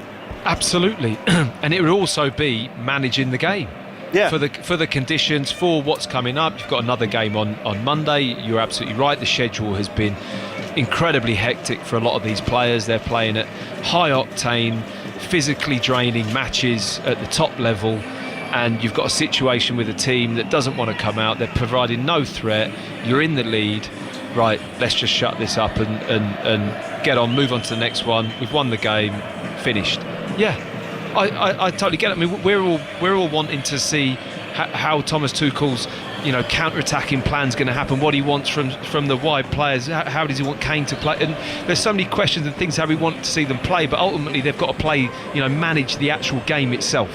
S2: absolutely. And it would also be managing the game. Yeah. For the conditions, for what's coming up. You've got another game on Monday. You're absolutely right. The schedule has been incredibly hectic for a lot of these players. They're playing at high octane, physically draining matches at the top level, and you've got a situation with a team that doesn't want to come out. They're providing no threat. You're in the lead. Right, let's just shut this up and get on, move on to the next one. We've won the game, finished. Yeah, I totally get it. I mean, we're all wanting to see how Thomas Tuchel's counter-attacking plan's going to happen, what he wants from the wide players, how does he want Kane to play, and there's so many questions and things how we want to see them play, but ultimately they've got to play, manage the actual game itself.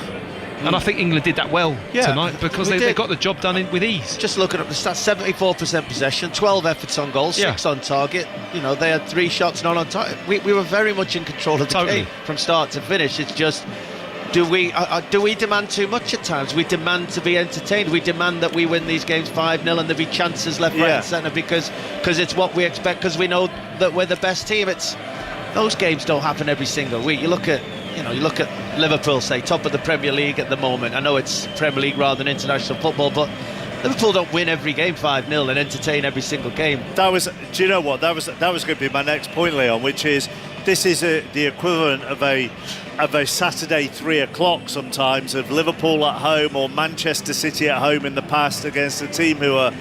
S2: And I think England did that well tonight, because they got the job done with ease.
S4: Just looking at the stats, 74% possession, 12 efforts on goal, 6 on target. They had 3 shots not on target. We were very much in control of the game from start to finish. It's just, do we demand too much at times? We demand to be entertained. We demand that we win these games 5-0 and there be chances left, right and centre because it's what we expect, because we know that we're the best team. Those games don't happen every single week. You look at Liverpool, say, top of the Premier League at the moment. I know it's Premier League rather than international football, but Liverpool don't win every game 5-0 and entertain every single game.
S7: Do you know what? That was going to be my next point, Leon, which is this is the equivalent of a Saturday 3 o'clock sometimes of Liverpool at home or Manchester City at home in the past against a team who are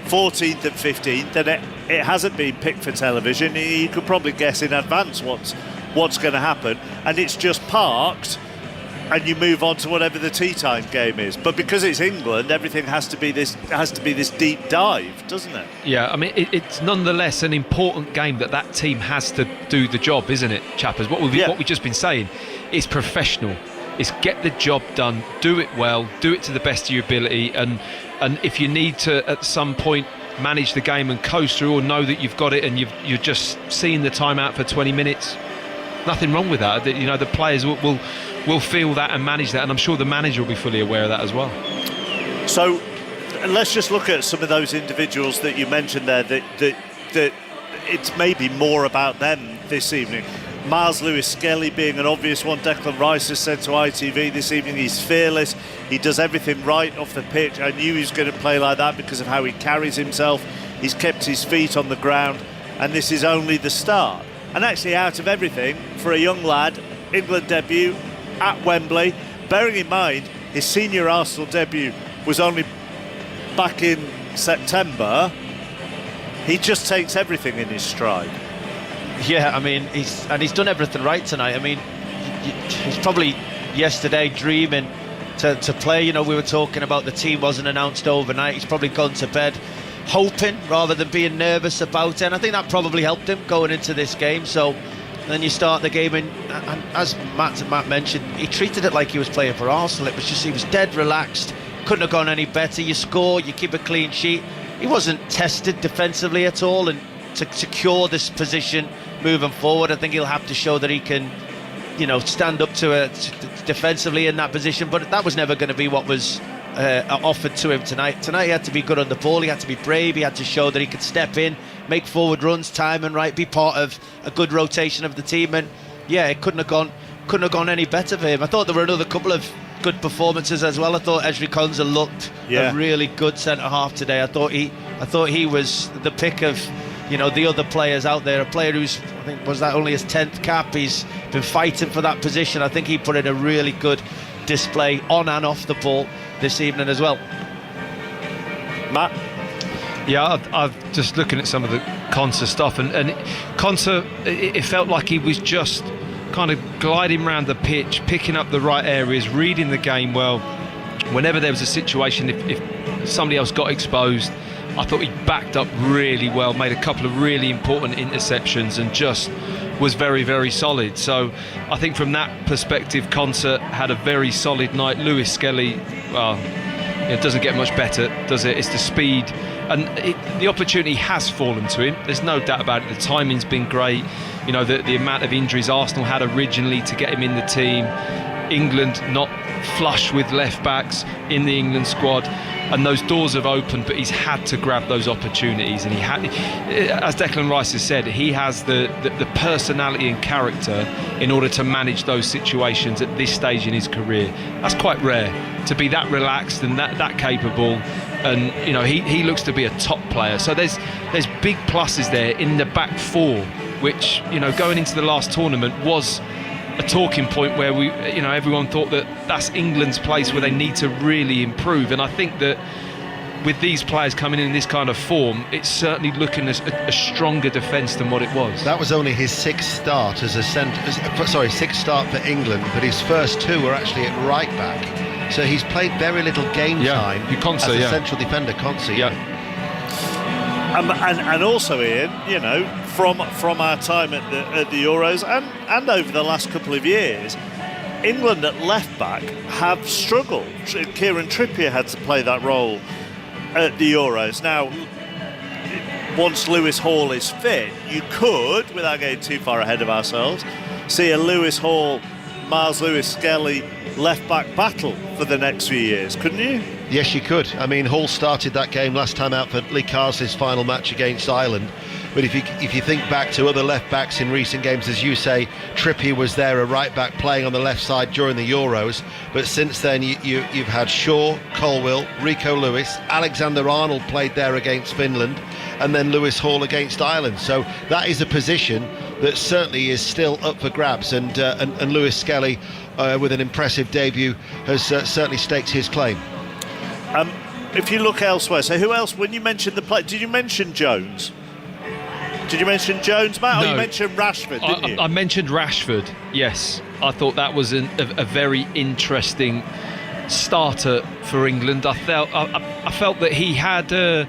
S7: 14th and 15th, and it hasn't been picked for television. You could probably guess in advance what's going to happen, and it's just parked and you move on to whatever the tea time game is. But because it's England, everything has to be this deep dive, doesn't it?
S2: Yeah, I mean, it's nonetheless an important game that team has to do the job, isn't it, Chappers? What we've just been saying is professional. It's get the job done, do it well, do it to the best of your ability, and if you need to at some point manage the game and coast through, or know that you've got it and you're just seeing the time out for 20 minutes, nothing wrong with that. You know, the players will feel that and manage that, and I'm sure the manager will be fully aware of that as well.
S7: So let's just look at some of those individuals that you mentioned there that it's maybe more about them this evening. Miles Lewis-Skelly being an obvious one. Declan Rice has said to ITV this evening he's fearless, he does everything right off the pitch. I knew he was going to play like that because of how he carries himself. He's kept his feet on the ground, and this is only the start. And actually, out of everything, for a young lad, England debut at Wembley, bearing in mind his senior Arsenal debut was only back in September, he just takes everything in his stride.
S4: Yeah, I mean, he's done everything right tonight. I mean, he's probably yesterday dreaming to play. You know, we were talking about the team wasn't announced overnight. He's probably gone to bed hoping rather than being nervous about it. And I think that probably helped him going into this game. So then you start the game, and as Matt mentioned, he treated it like he was playing for Arsenal. It was just, he was dead relaxed. Couldn't have gone any better. You score, you keep a clean sheet. He wasn't tested defensively at all, and to secure this position moving forward, I think he'll have to show that he can, you know, stand up to it defensively in that position. But that was never going to be what was offered to him tonight. Tonight he had to be good on the ball, he had to be brave, he had to show that he could step in, make forward runs, time and right, be part of a good rotation of the team. And yeah, it couldn't have gone any better for him. I thought there were another couple of good performances as well. I thought Ezri Konsa looked a really good centre half today. I thought he was the pick of, you know, the other players out there. A player who's, I think, was that only his 10th cap. He's been fighting for that position. I think he put in a really good display on and off the ball this evening as well.
S7: Matt?
S2: Yeah, I've just looking at some of the Konsa stuff, and Konsa, it felt like he was just kind of gliding around the pitch, picking up the right areas, reading the game well. Whenever there was a situation, if somebody else got exposed, I thought he backed up really well, made a couple of really important interceptions, and just was very, very solid. So I think from that perspective, Konsa had a very solid night. Lewis-Skelly, well, it doesn't get much better, does it? It's the speed, and the opportunity has fallen to him. There's no doubt about it. The timing's been great. You know, the amount of injuries Arsenal had originally to get him in the team. England not flush with left backs in the England squad, and those doors have opened, but he's had to grab those opportunities, and he had, as Declan Rice has said, he has the personality and character in order to manage those situations at this stage in his career. That's quite rare, to be that relaxed and that capable, and you know, he looks to be a top player. So there's big pluses there in the back four, which, you know, going into the last tournament was a talking point where we, you know, everyone thought that that's England's place where they need to really improve. And I think that with these players coming in this kind of form, it's certainly looking as a stronger defence than what it was.
S14: That was only his sixth start sixth start for England, but his first two were actually at right back. So he's played very little game time as a central defender, Konsa.
S7: Yeah. And also, Ian, you know, from our time at the Euros and over the last couple of years, England at left back have struggled. Kieran Trippier had to play that role at the Euros. Now, once Lewis Hall is fit, you could, without getting too far ahead of ourselves, see a Lewis Hall, Miles Lewis-Skelly left back battle for the next few years, couldn't you?
S14: Yes, you could. I mean, Hall started that game last time out for Lee Carsley's final match against Ireland. But if you think back to other left backs in recent games, as you say, Trippier was there, a right back playing on the left side during the Euros. But since then, you've had Shaw, Colwill, Rico Lewis, Alexander-Arnold played there against Finland, and then Lewis Hall against Ireland. So that is a position that certainly is still up for grabs. And Lewis-Skelly, with an impressive debut, has certainly staked his claim.
S7: If you look elsewhere, so who else, when you mentioned the play, did you mention Jones? Did you mention Jones, Matt?
S2: No.
S7: Or you mentioned Rashford, didn't you?
S2: I mentioned Rashford, yes. I thought that was a very interesting starter for England. I felt that he had a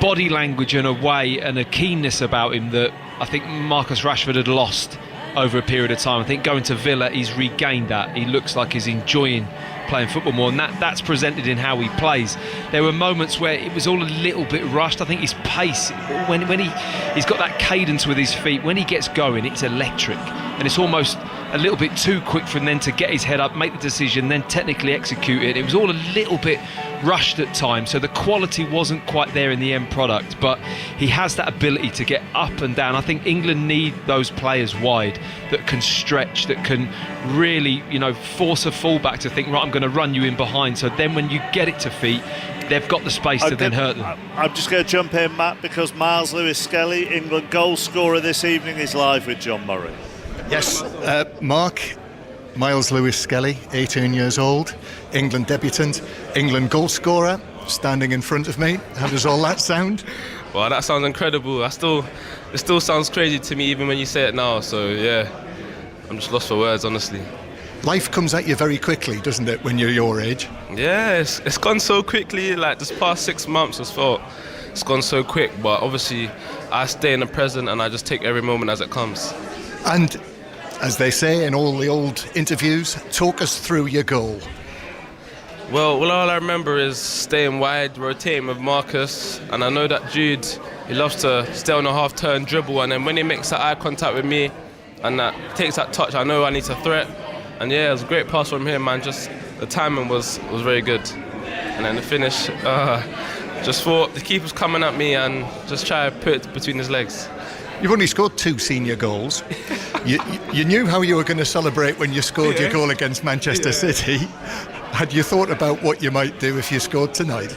S2: body language and a way and a keenness about him that I think Marcus Rashford had lost over a period of time. I think going to Villa, he's regained that. He looks like he's enjoying playing football more, and that's presented in how he plays. There were moments where it was all a little bit rushed. I think his pace, when he's got that cadence with his feet, when he gets going, it's electric, and it's almost a little bit too quick for him then to get his head up, make the decision, then technically execute it. It was all a little bit rushed at times, so the quality wasn't quite there in the end product, but he has that ability to get up and down. I think England need those players wide that can stretch, that can really, force a fullback to think, right, I'm going to run you in behind, so then when you get it to feet, they've got the space to then hurt them.
S7: I'm just going to jump in, Matt, because Miles Lewis-Skelly, England goal scorer this evening, is live with John Murray.
S15: Yes, Mark, Miles Lewis-Skelly, 18 years old, England debutant, England goal scorer, standing in front of me. How does all that sound?
S16: Well, that sounds incredible. It still sounds crazy to me even when you say it now, so yeah, I'm just lost for words, honestly.
S15: Life comes at you very quickly, doesn't it, when you're your age?
S16: Yeah, it's gone so quickly. Like this past 6 months, it's gone so quick. But obviously, I stay in the present and I just take every moment as it comes.
S15: And as they say in all the old interviews, talk us through your goal.
S16: Well, all I remember is staying wide, rotating with Marcus, and I know that Jude, he loves to stay on a half-turn dribble, and then when he makes that eye contact with me and that takes that touch, I know I need to threat. And yeah, it was a great pass from him, man. Just the timing was very good. And then the finish, just thought the keeper's coming at me and just try to put it between his legs.
S15: You've only scored 2 senior goals. You knew how you were going to celebrate when you scored your goal against Manchester City. Had you thought about what you might do if you scored tonight?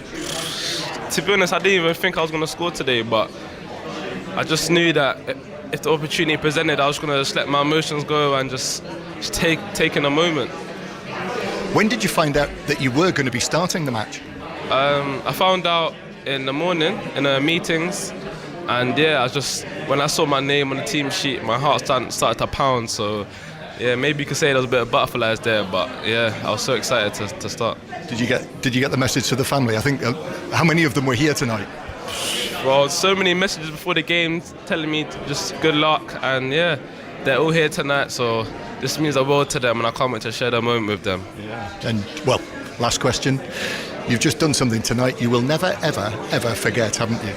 S16: To be honest, I didn't even think I was going to score today, but I just knew that if the opportunity presented, I was going to just let my emotions go and just take in a moment.
S15: When did you find out that you were going to be starting the match?
S16: I found out in the morning in the meetings. And yeah, when I saw my name on the team sheet, my heart started to pound. So yeah, maybe you could say there was a bit of butterflies there, but yeah, I was so excited to start.
S15: Did you get the message to the family? I think how many of them were here tonight?
S16: Well, so many messages before the game telling me just good luck, and yeah, they're all here tonight. So this means the world to them, and I can't wait to share that moment with them.
S15: Yeah. And well, last question. You've just done something tonight you will never, ever, ever forget, haven't you?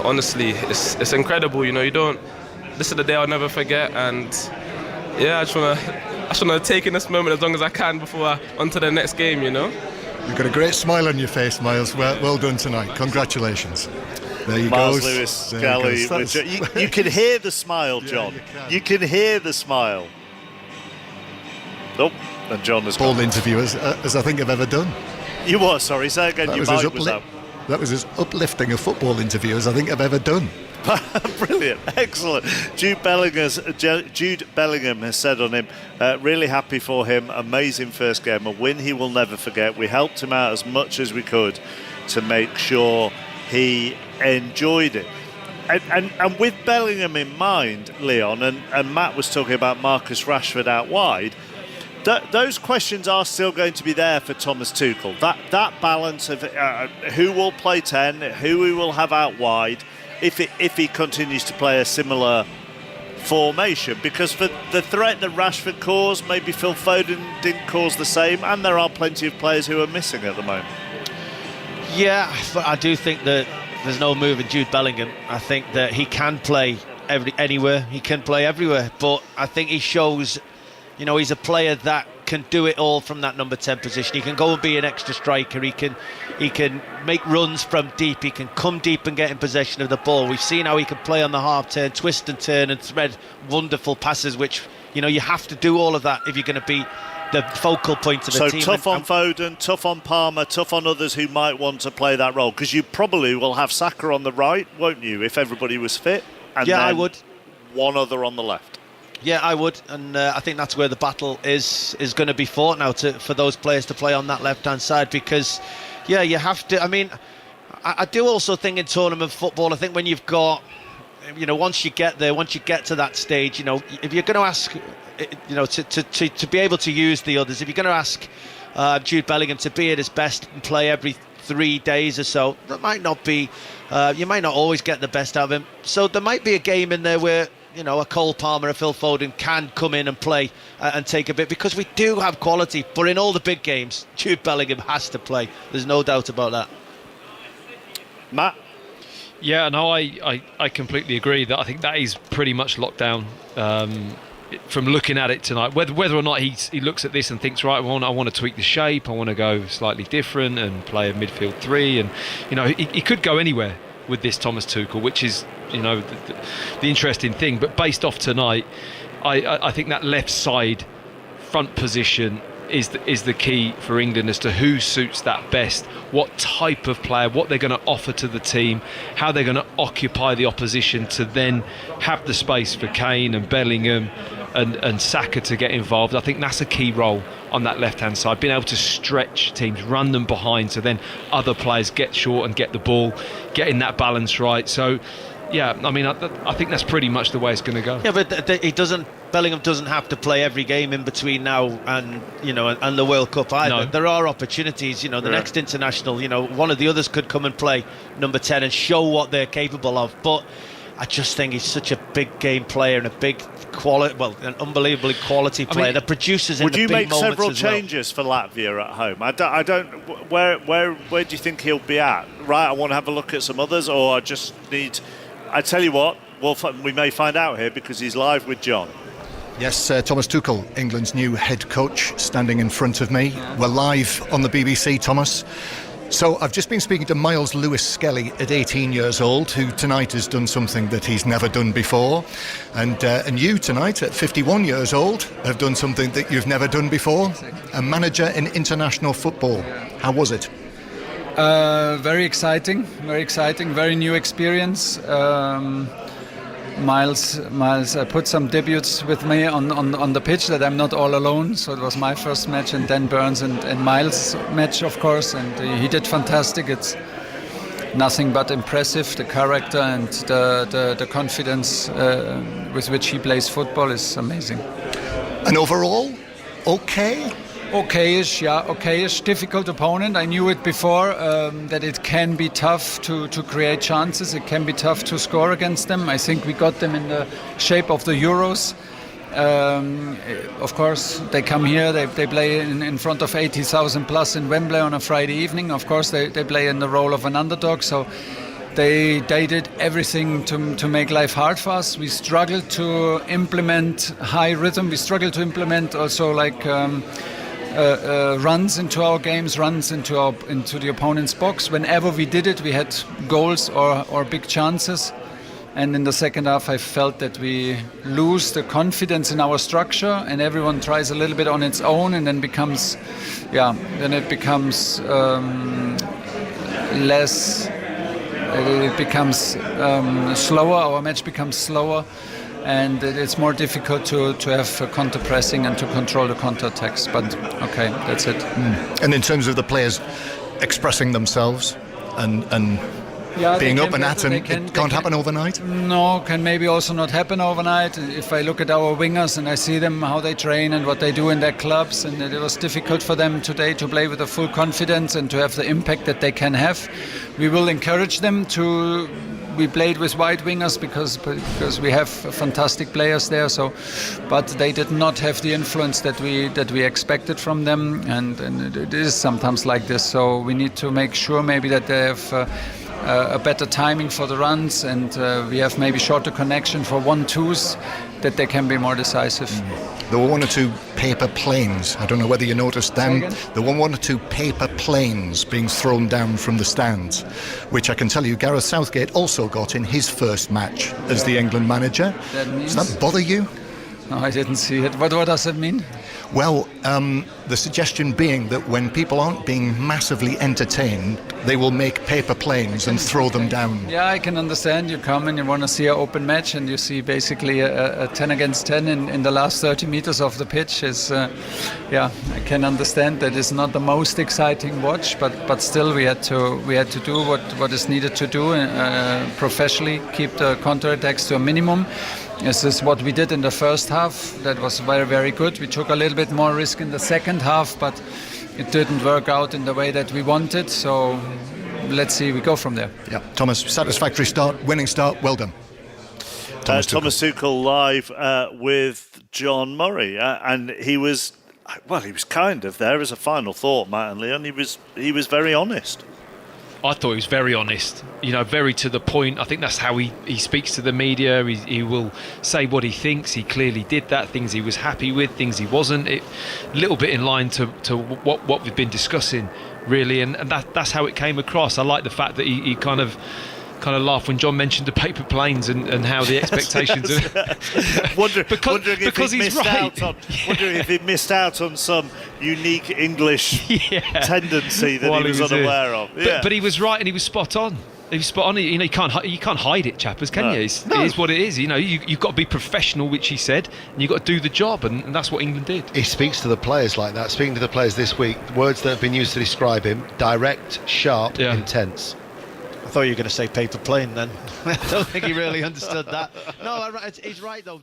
S16: Honestly, it's incredible. This is the day I'll never forget, and yeah, I just wanna take in this moment as long as I can before on to the next game. You've
S15: got a great smile on your face, Miles. Well done tonight. Congratulations. There you go.
S7: Miles Lewis-Skelly. You can hear the smile, John. You can hear the smile. Oh, and John has
S15: ball interview as I think I've ever done.
S7: You what? Sorry, say again. Your mic was up.
S15: That was as uplifting a football interview as I think I've ever done.
S7: Brilliant, excellent. Jude Bellingham has said on him, really happy for him, amazing first game, a win he will never forget. We helped him out as much as we could to make sure he enjoyed it. And with Bellingham in mind, Leon, and Matt was talking about Marcus Rashford out wide, those questions are still going to be there for Thomas Tuchel. That balance of who will play 10, who we will have out wide, if he continues to play a similar formation. Because for the threat that Rashford caused, maybe Phil Foden didn't cause the same, and there are plenty of players who are missing at the moment.
S4: Yeah, but I do think that there's no move in Jude Bellingham. I think that he can play anywhere, he can play everywhere, but I think he shows... he's a player that can do it all from that number 10 position. He can go and be an extra striker. He can make runs from deep. He can come deep and get in possession of the ball. We've seen how he can play on the half turn, twist and turn and thread wonderful passes, which, you have to do all of that if you're going to be the focal point of the team.
S7: So tough on Foden, tough on Palmer, tough on others who might want to play that role. Because you probably will have Saka on the right, won't you, if everybody was fit? And
S4: yeah, I would.
S7: One other on the left.
S4: Yeah, I would, and I think that's where the battle is going to be fought now for those players to play on that left-hand side, because, yeah, you have to. I mean, I do also think in tournament football, I think when you've got, once you get there, once you get to that stage, if you're going to ask, to be able to use the others, if you're going to ask Jude Bellingham to be at his best and play every 3 days or so, that might not be, you might not always get the best out of him. So there might be a game in there where, a Cole Palmer, a Phil Foden can come in and play and take a bit, because we do have quality. But in all the big games, Jude Bellingham has to play. There's no doubt about that.
S7: Matt?
S2: Yeah, no, I completely agree. That I think that is pretty much locked down from looking at it tonight. Whether or not he looks at this and thinks, right, I want to tweak the shape, I want to go slightly different and play a midfield three, and he could go anywhere with this Thomas Tuchel, which is the interesting thing. But based off tonight, I think that left side front position is the key for England as to who suits that best, what type of player, what they're going to offer to the team, how they're going to occupy the opposition to then have the space for Kane and Bellingham and Saka to get involved. I think that's a key role on that left-hand side, being able to stretch teams, run them behind, so then other players get short and get the ball, getting that balance right. So yeah, I mean, I think that's pretty much the way it's going to go.
S4: Yeah, but Bellingham doesn't have to play every game in between now and and the World Cup either.
S2: No.
S4: There are opportunities. The next international, one of the others could come and play number 10 and show what they're capable of. But I just think he's such a big game player and a big an unbelievably quality player that produces in the big moments.
S7: Would you make several
S4: as well.
S7: changes for Latvia at home? I don't. Where do you think he'll be at? Right, I want to have a look at some others, or I just need. I tell you what, we may find out here because he's live with John.
S15: Yes, Thomas Tuchel, England's new head coach, standing in front of me. We're live on the BBC, Thomas. So I've just been speaking to Miles Lewis-Skelly at 18 years old, who tonight has done something that he's never done before. And you tonight, at 51 years old, have done something that you've never done before. A manager in international football. How was it?
S17: Very exciting, very new experience. Miles put some debuts with me on the pitch, that I'm not all alone. So it was my first match, and Dan Burns and Miles' match, of course, and he did fantastic. It's nothing but impressive. The character and the confidence with which he plays football is amazing.
S15: And overall, okay?
S17: Okayish. Difficult opponent. I knew it before, that it can be tough to create chances. It can be tough to score against them. I think we got them in the shape of the Euros. Of course, they come here, they play in front of 80,000 plus in Wembley on a Friday evening. Of course, they play in the role of an underdog. So they did everything to make life hard for us. We struggled to implement high rhythm. We struggled to implement also runs into our games, runs into the opponent's box. Whenever we did it, we had goals or big chances. And in the second half, I felt that we lose the confidence in our structure, and everyone tries a little bit on its own, and then it becomes less. It becomes slower. Our match becomes slower. And it's more difficult to have counter-pressing and to control the counter-attacks. But, okay, that's it.
S15: And in terms of the players expressing themselves and being up and at, and it can't happen overnight?
S17: No, can maybe also not happen overnight. If I look at our wingers and I see them, how they train and what they do in their clubs, and it was difficult for them today to play with a full confidence and to have the impact that they can have. We will encourage them to... We played with wide wingers because we have fantastic players there. So, but they did not have the influence that we expected from them, and it is sometimes like this. So we need to make sure maybe that they have a better timing for the runs, and we have maybe shorter connection for 1-2s, that they can be more decisive.
S15: There were one or two paper planes. I don't know whether you noticed them. There were one or two paper planes being thrown down from the stands, which I can tell you Gareth Southgate also got in his first match as the England manager. Does that bother you?
S17: No, I didn't see it. What does it mean?
S15: Well, the suggestion being that when people aren't being massively entertained, they will make paper planes and throw them down.
S17: Yeah, I can understand. You come and you want to see an open match, and you see basically a 10 against 10 in the last 30 meters of the pitch. I can understand that it's not the most exciting watch, but still we had to do what is needed to do professionally, keep the counterattacks to a minimum. This is what we did in the first half. That was very, very good. We took a little bit more risk in the second half, but it didn't work out in the way that we wanted. So let's see, we go from there.
S15: Yeah, Thomas, satisfactory start, winning start, well done.
S7: Thomas Tuchel live with John Murray, and he was kind of there as a final thought, Matt and Leon. He was very honest.
S2: I thought he was very honest, very to the point. I think that's how he speaks to the media. He will say what he thinks. He clearly did that, things he was happy with, things he wasn't. A little bit in line to what we've been discussing, really, and that's how it came across. I like the fact that he kind of laughed when John mentioned the paper planes and how the expectations
S7: wondering if he missed out on some unique English tendency that he was unaware of.
S2: But he was right, and he was spot on. He was spot on. You can't hide it, chappers, can you? It is what it is. You've got to be professional, which he said, and you've got to do the job, and that's what England did.
S14: He speaks to the players like that. Speaking to the players this week, words that have been used to describe him: direct, sharp, intense.
S4: I thought you were going to say paper plane then. I don't think he really understood that. No, he's right though.